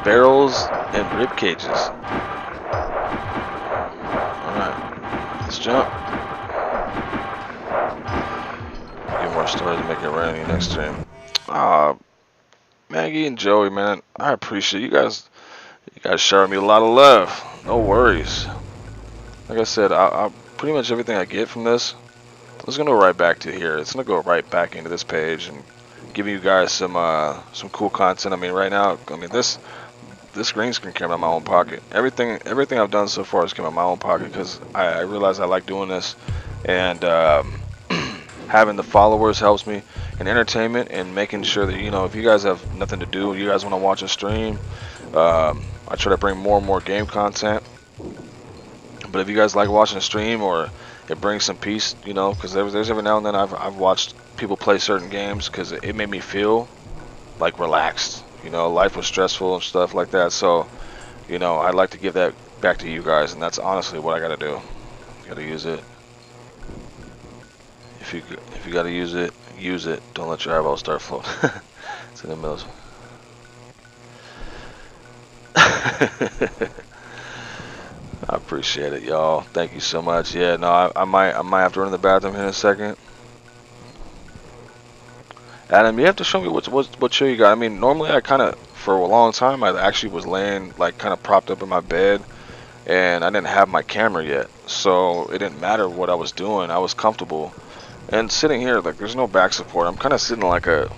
[SPEAKER 1] barrels and rib cages. Let's jump. Get more stars and make it rain next stream. Maggie and Joey, man, I appreciate you guys. You guys showing me a lot of love. No worries. Like I said, I pretty much everything I get from this is gonna go right back to here. It's gonna go right back into this page and give you guys some cool content. I mean, right now, I mean this green screen came out of my own pocket. Everything I've done so far has come out of my own pocket because I realize I like doing this, and having the followers helps me in entertainment and making sure that, you know, if you guys have nothing to do, you guys want to watch a stream, I try to bring more and more game content. But if you guys like watching a stream or it brings some peace, you know, because there's every now and then I've watched people play certain games because it made me feel like relaxed. You know, life was stressful and stuff like that. So, you know, I'd like to give that back to you guys, and that's honestly what I gotta do. Gotta use it. If you gotta use it, use it. Don't let your eyeballs start floating. It's in the middle. I appreciate it, y'all. Thank you so much. Yeah, no, I might have to run to the bathroom here in a second. Adam, you have to show me what show you got. I mean, normally I kind of, for a long time, I actually was laying like kind of propped up in my bed, and I didn't have my camera yet, so it didn't matter what I was doing. I was comfortable, and sitting here, like, there's no back support. I'm kind of sitting like a,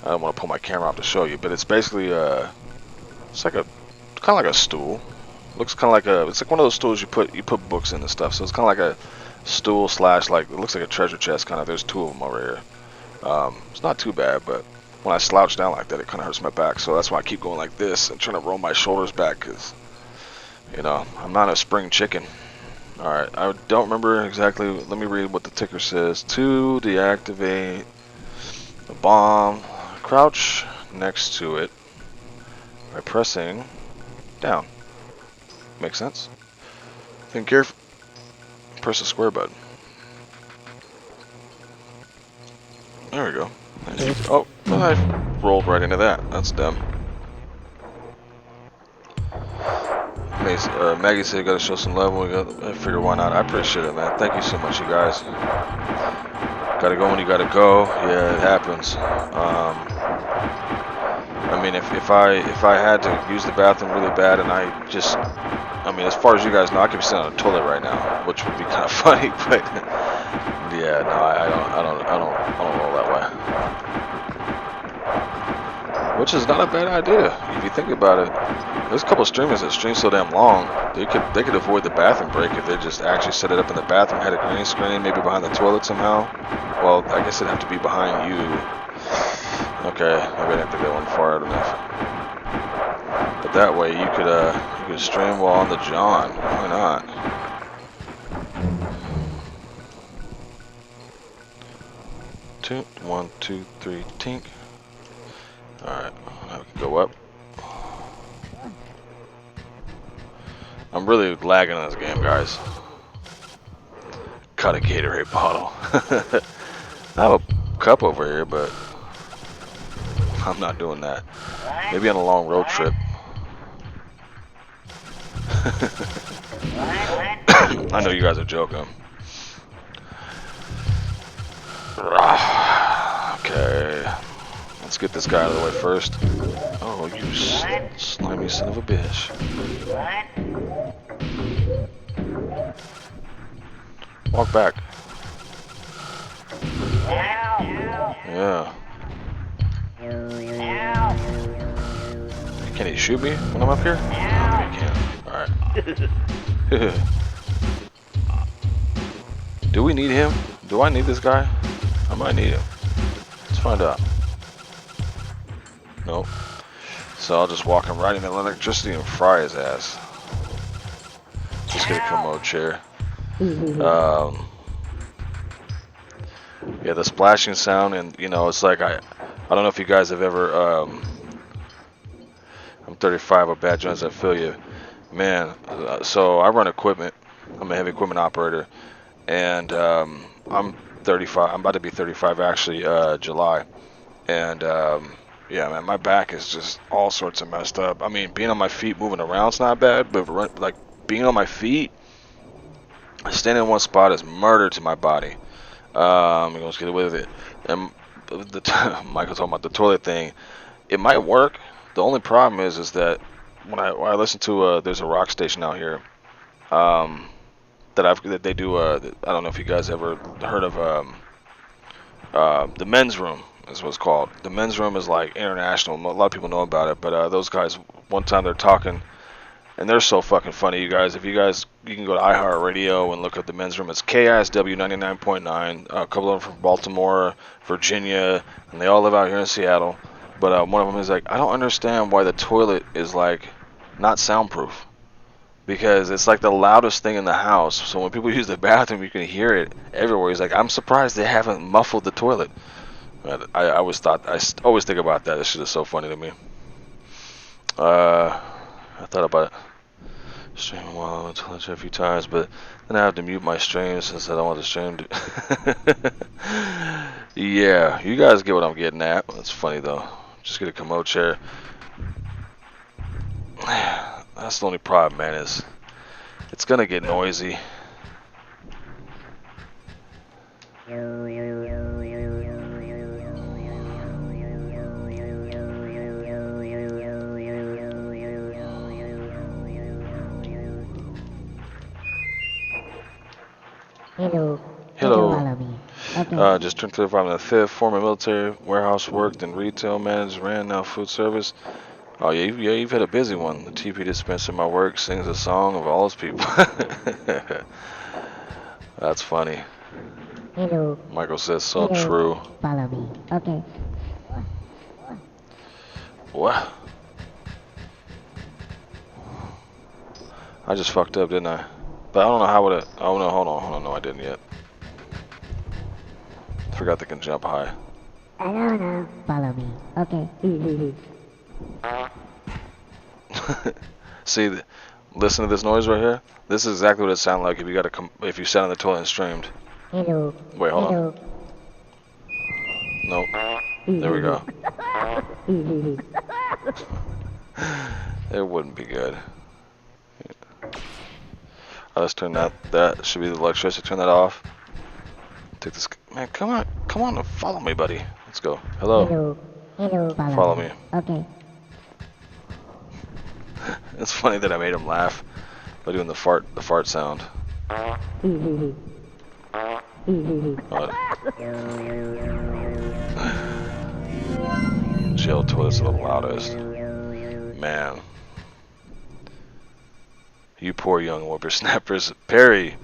[SPEAKER 1] I don't want to pull my camera off to show you, but it's basically it's like a kind of like a stool. Looks kind of like a, it's like one of those stools you put books in and stuff. So it's kind of like a stool slash, like, it looks like a treasure chest kind of. There's two of them over here. It's not too bad, but when I slouch down like that, it kind of hurts my back. So that's why I keep going like this and trying to roll my shoulders back, because, you know, I'm not a spring chicken. Alright, I don't remember exactly. Let me read what the ticker says. To deactivate the bomb, crouch next to it by pressing down. Makes sense? Think careful. Press the square button. There we go. Oh, I rolled right into that. That's dumb. Maggie said you gotta show some love. I figure why not. I appreciate it, man. Thank you so much, you guys. Gotta go when you gotta go. Yeah, it happens. I mean, if I had to use the bathroom really bad, and I mean, as far as you guys know, I could be sitting on a toilet right now, which would be kind of funny. But yeah, no, I don't roll that way. which is not a bad idea if you think about it. There's a couple of streamers that stream so damn long, they could avoid the bathroom break if they just actually set it up in the bathroom, had a green screen, maybe behind the toilet somehow. Well, I guess it'd have to be behind you. Okay, maybe I didn't think that one far out enough. But that way you could stream while on the John. Why not? Two, 1, 2, 3, tink. Alright, I can go up. I'm really lagging on this game, guys. Got a Gatorade bottle. I have a cup over here, but I'm not doing that. Maybe on a long road trip. I know you guys are joking. Okay. Let's get this guy out of the way first. Oh, you slimy son of a bitch. Walk back. Yeah. Can he shoot me when I'm up here? I think he can. Alright. Do we need him? Do I need this guy? I might need him. Let's find out. Nope. So I'll just walk him right into electricity and fry his ass. Just get a commode chair. Yeah, the splashing sound, and you know, it's like I don't know if you guys have ever. I'm 35, a bad Jones. I feel you, man. So I run equipment. I'm a heavy equipment operator, and I'm 35. I'm about to be 35 actually, July, and yeah, man, my back is just all sorts of messed up. I mean, being on my feet, moving around's not bad, but like being on my feet, standing in one spot is murder to my body. Let's get away with it. And Michael talking about the toilet thing. It might work. The only problem is that when I listen to there's a rock station out here that they do. I don't know if you guys ever heard of the Men's Room. Is what it's called. The Men's Room is like international. A lot of people know about it, but those guys, one time they're talking, and they're so fucking funny, you guys. If you can go to iHeartRadio and look up the Men's Room. It's KISW 99.9. A couple of them from Baltimore, Virginia, and they all live out here in Seattle. But one of them is like, I don't understand why the toilet is like not soundproof, because it's like the loudest thing in the house. So when people use the bathroom, you can hear it everywhere. He's like, I'm surprised they haven't muffled the toilet. I always think about that. This shit is so funny to me. I thought about streaming while I went to lunch a few times, but then I have to mute my stream since I don't want the stream to. Yeah, you guys get what I'm getting at. That's funny though. Just get a commode chair. That's the only problem, man. Is it's gonna get noisy.
[SPEAKER 8] Hello.
[SPEAKER 1] Hello.
[SPEAKER 8] Follow me. Okay.
[SPEAKER 1] Just turned 35 on the 5th. Former military, warehouse worked in retail, managed, ran, now food service. Oh yeah, you've had a busy one. The TP dispenser, my work, sings a song of all his people. That's funny.
[SPEAKER 8] Hello.
[SPEAKER 1] Michael says so
[SPEAKER 8] Hello.
[SPEAKER 1] true.
[SPEAKER 8] Follow me. Okay.
[SPEAKER 1] What? I just fucked up, didn't I? But I don't know how would it. Oh no, hold on. No, I didn't yet. Forgot they can jump high.
[SPEAKER 8] I don't know. Follow me. Okay.
[SPEAKER 1] See, listen to this noise right here. This is exactly what it sounded like if you sat on the toilet and streamed.
[SPEAKER 8] Hello.
[SPEAKER 1] Wait, hold on.
[SPEAKER 8] Hello.
[SPEAKER 1] Nope. There we go. It wouldn't be good. Let's turn that. That should be the electricity. Turn that off. Take this. Man, come on and follow me, buddy. Let's go. Hello.
[SPEAKER 8] Hello.
[SPEAKER 1] Follow me.
[SPEAKER 8] Okay.
[SPEAKER 1] It's funny that I made him laugh by doing the fart sound. jail toilets are the loudest. Man. You poor young whippersnappers. Perry,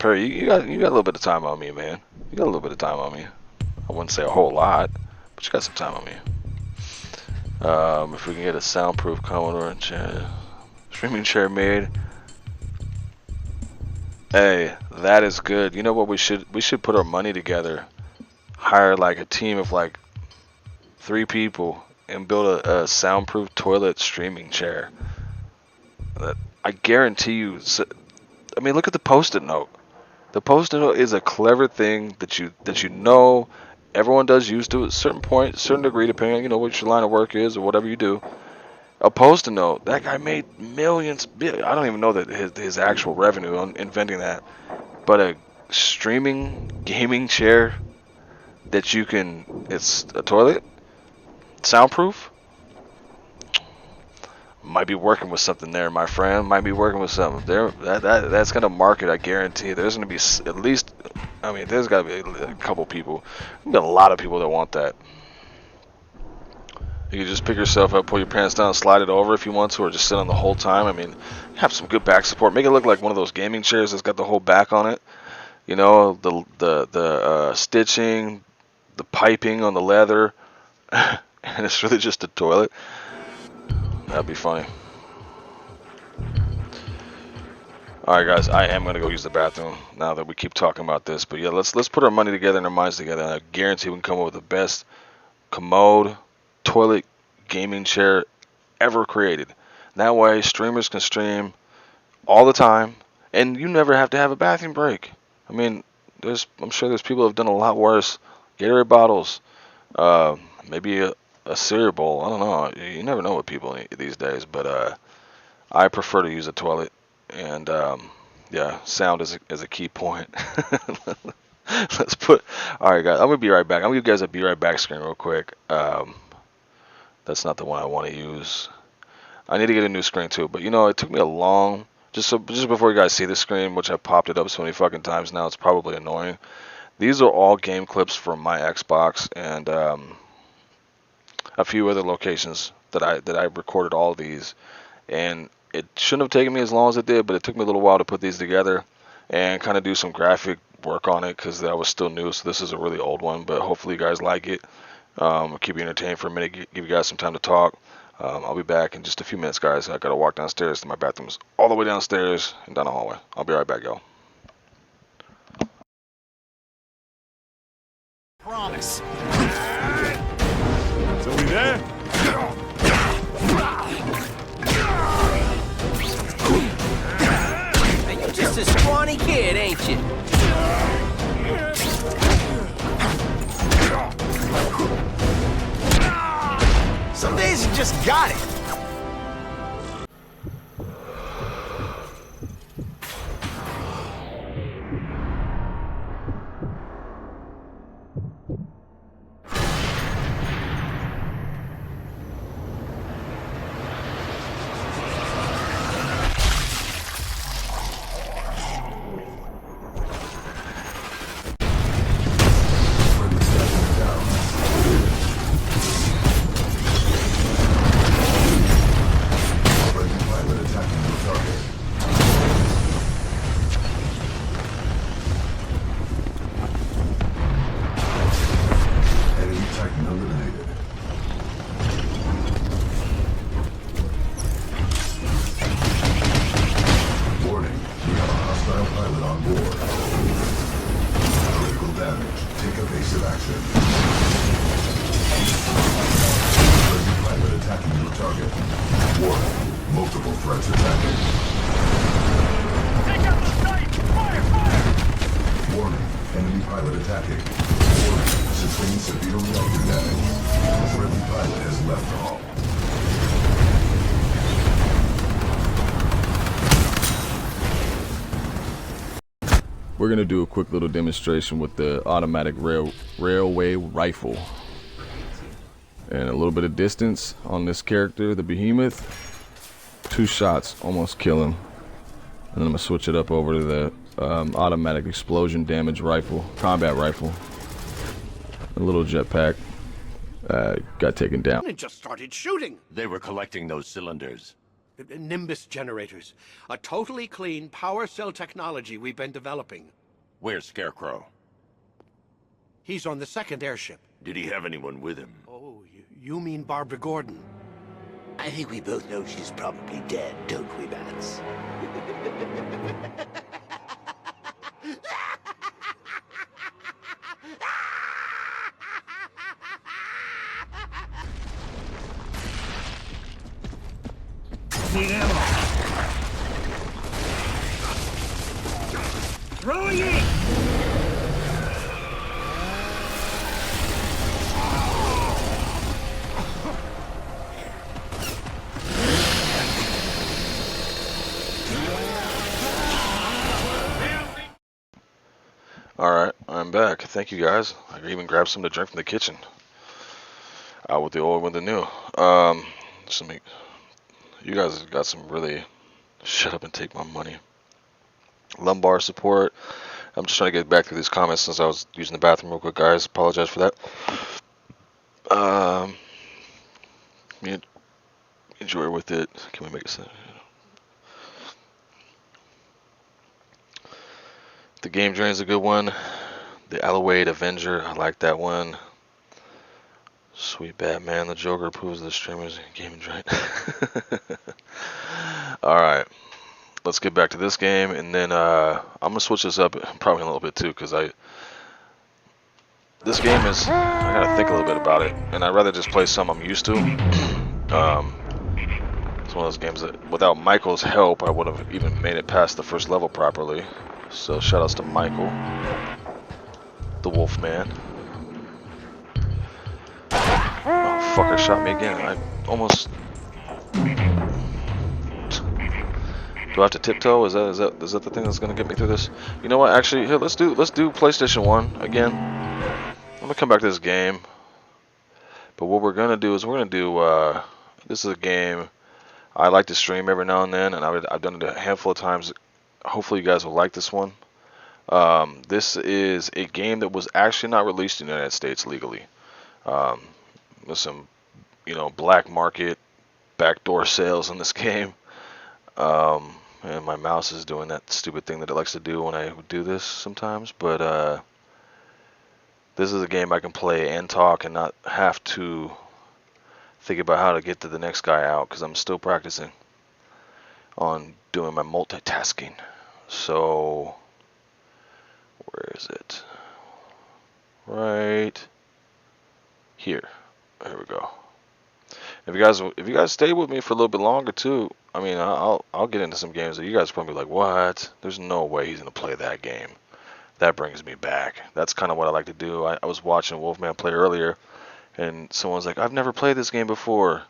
[SPEAKER 1] you got a little bit of time on me, man. You got a little bit of time on me. I wouldn't say a whole lot, but you got some time on me. If we can get a soundproof Commodore and chair, streaming chair made. Hey, that is good. You know what we should put our money together. Hire like a team of like 3 people and build a soundproof toilet streaming chair. I guarantee you. I mean, look at the Post-it note. The Post-it note is a clever thing that you know everyone does use to a certain point, certain degree, depending on what your line of work is or whatever you do. A Post-it note. That guy made millions. I don't even know that his actual revenue on inventing that, but a streaming gaming chair that you can. It's a toilet, soundproof. Might be working with something there, my friend. Might be working with something there. That's gonna market. I guarantee. There's gonna be at least. I mean, there's gotta be a couple people. There's a lot of people that want that. You can just pick yourself up, pull your pants down, slide it over if you want to, or just sit on the whole time. I mean, have some good back support. Make it look like one of those gaming chairs that's got the whole back on it. You know, the stitching, the piping on the leather, and it's really just a toilet. That'd be funny. Alright guys, I am gonna go use the bathroom now that we keep talking about this. But yeah, let's put our money together and our minds together, and I guarantee we can come up with the best commode toilet gaming chair ever created. That way streamers can stream all the time and you never have to have a bathroom break. I mean, I'm sure there's people who have done a lot worse. Gatorade bottles, maybe a cereal bowl. I don't know. You never know what people eat these days, but I prefer to use a toilet, and yeah, sound is a key point. Let's put. All right, guys. I'm gonna be right back. I'm gonna give you guys a be right back screen real quick. That's not the one I want to use. I need to get a new screen too. But you know, it took me a long. Just before you guys see the screen, which I popped it up so many fucking times now, it's probably annoying. These are all game clips from my Xbox and a few other locations that I recorded all of these, and it shouldn't have taken me as long as it did, but it took me a little while to put these together and kind of do some graphic work on it because that was still new. So this is a really old one, but hopefully you guys like it. I'll keep you entertained for a minute, give you guys some time to talk. I'll be back in just a few minutes, guys. I gotta walk downstairs to my bathrooms, all the way downstairs and down the hallway. I'll be right back, y'all.
[SPEAKER 5] Promise.
[SPEAKER 2] So we there?
[SPEAKER 3] And you're just a scrawny kid, ain't you? Some days you just got it.
[SPEAKER 1] We're gonna do a quick little demonstration with the automatic railway rifle, and a little bit of distance on this character, the behemoth. 2 shots almost kill him, and then I'm gonna switch it up over to the automatic explosion damage rifle, combat rifle.
[SPEAKER 10] a little jetpack got taken down.
[SPEAKER 4] And just started shooting.
[SPEAKER 2] They were collecting those cylinders.
[SPEAKER 4] Nimbus generators. A totally clean power cell technology we've been developing.
[SPEAKER 2] Where's Scarecrow?
[SPEAKER 4] He's on the second airship.
[SPEAKER 2] Did he have anyone with him?
[SPEAKER 4] Oh, you mean Barbara Gordon?
[SPEAKER 3] I think we both know she's probably dead, don't we, Bats?
[SPEAKER 5] Need ammo. Throwing it!
[SPEAKER 1] Alright, I'm back. Thank you guys. I even grabbed some to drink from the kitchen. Out with the old, with the new. You guys got some really shut up and take my money. Lumbar support. I'm just trying to get back through these comments since I was using the bathroom real quick, guys. Apologize for that. Enjoy with it. Can we make it sound? The Game Drain's a good one. The Alloyed Avenger, I like that one. Sweet Batman, the Joker approves of the streamers. Game Drain. Alright. Let's get back to this game, and then I'm going to switch this up probably a little bit too, because this game is, I got to think a little bit about it, and I'd rather just play some I'm used to. It's one of those games that without Michael's help, I would have even made it past the first level properly. So shoutouts to Michael, the Wolfman. Oh, fucker shot me again. I almost... Do I have to tiptoe? Is that the thing that's gonna get me through this? You know what? Actually, here let's do PlayStation 1 again. I'm gonna come back to this game. But what we're gonna do is this is a game I like to stream every now and then, and I've done it a handful of times. Hopefully you guys will like this one. This is a game that was actually not released in the United States legally. There's some, black market backdoor sales in this game. And my mouse is doing that stupid thing that it likes to do when I do this sometimes. But this is a game I can play and talk and not have to think about how to get to the next guy out, because I'm still practicing on doing my multitasking. So, where is it? Right here. There we go. If you guys stay with me for a little bit longer too, I mean, I'll get into some games that you guys are probably like, what? There's no way he's gonna play that game. That brings me back. That's kind of what I like to do. I was watching Wolfman play earlier, and someone's like, I've never played this game before.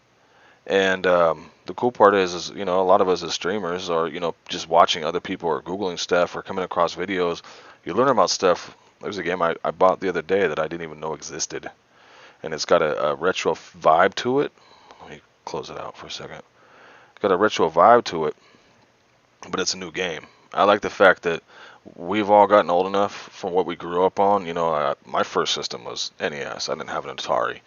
[SPEAKER 1] And the cool part is a lot of us as streamers are, just watching other people or Googling stuff or coming across videos. You learn about stuff. There's a game I bought the other day that I didn't even know existed. And it's got a retro vibe to it. Let me close it out for a second. It's got a retro vibe to it, but it's a new game. I like the fact that we've all gotten old enough from what we grew up on. My first system was NES. I didn't have an Atari.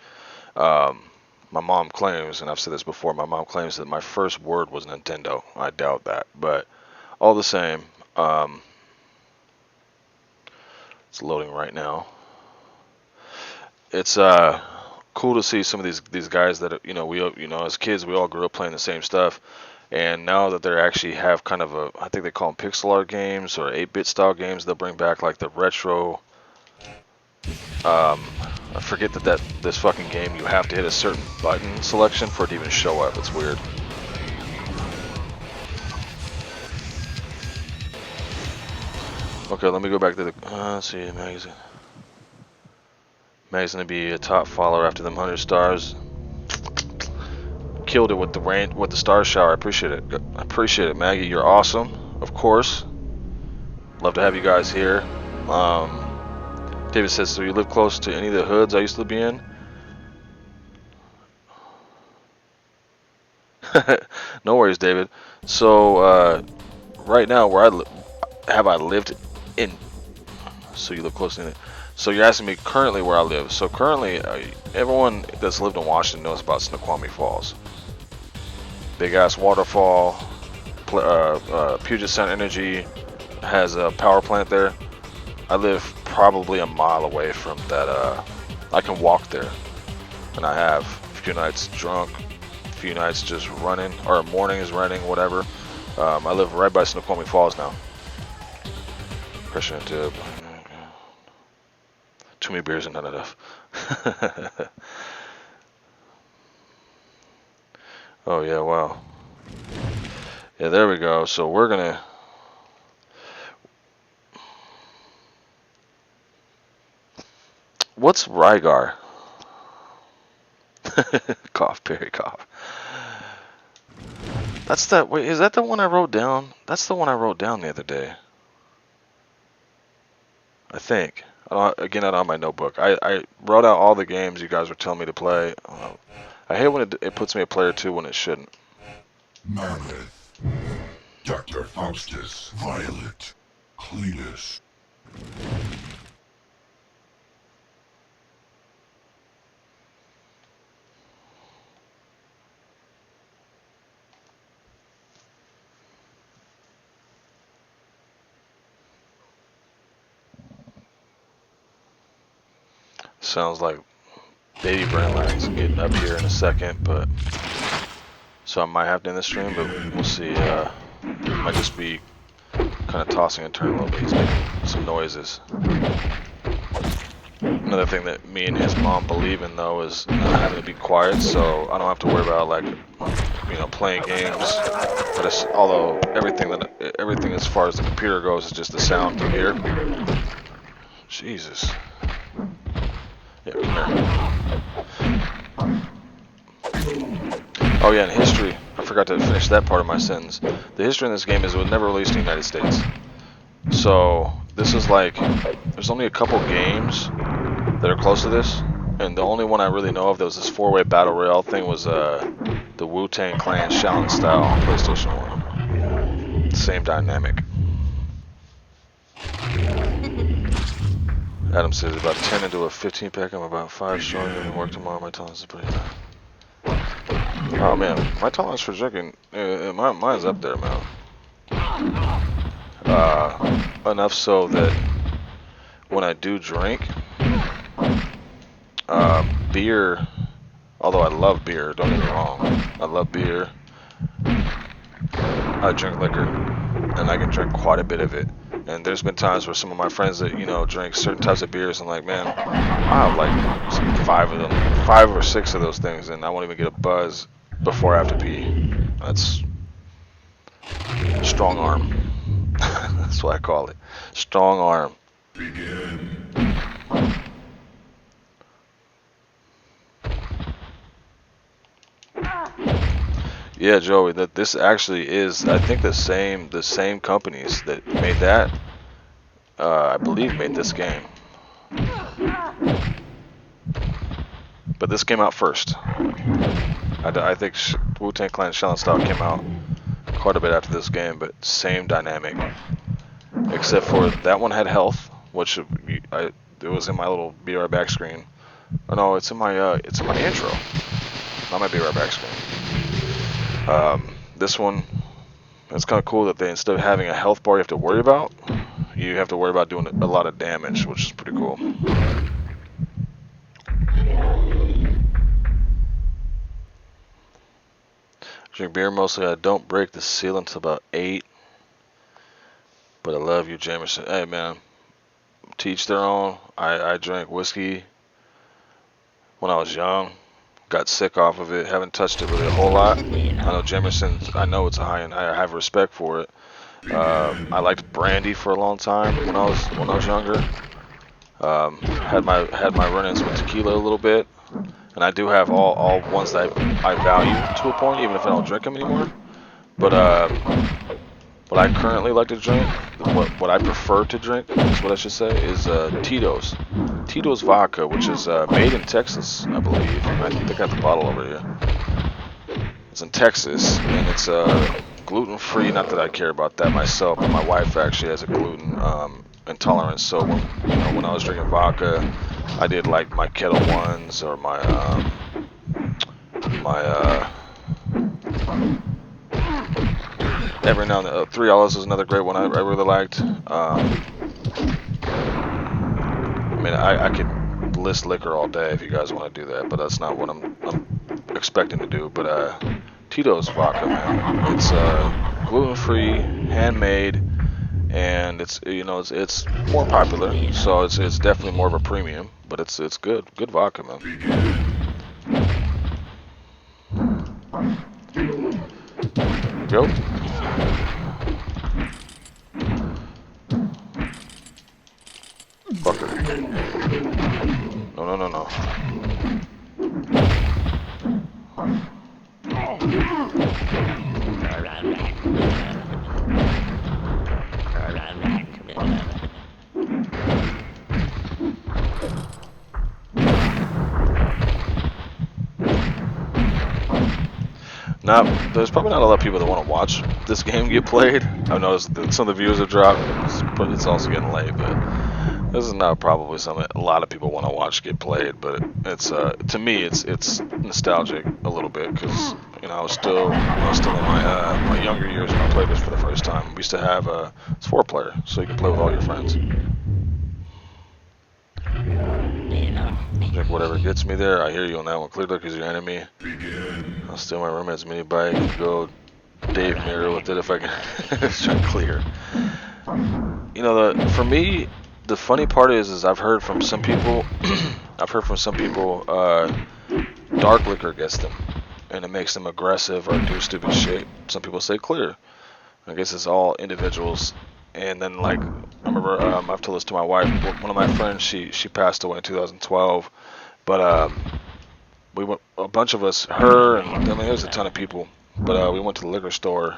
[SPEAKER 1] My mom claims, and I've said this before, my mom claims that my first word was Nintendo. I doubt that, but all the same, it's loading right now. It's cool to see some of these guys that as kids we all grew up playing the same stuff, and now that they actually have kind of I think they call them pixel art games or 8-bit style games, they'll bring back like the retro. I forget that this fucking game you have to hit a certain button selection for it to even show up. It's weird. Okay, let me go back to the let's see, magazine. Mag's gonna be a top follower after them 100 stars. Killed it with the star shower. I appreciate it. Maggie, you're awesome. Of course. Love to have you guys here. David says, so you live close to any of the hoods I used to be in? No worries, David. So, right now, where I lived in... So you live close to it. So you're asking me currently where I live. So currently, everyone that's lived in Washington knows about Snoqualmie Falls. Big ass waterfall. Puget Sound Energy has a power plant there. I live probably a mile away from that. I can walk there, and I have a few nights drunk, a few nights just running, or mornings running, whatever. I live right by Snoqualmie Falls now. Pressure tip. Too many beers and not enough. Oh yeah, wow. Yeah, there we go. So we're gonna. What's Rygar? Cough, Perry, cough. That's that. Wait, is that the one I wrote down? That's the one I wrote down the other day. I think. Again, I don't have my notebook. I wrote out all the games you guys were telling me to play. I hate when it puts me a player 2 when it shouldn't.
[SPEAKER 5] Mammoth. Dr. Faustus. Violet. Cletus.
[SPEAKER 1] Sounds like baby BrandLine's getting up here in a second, but so I might have to end the stream, but we'll see. Might just be kind of tossing and turning a little bit. He's making some noises. Another thing that me and his mom believe in though is not having to be quiet, so I don't have to worry about like playing games. But although everything as far as the computer goes is just the sound from here. Jesus. Yeah, come here. Oh yeah, and history. I forgot to finish that part of my sentence. The history in this game is it was never released in the United States. So this is like, there's only a couple games that are close to this, and the only one I really know of that was this 4-way battle royale thing was the Wu-Tang Clan Shaolin style on PlayStation 1. Same dynamic. Adam says about 10 into a 15 pack. I'm about 5 strong and work tomorrow. My tolerance is pretty high. Oh man, my tolerance for drinking, mine's up there, man. Enough so that when I do drink, beer, although I love beer, don't get me wrong, I love beer. I drink liquor, and I can drink quite a bit of it. And there's been times where some of my friends that, drink certain types of beers, and like, man, I have like 5 or 6 of those things, and I won't even get a buzz before I have to pee. That's strong arm. That's what I call it. Strong arm.
[SPEAKER 5] Begin.
[SPEAKER 1] Yeah, Joey, this actually is, I think the same companies that made that, I believe made this game. But this came out first. I think Wu-Tang Clan Shaolin Style came out quite a bit after this game, but same dynamic. Except for that one had health, which it was in my little BR back screen. Oh no, it's in my intro, not my BR back screen. This one, it's kind of cool that they, instead of having a health bar you have to worry about, you have to worry about doing a lot of damage, which is pretty cool. Drink beer mostly. I don't break the seal until about 8. But I love you, Jamerson. Hey man, teach their own. I drank whiskey when I was young. Got sick off of it. Haven't touched it really a whole lot. I know Jamerson. I know it's a high end. I have respect for it. I liked brandy for a long time when I was younger. Had my run-ins with tequila a little bit, and I do have all ones that I value to a point, even if I don't drink them anymore. But what I currently like to drink, what I prefer to drink, is what I should say, is Tito's. Tito's vodka, which is made in Texas, I believe. I think I got the bottle over here. It's in Texas, and it's gluten-free. Not that I care about that myself, but my wife actually has a gluten intolerance. So when I was drinking vodka, I did like my Kettle Ones or my every now and then 3 Olives was another great one I really liked. I mean, I could list liquor all day if you guys want to do that, but that's not what I'm expecting to do. But Tito's vodka, man, it's gluten-free, handmade, and it's it's more popular, so it's definitely more of a premium, but it's good vodka, man. Go. Fucker. No. Now, there's probably not a lot of people that want to watch this game get played. I've noticed that some of the views have dropped, but it's also getting late. But this is not probably something a lot of people want to watch get played. But it's to me, it's nostalgic a little bit because I was still in my younger years when I played this for the first time. We used to have it's 4-player, so you can play with all your friends. Drink whatever gets me there. I hear you on that one. Clear Liquor's your enemy. I'll steal my roommate's mini bike and go Dave Mirror with it if I can. Try clear. For me, the funny part is I've heard from some people. Dark liquor gets them, and it makes them aggressive or do stupid shit. Some people say clear. I guess it's all individuals. And then, like, I remember I've told this to my wife. One of my friends, she passed away in 2012. But we went, a bunch of us, her, and there was a ton of people. But we went to the liquor store,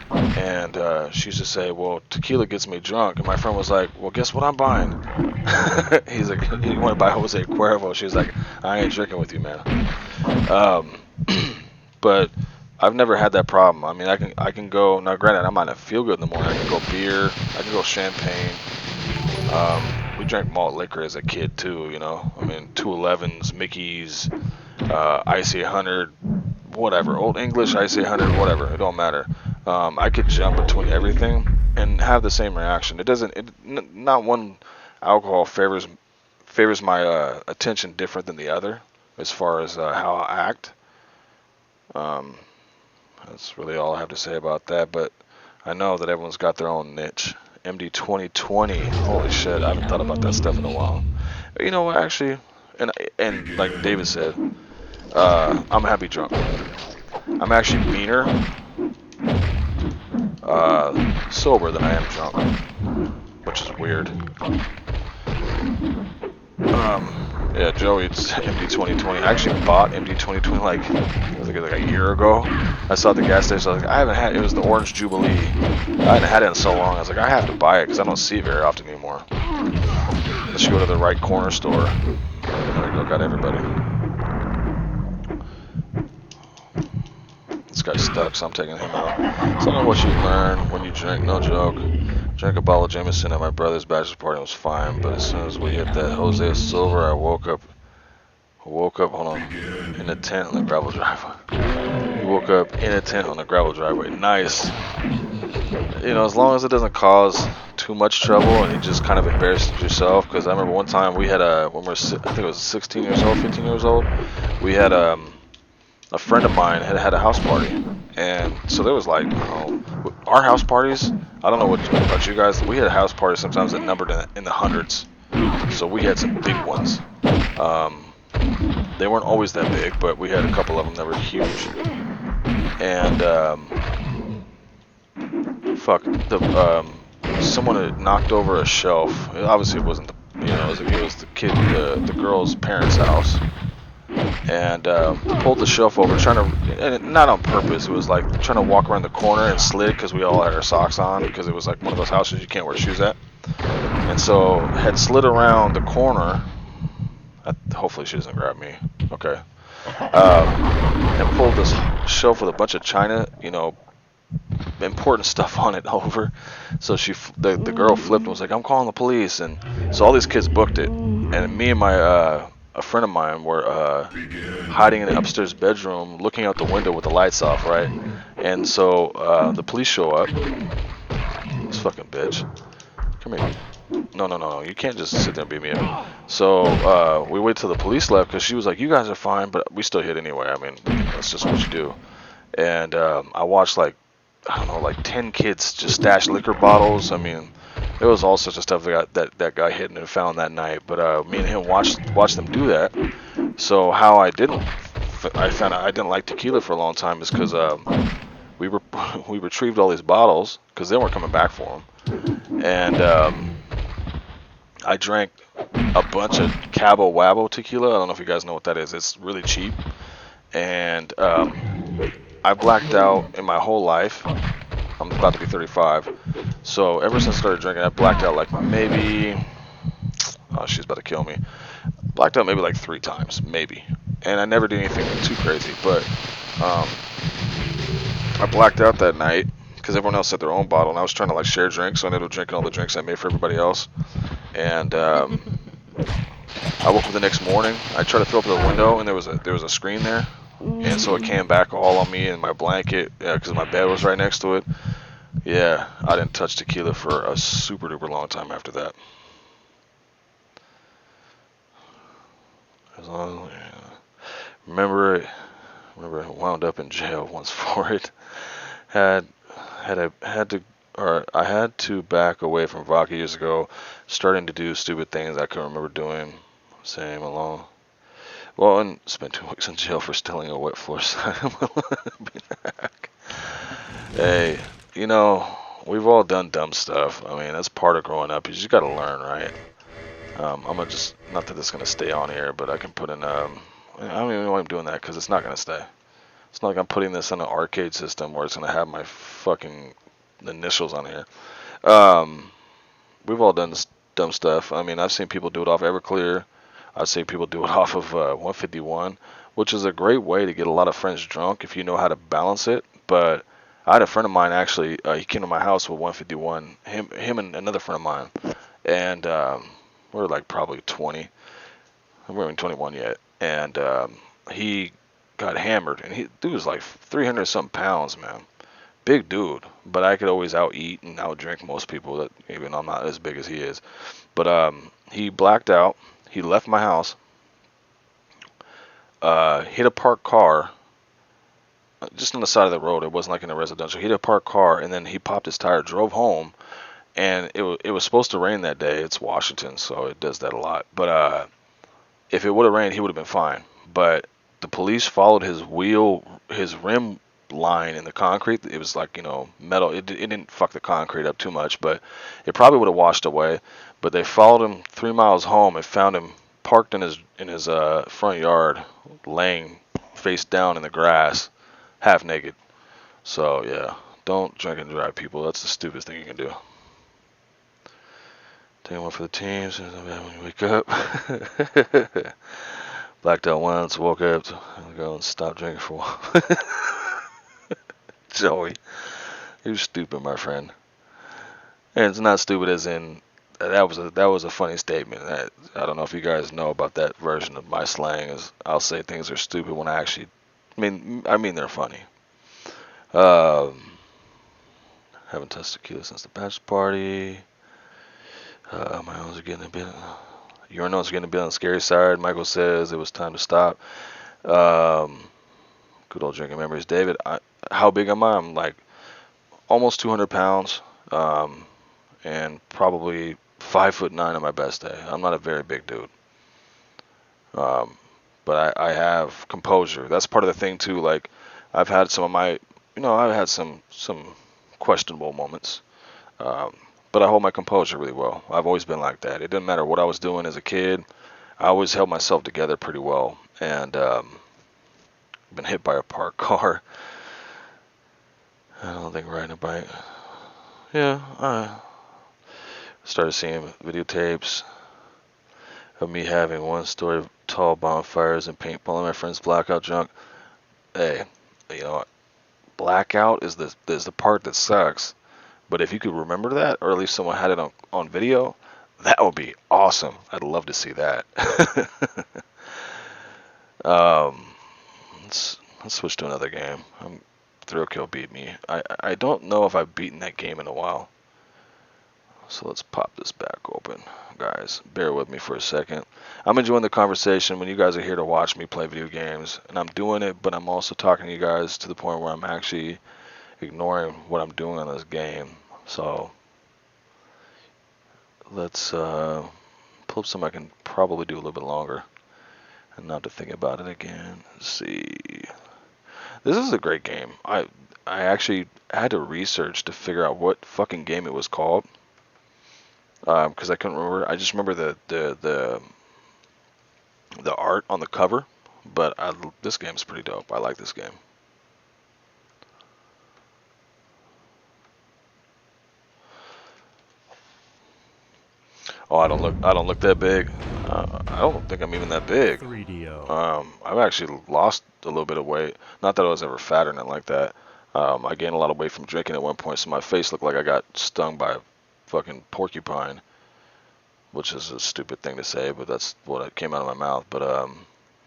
[SPEAKER 1] and she used to say, "Well, tequila gets me drunk." And my friend was like, "Well, guess what I'm buying?" He's like, "You want to buy Jose Cuervo?" She was like, "I ain't drinking with you, man." But I've never had that problem. I mean, I can go. Now, granted, I might not feel good in the morning. I can go beer. I can go champagne. We drank malt liquor as a kid too. I mean, 211s, Mickey's, Icy 100, whatever. Old English, Icy 100, whatever. It don't matter. I could jump between everything and have the same reaction. Not one alcohol favors my attention different than the other as far as how I act. That's really all I have to say about that, but I know that everyone's got their own niche. MD 2020, holy shit, I haven't thought about that stuff in a while. You know what, actually, and like David said, I'm happy drunk. I'm actually meaner sober than I am drunk, which is weird. Yeah, Joey, it's MD 2020. I actually bought MD 2020 like a year ago. I saw it at the gas station. I was like, I haven't had it. It was the Orange Jubilee. I hadn't had it in so long. I was like, I have to buy it because I don't see it very often anymore. Let's go to the right corner store. There we go, got everybody. This guy's stuck, so I'm taking him out. So I don't know what you learn when you drink, no joke. Drank a bottle of Jameson at my brother's bachelor party. It was fine, but as soon as we hit that Jose Silver, I woke up, hold on, in a tent on the gravel driveway. He woke up in a tent on the gravel driveway. Nice. As long as it doesn't cause too much trouble and you just kind of embarrass yourself. Because I remember one time we had I think it was 16 years old, 15 years old, we had a friend of mine had a house party. And so there was like, our house parties, I don't know what about you guys, we had house parties sometimes that numbered in the hundreds. So we had some big ones. They weren't always that big, but we had a couple of them that were huge. And someone had knocked over a shelf. Obviously it wasn't it was the kid, the girl's parents' house. And pulled the shelf over, and not on purpose. It was like trying to walk around the corner and slid because we all had our socks on because it was like one of those houses you can't wear shoes at. And so had slid around the corner. Hopefully she doesn't grab me. Okay. And pulled this shelf with a bunch of china, important stuff on it over. So the girl flipped and was like, I'm calling the police. And so all these kids booked it. And me and a friend of mine were hiding in the upstairs bedroom, looking out the window with the lights off, right? And so the police show up. This fucking bitch. Come here. No. You can't just sit there and beat me up. So we wait till the police left because she was like, you guys are fine, but we still hit anyway. I mean, that's just what you do. And I watched like, I don't know, like 10 kids just stash liquor bottles. I mean, there was all sorts of stuff that got hidden and found that night. But me and him watched them do that. So how I found out I didn't like tequila for a long time is because we retrieved all these bottles because they weren't coming back for them. And I drank a bunch of Cabo Wabo tequila. I don't know if you guys know what that is. It's really cheap. And I blacked out in my whole life. I'm about to be 35. So ever since I started drinking, I blacked out like maybe... Oh, she's about to kill me. Blacked out maybe like 3 times, maybe. And I never did anything too crazy. But I blacked out that night because everyone else had their own bottle. And I was trying to like share drinks. So I ended up drinking all the drinks I made for everybody else. And I woke up the next morning. I tried to throw up the window, and there was a screen there, and so it came back all on me and my blanket because my bed was right next to it. Yeah, I didn't touch tequila for a super duper long time after that. As long as, remember I wound up in jail once for it. I had to back away from vodka years ago, starting to do stupid things I couldn't remember doing. Same alone. Well, and spent 2 weeks in jail for stealing a wet floor sign. Hey, you know, we've all done dumb stuff. I mean, that's part of growing up. You just gotta learn, right? I'm gonna just, not that it's gonna stay on here, but I can put in, I don't even know why I'm doing that because it's not gonna stay. It's not like I'm putting this on an arcade system where it's gonna have my fucking initials on here. We've all done this dumb stuff. I mean, I've seen people do it off Everclear. I've seen people do it off of 151, which is a great way to get a lot of friends drunk if you know how to balance it. But I had a friend of mine actually. He came to my house with 151. Him and another friend of mine, and we were like probably 20. We weren't even 21 yet, and he got hammered, and dude was like 300 something pounds, man. Big dude, but I could always out eat and out drink most people, that even I'm not as big as he is. But he blacked out. He left my house, hit a parked car just on the side of the road. It wasn't like in a residential. He hit a parked car, and then he popped his tire, drove home, and it was supposed to rain that day. It's Washington, so it does that a lot. But if it would have rained, he would have been fine. But the police followed his rim line in the concrete. It was like, metal. It didn't fuck the concrete up too much, but it probably would have washed away. But they followed him 3 miles home and found him parked in his front yard, laying face down in the grass, half naked. So yeah, don't drink and drive, people. That's the stupidest thing you can do. Take one for the team. When you wake up. Blacked out once, woke up, go and stop drinking for a while. Joey, you're stupid, my friend. And it's not stupid as in that was a funny statement. I don't know if you guys know about that version of my slang. Is I'll say things are stupid when I actually mean they're funny. Haven't touched tequila since the bachelor party. My nose are getting a bit. Your nose is getting a bit on the scary side. Michael says it was time to stop. Good old drinking memories. David, how big am I? I'm like almost 200 pounds, and probably 5'9" on my best day. I'm not a very big dude, but I have composure. That's part of the thing too. Like I've had some of my, I've had some questionable moments, but I hold my composure really well. I've always been like that. It didn't matter what I was doing as a kid. I always held myself together pretty well, and been hit by a parked car. I don't think riding a bike. Yeah, I started seeing videotapes of me having one-story tall bonfires and paintballing my friends blackout drunk. Hey, blackout is the part that sucks. But if you could remember that, or at least someone had it on video, that would be awesome. I'd love to see that. Let's switch to another game. Thrill Kill beat me. I don't know if I've beaten that game in a while. So let's pop this back open. Guys, bear with me for a second. I'm enjoying the conversation when you guys are here to watch me play video games. And I'm doing it, but I'm also talking to you guys to the point where I'm actually ignoring what I'm doing on this game. So let's pull up something I can probably do a little bit longer and not to think about it again. Let's see. This is a great game. I actually had to research to figure out what fucking game it was called. Because I couldn't remember. I just remember the art on the cover, but this game's pretty dope. I like this game. Oh, I don't look that big. I don't think I'm even that big. I've actually lost a little bit of weight. Not that I was ever fat or nothing like that. I gained a lot of weight from drinking at one point, so my face looked like I got stung by a fucking porcupine, which is a stupid thing to say, but that's what came out of my mouth. But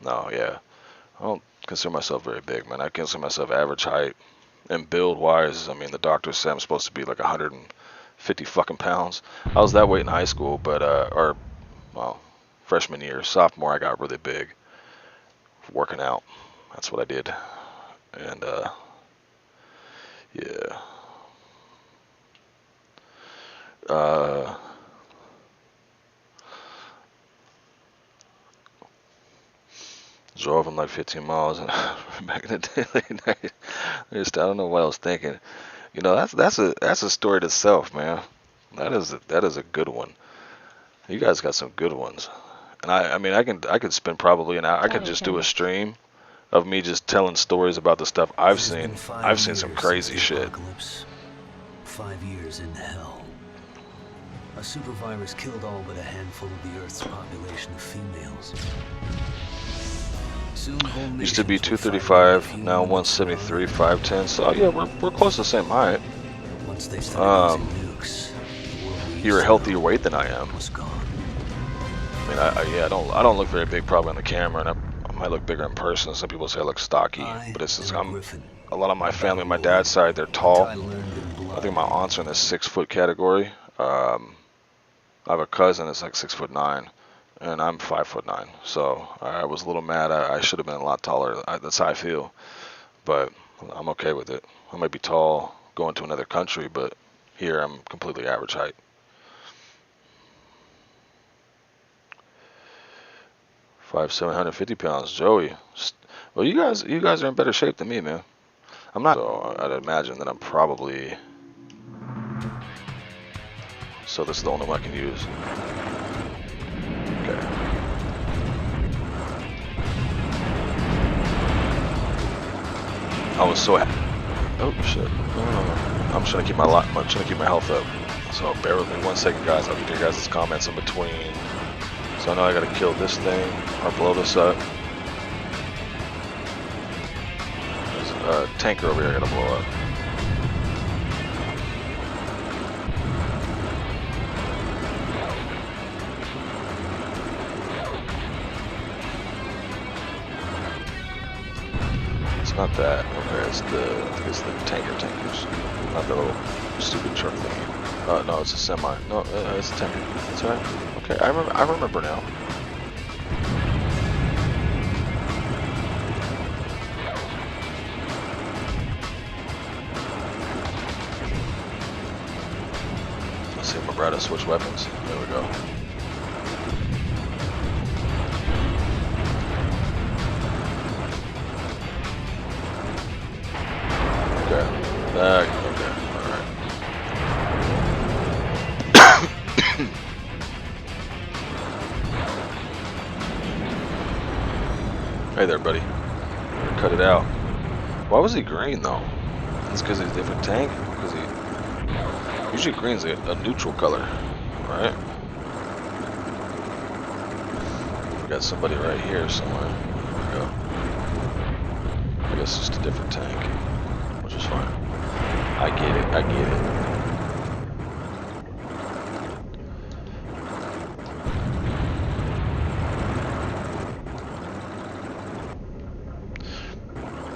[SPEAKER 1] no, yeah, I don't consider myself very big, man. I consider myself average height, and build wise, I mean, the doctor said I'm supposed to be like 150 fucking pounds. I was that weight in high school, but well, freshman year, sophomore, I got really big working out. That's what I did, and yeah. Drove in like 15 miles back in the day late night. I don't know what I was thinking. You know, that's a story to itself, man. That is a good one. You guys got some good ones, and I mean I could spend probably an hour. I could just do a stream of me just telling stories about the stuff I've seen. I've seen some crazy shit.
[SPEAKER 11] 5 years in hell. A supervirus killed all but a handful of the Earth's population of females.
[SPEAKER 1] Used to be 235, now 173, 5'10". So yeah, we're close to the same height. You're a healthier weight than I am. I mean, I don't look very big probably on the camera, and I might look bigger in person. Some people say I look stocky, but it's just, a lot of my family, my dad's side, they're tall. I think my aunts are in the 6 foot category. I have a cousin that's like 6'9", and I'm 5'9". So I was a little mad. I should have been a lot taller. That's how I feel, but I'm okay with it. I might be tall going to another country, but here I'm completely average height. Five 750 pounds, Joey. Well, you guys are in better shape than me, man. I'm not. So I'd imagine that I'm probably. So this is the only one I can use. Okay. I was so happy. Oh shit. No. I'm trying to keep my health up. So bear with me 1 second, guys. I'll get your guys' comments in between. So I know I gotta kill this thing or blow this up. There's a tanker over here I gotta blow up. It's not that. Okay, I think it's the tankers. Not the little stupid truck thing. No, it's a semi. No, it's a tanker. That's right. Okay, I remember now. Let's see if we're about to switch weapons. There we go. Okay. Okay. Alright. Hey there, buddy. Cut it out. Why was he green though? It's because he's a different tank? Because he usually green's a neutral color, right? We got somebody right here somewhere. There we go. I guess it's just a different tank, which is is fine. I get it. I get it.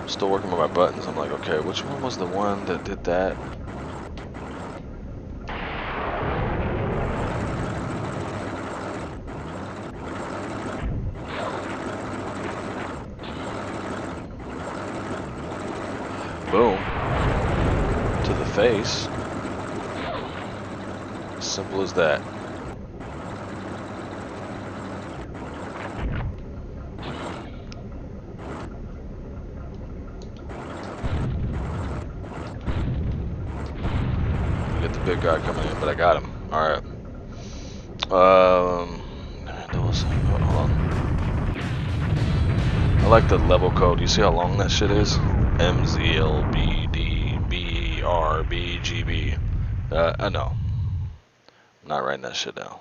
[SPEAKER 1] I'm still working with my buttons. I'm like, okay, which one was the one that did that? Boom. To the face. Simple as that. Get the big guy coming in, but I got him. Alright. Hold on. I like the level code. You see how long that shit is? MZLBDBRBGB. I know. I'm not writing that shit down.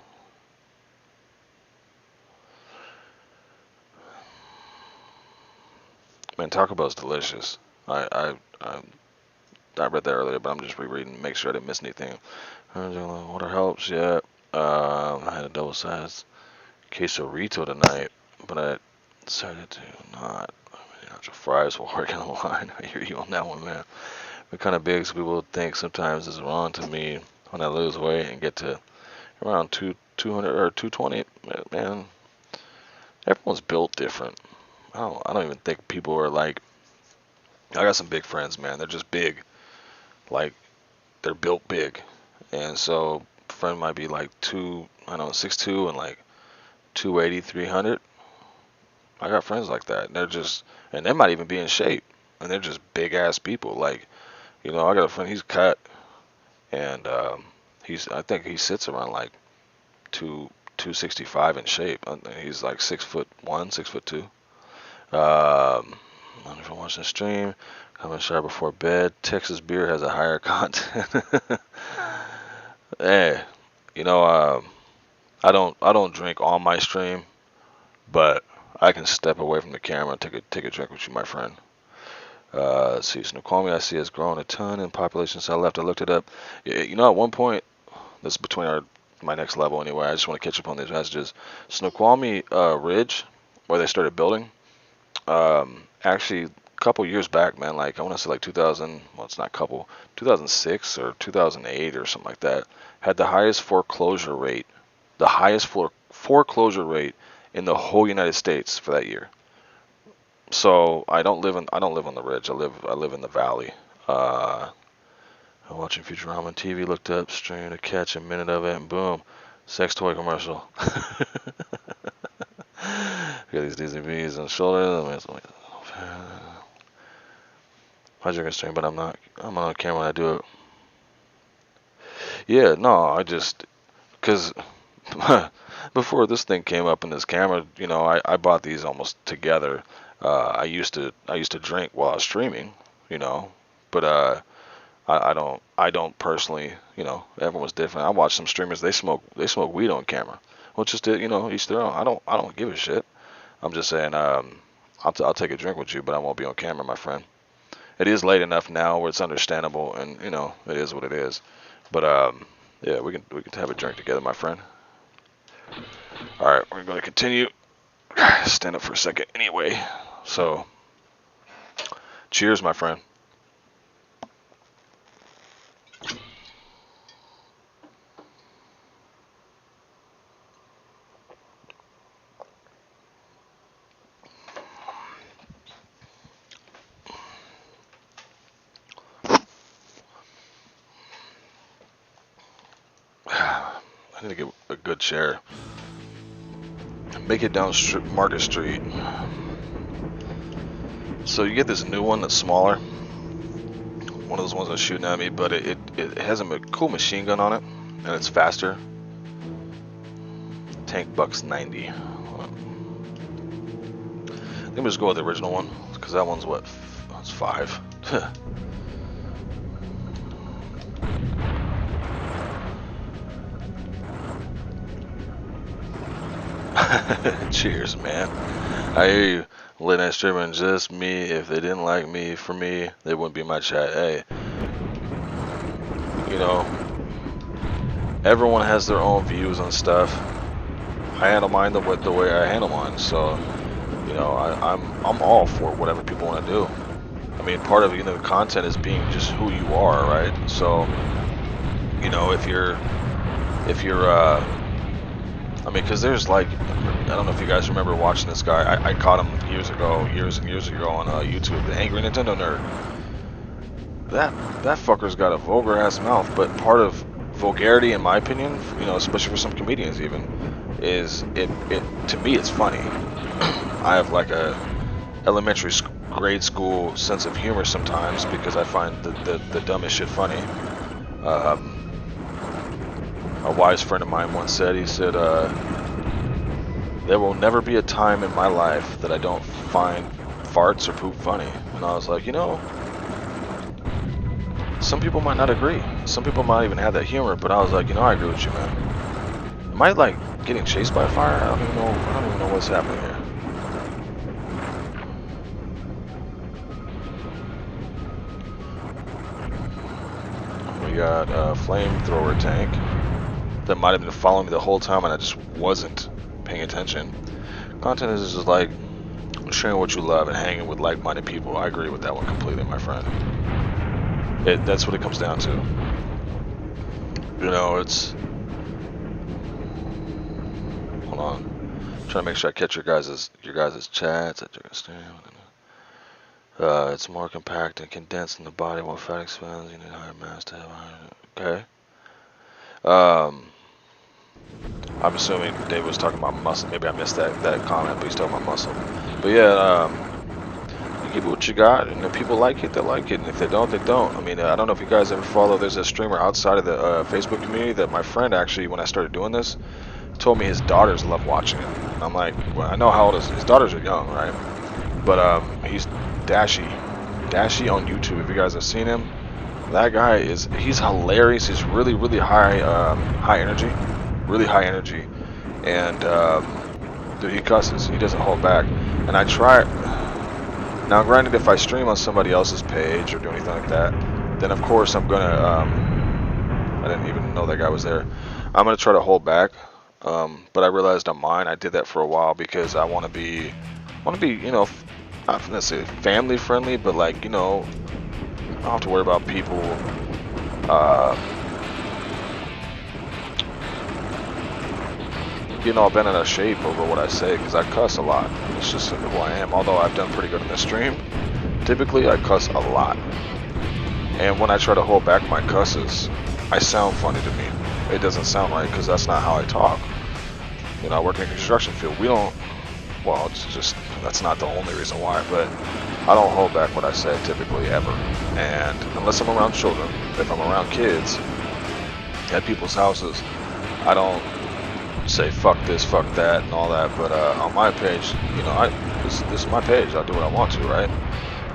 [SPEAKER 1] Man, Taco Bell's delicious. I read that earlier, but I'm just rereading, make sure I didn't miss anything. Water helps, yeah. I had a double-sized quesarito tonight, but I decided to not. Your fries will work on the line. I hear you on that one, man. They're kind of big, so people think sometimes it's wrong to me when I lose weight and get to around 200 or 220. Man, everyone's built different. I don't even think people are like. I got some big friends, man. They're just big. Like, they're built big. And so, a friend might be like 6'2" and like 280, 300. I got friends like that. And they're just, and they might even be in shape. And they're just big ass people. Like, I got a friend, he's cut. And I think he sits around like 265 in shape. He's like 6'1", 6'2". I don't know if I'm watching the stream. Come and shower before bed. Texas beer has a higher content. Hey, I don't drink on my stream, but I can step away from the camera and take a drink with you, my friend. Let's see, Snoqualmie I see has grown a ton in population since I left. I looked it up. At one point, this is between my next level anyway. I just want to catch up on these messages. Snoqualmie Ridge, where they started building. Actually, a couple years back, man, like I want to say like 2006 or 2008 or something like that, had the highest foreclosure rate in the whole United States for that year. So I don't live on the ridge. I live in the valley. I'm watching Futurama on TV. Looked up, stream to catch a minute of it, and boom, sex toy commercial. Got these Disney bees on the shoulder. I drink a stream, but I'm not. I'm on camera when I do it. Yeah, no, I just because before this thing came up in this camera, I bought these almost together. I used to drink while I was streaming, but I don't personally, everyone's different. I watch some streamers, they smoke weed on camera. Well, just each their own. I don't give a shit. I'm just saying, I'll take a drink with you, but I won't be on camera, my friend. It is late enough now where it's understandable, and it is what it is. But yeah, we can have a drink together, my friend. All right, we're going to continue. Stand up for a second, anyway. So, cheers, my friend. I need to get a good chair. Make it down Market Street. So you get this new one that's smaller. One of those ones that's shooting at me, but it has a cool machine gun on it, and it's faster. Tank bucks 90. I think we'll just go with the original one, because that one's what? That's 5. Cheers, man. I hear you. Late night streaming, just me. If they didn't like me, for me, they wouldn't be in my chat. Hey, you know, everyone has their own views on stuff. I handle mine the way I handle mine. So, you know, I'm all for whatever people want to do. I mean, part of, you know, the content is being just who you are, right? So, you know, if you're I mean, because there's like, I don't know if you guys remember watching this guy. I caught him years and years ago on YouTube, the Angry Nintendo Nerd. That fucker's got a vulgar ass mouth, but part of vulgarity, in my opinion, you know, especially for some comedians even, is it to me it's funny. I have like a elementary grade school sense of humor sometimes because I find the dumbest shit funny. A wise friend of mine once said, he said, there will never be a time in my life that I don't find farts or poop funny. And I was like, you know, some people might not agree. Some people might even have that humor, but I was like, you know, I agree with you, man. Am I like getting chased by a fire? I don't even know what's happening here. We got a flamethrower tank that might have been following me the whole time and I just wasn't paying attention. Content is just like sharing what you love and hanging with like-minded people. I agree with that one completely, my friend. That's what it comes down to. You know, it's... Hold on. I'm trying to make sure I catch your guys' chats. It's more compact and condensed in the body while fat expands. You need a higher mass to have higher... Okay. I'm assuming Dave was talking about muscle. Maybe I missed that comment, but he's talking about muscle. But yeah, you give it what you got, and if people like it, they like it, and if they don't, they don't. I mean, I don't know if you guys ever follow. There's a streamer outside of the Facebook community that my friend actually, when I started doing this, told me his daughters love watching it. And I'm like, well, I know how old his daughters are young, right? But he's Dashy on YouTube. If you guys have seen him, that guy he's hilarious. He's really, really high energy. Really high energy, and dude, he cusses. He doesn't hold back. And I try. Now, granted, if I stream on somebody else's page or do anything like that, then of course I'm gonna. I didn't even know that guy was there. I'm gonna try to hold back. But I realized on mine, I did that for a while because I want to be, you know, not necessarily family friendly, but like, you know, I don't have to worry about people. Getting all bent out of shape over what I say because I cuss a lot. It's just who I am. Although I've done pretty good in the stream, typically I cuss a lot. And when I try to hold back my cusses, I sound funny to me. It doesn't sound right because that's not how I talk. You know, I work in the construction field. We don't, well, it's just, that's not the only reason why, but I don't hold back what I say typically ever. And unless I'm around children, if I'm around kids at people's houses, I don't say fuck this, fuck that, and all that. But on my page, you know, this is my page. I'll do what I want to, right?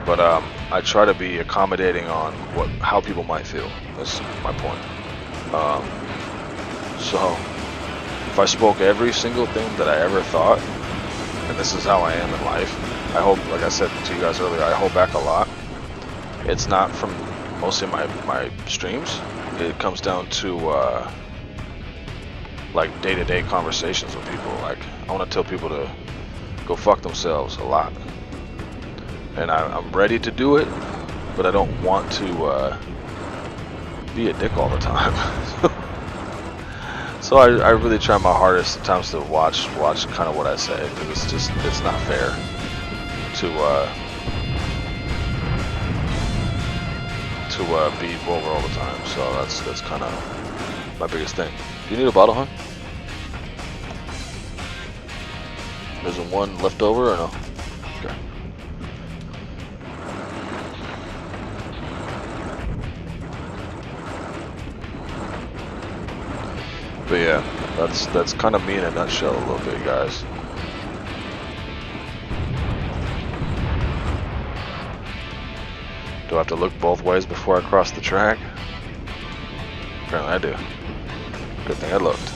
[SPEAKER 1] But I try to be accommodating on how people might feel. That's my point. So if I spoke every single thing that I ever thought, and this is how I am in life, I hope, like I said to you guys earlier, I hold back a lot. It's not from mostly my streams. It comes down to like day-to-day conversations with people. Like, I want to tell people to go fuck themselves a lot, and I'm ready to do it, but I don't want to be a dick all the time. So I really try my hardest sometimes to watch kind of what I say, because it's not fair to be vulgar all the time. So that's kind of my biggest thing. Do you need a bottle, huh? There's one left over or no? Okay. But yeah, that's kind of me in a nutshell a little bit, guys. Do I have to look both ways before I cross the track? Apparently I do. Good thing I looked.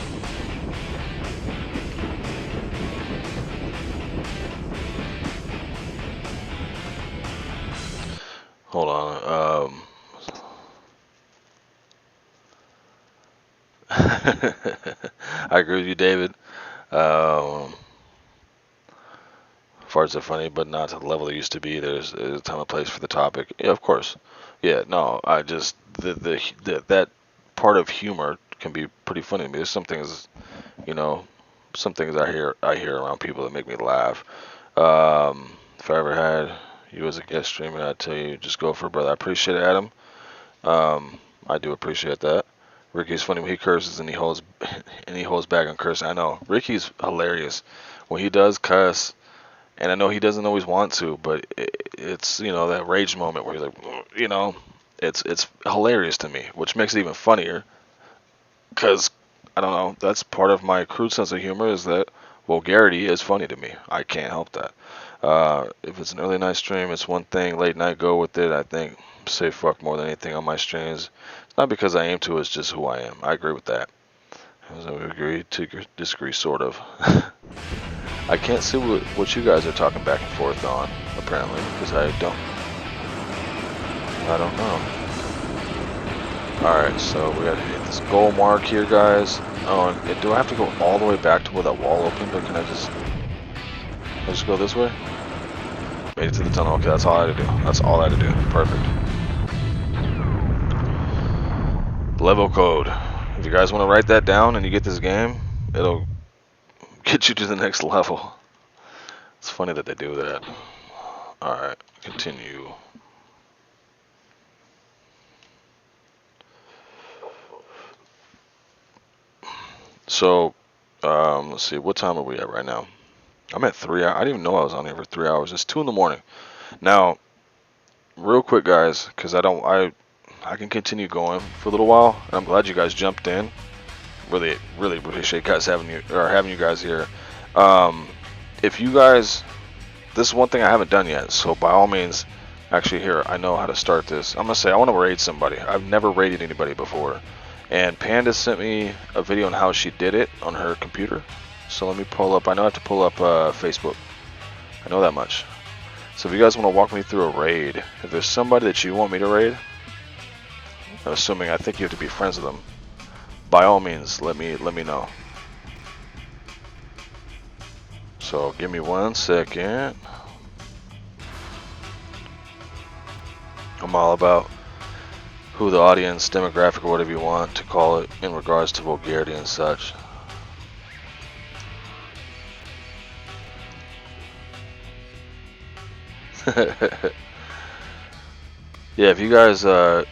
[SPEAKER 1] Hold on. I agree with you, David. Farts are funny, but not to the level they used to be. There's a time and place for the topic. Yeah, of course. Yeah, no, I just that part of humor can be pretty funny to me. There's some things, you know, some things I hear around people that make me laugh. If I ever had you as a guest streamer, I'd tell you just go for it, brother. I appreciate it, Adam. I do appreciate that. Ricky's funny when he curses and he holds and he holds back on cursing. I know Ricky's hilarious when he does cuss, and I know he doesn't always want to, but it's that rage moment where he's like, it's hilarious to me, which makes it even funnier. Cause I don't know, that's part of my crude sense of humor is that vulgarity is funny to me. I can't help that. If it's an early night stream, it's one thing. Late night, go with it. I think say fuck more than anything on my streams. It's not because I aim to. It's just who I am. I agree with that. So we agree to disagree, sort of. I can't see what you guys are talking back and forth on, apparently, because I don't know. Alright, so we gotta hit this goal mark here, guys. Oh, and do I have to go all the way back to where that wall opened, or can I just go this way? Made it to the tunnel. Okay, that's all I had to do. That's all I had to do. Perfect. Level code. If you guys want to write that down and you get this game, it'll get you to the next level. It's funny that they do that. Alright, continue. So, let's see, what time are we at right now? I'm at 3 hours. I didn't even know I was on here for 3 hours. It's 2 in the morning. Now, real quick, guys, because I can continue going for a little while, and I'm glad you guys jumped in. Really, really appreciate guys having you guys here. If you guys, this is one thing I haven't done yet, so by all means, actually here, I know how to start this. I'm gonna say I want to raid somebody. I've never raided anybody before, and Panda sent me a video on how she did it on her computer. So let me pull up. I know I have to pull up Facebook. I know that much. So if you guys want to walk me through a raid, if there's somebody that you want me to raid, I'm assuming I think you have to be friends with them. By all means, let me know. So give me 1 second. I'm all about who the audience, demographic, or whatever you want to call it, in regards to vulgarity and such. Yeah, if you guys will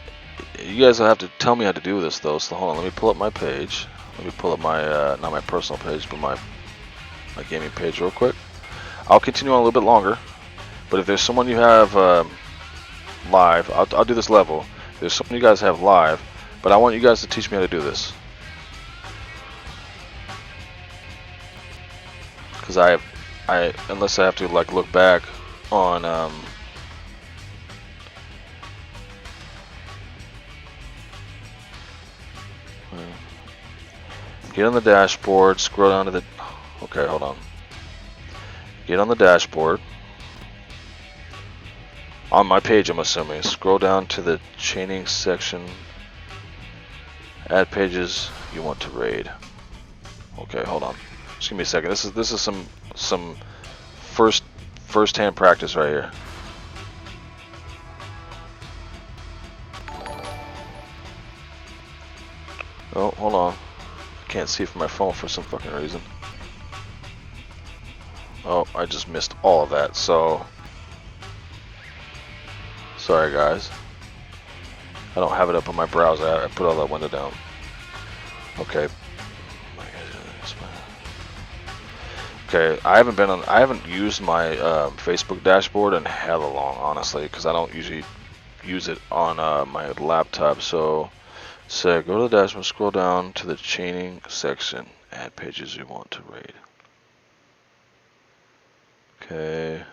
[SPEAKER 1] have to tell me how to do this though. So hold on, let me pull up my page. Let me pull up my not my personal page, but my gaming page real quick. I'll continue on a little bit longer, but if there's someone you have live, I'll do this level. If there's someone you guys have live, but I want you guys to teach me how to do this, because I unless I have to like look back on get on the dashboard, scroll down to the, okay, hold on. Get on the dashboard. On my page, I'm assuming. Scroll down to the chaining section. Add pages you want to raid. Okay, hold on. Just give me a second. This is some first-hand practice right here. Oh, hold on. I can't see from my phone for some fucking reason. Oh, I just missed all of that, so sorry guys. I don't have it up on my browser. I put all that window down. Okay. Okay, I haven't used my Facebook dashboard in hella long, honestly, because I don't usually use it on my laptop. So go to the dashboard, scroll down to the chaining section, add pages you want to raid. Okay.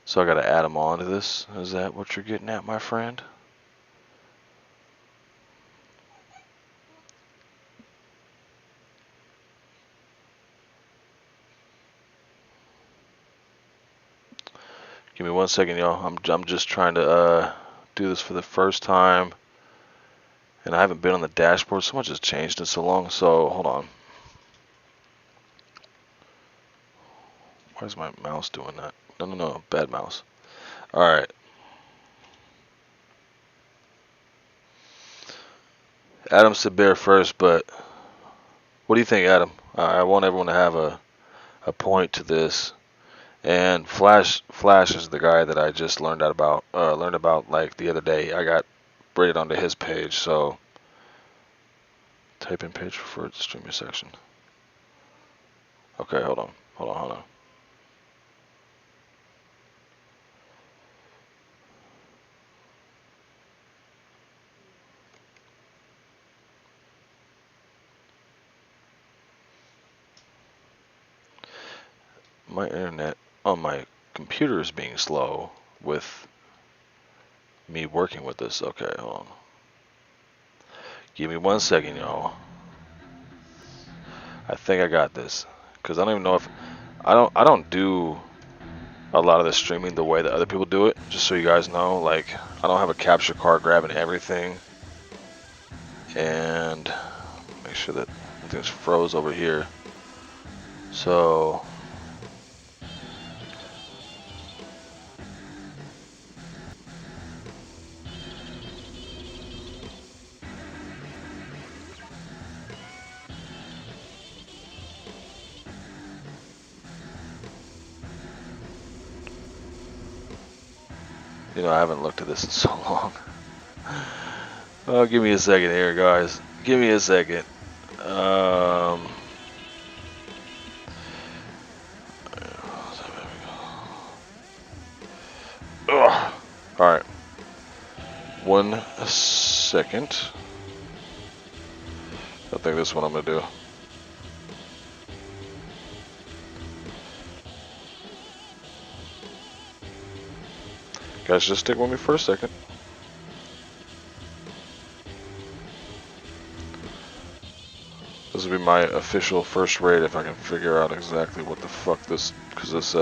[SPEAKER 1] So I gotta add them on to this. Is that what you're getting at, my friend? Give me 1 second, y'all. I'm just trying to do this for the first time, and I haven't been on the dashboard. So much has changed in so long. So hold on. Why is my mouse doing that? No, bad mouse. All right. Adam said bear first, but what do you think, Adam? I want everyone to have a point to this. And Flash is the guy that I just learned about like the other day. I got braided onto his page, so type in page preferred streaming section. Okay, hold on. My internet on my computer is being slow with me working with this. Okay, hold on. Give me 1 second, y'all. I think I got this, cause I don't even know if I don't do a lot of the streaming the way that other people do it. Just so you guys know, like I don't have a capture card grabbing everything, and make sure that everything's froze over here. So I haven't looked at this in so long. Oh, give me a second here, guys. Give me a second. Ugh. All right. 1 second. I think this is what I'm gonna do. Guys, just stick with me for a second. This will be my official first raid if I can figure out exactly what the fuck this, because this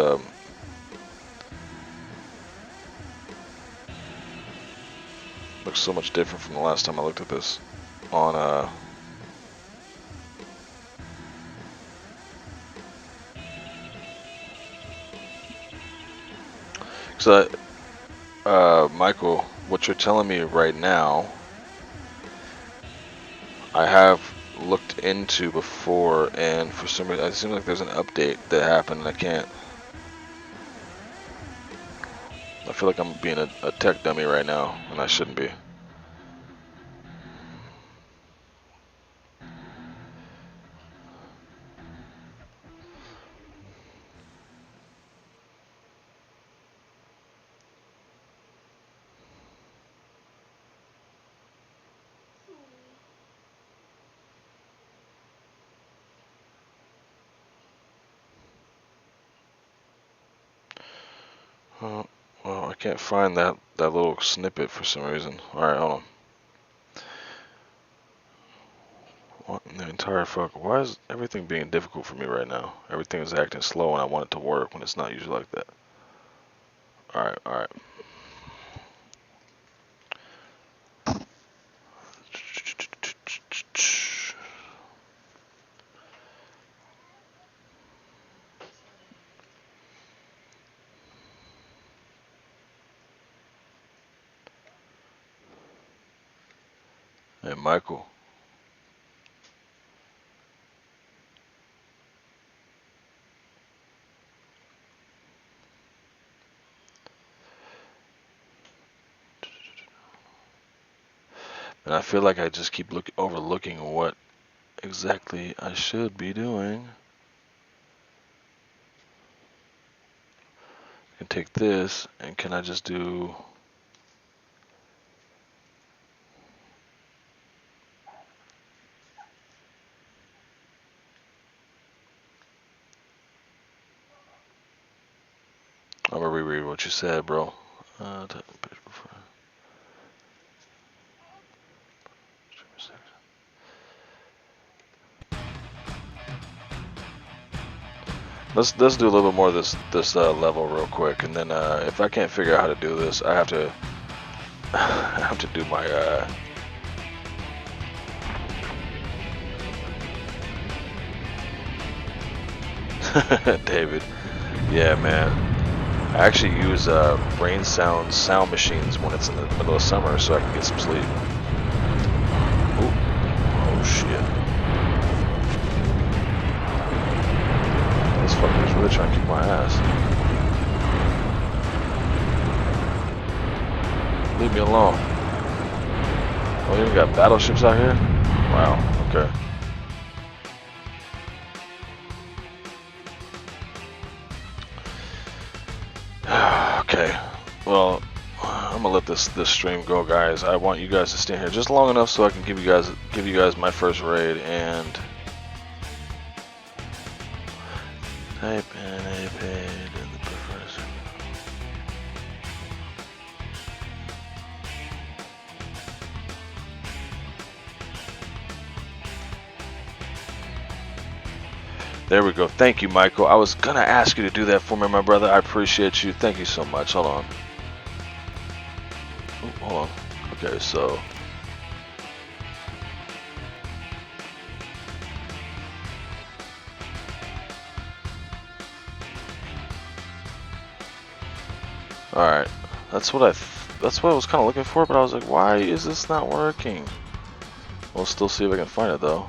[SPEAKER 1] looks so much different from the last time I looked at this on so Michael, what you're telling me right now, I have looked into before, and for some reason, it seems like there's an update that happened, and I can't. I feel like I'm being a tech dummy right now, and I shouldn't be. Well, I can't find that little snippet for some reason. Alright, hold on. What in the entire fuck? Why is everything being difficult for me right now? Everything is acting slow and I want it to work when it's not usually like that. Alright. Hey, Michael. And I feel like I just keep overlooking what exactly I should be doing. I can take this, and can I just do... I'm gonna reread what you said, bro. Let's do a little bit more of this level real quick, and then if I can't figure out how to do this, I have to I have to do my David. Yeah, man. I actually use rain sound machines when it's in the middle of summer so I can get some sleep. Ooh. Oh shit. This fucker's really trying to kick my ass. Leave me alone. Oh, you even got battleships out here? Wow, okay. Okay, well, I'm gonna let this stream go, guys. I want you guys to stay here just long enough so I can give you guys my first raid and type in a page in the preference. There we go. Thank you, Michael. I was gonna ask you to do that for me, my brother. I appreciate you. Thank you so much. Hold on. Ooh, hold on. Okay, so alright. That's what I was kinda looking for, but I was like, why is this not working? We'll still see if I can find it though.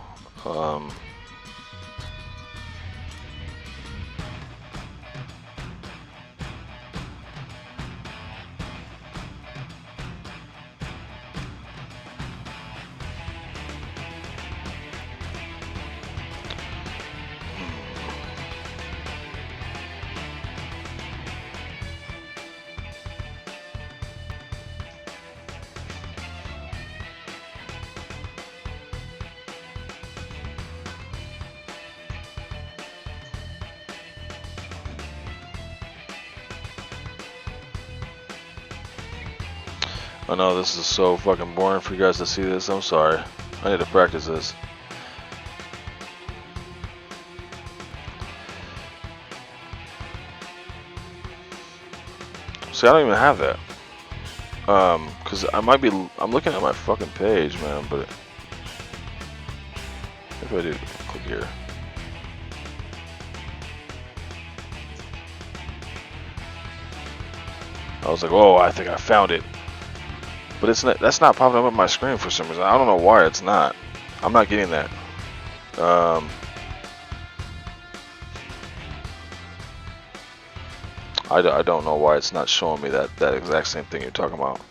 [SPEAKER 1] I know this is so fucking boring for you guys to see this. I'm sorry. I need to practice this. See, I don't even have that. Cause I'm looking at my fucking page, man, but if I do click here. I was like, oh, I think I found it. But that's not popping up on my screen for some reason. I don't know why it's not. I'm not getting that. I don't know why it's not showing me that exact same thing you're talking about.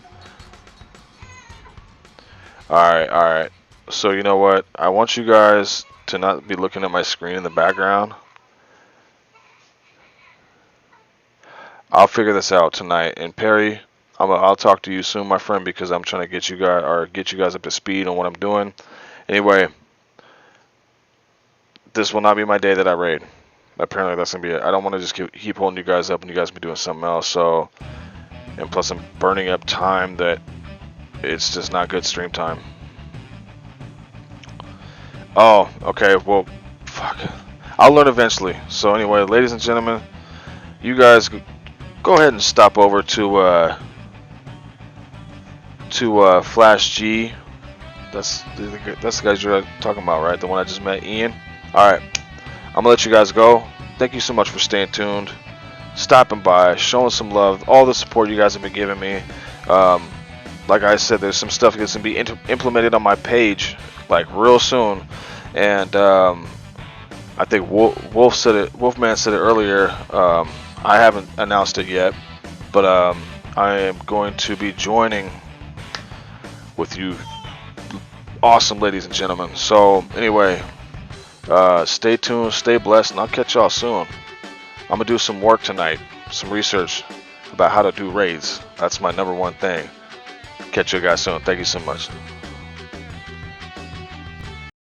[SPEAKER 1] Alright. So you know what? I want you guys to not be looking at my screen in the background. I'll figure this out tonight. And Perry, I'll talk to you soon, my friend, because I'm trying to get you guys up to speed on what I'm doing. Anyway, this will not be my day that I raid. Apparently that's gonna be it. I don't want to just keep holding you guys up and you guys be doing something else. So, and plus I'm burning up time that it's just not good stream time. Oh, okay. Well, fuck. I'll learn eventually. So anyway, ladies and gentlemen, you guys go ahead and stop over to Flash G. That's the guys you're talking about, right? The one I just met, Ian. All right. I'm gonna let you guys go. Thank you so much for staying tuned, stopping by, showing some love, all the support you guys have been giving me. Like I said, there's some stuff that's gonna be implemented on my page like real soon, and I think Wolfman said it earlier. I haven't announced it yet, but I am going to be joining with you, awesome ladies and gentlemen. So anyway. Stay tuned, stay blessed, and I'll catch y'all soon. I'm gonna do some work tonight, some research about how to do raids. That's my #1 thing. Catch you guys soon. Thank you so much.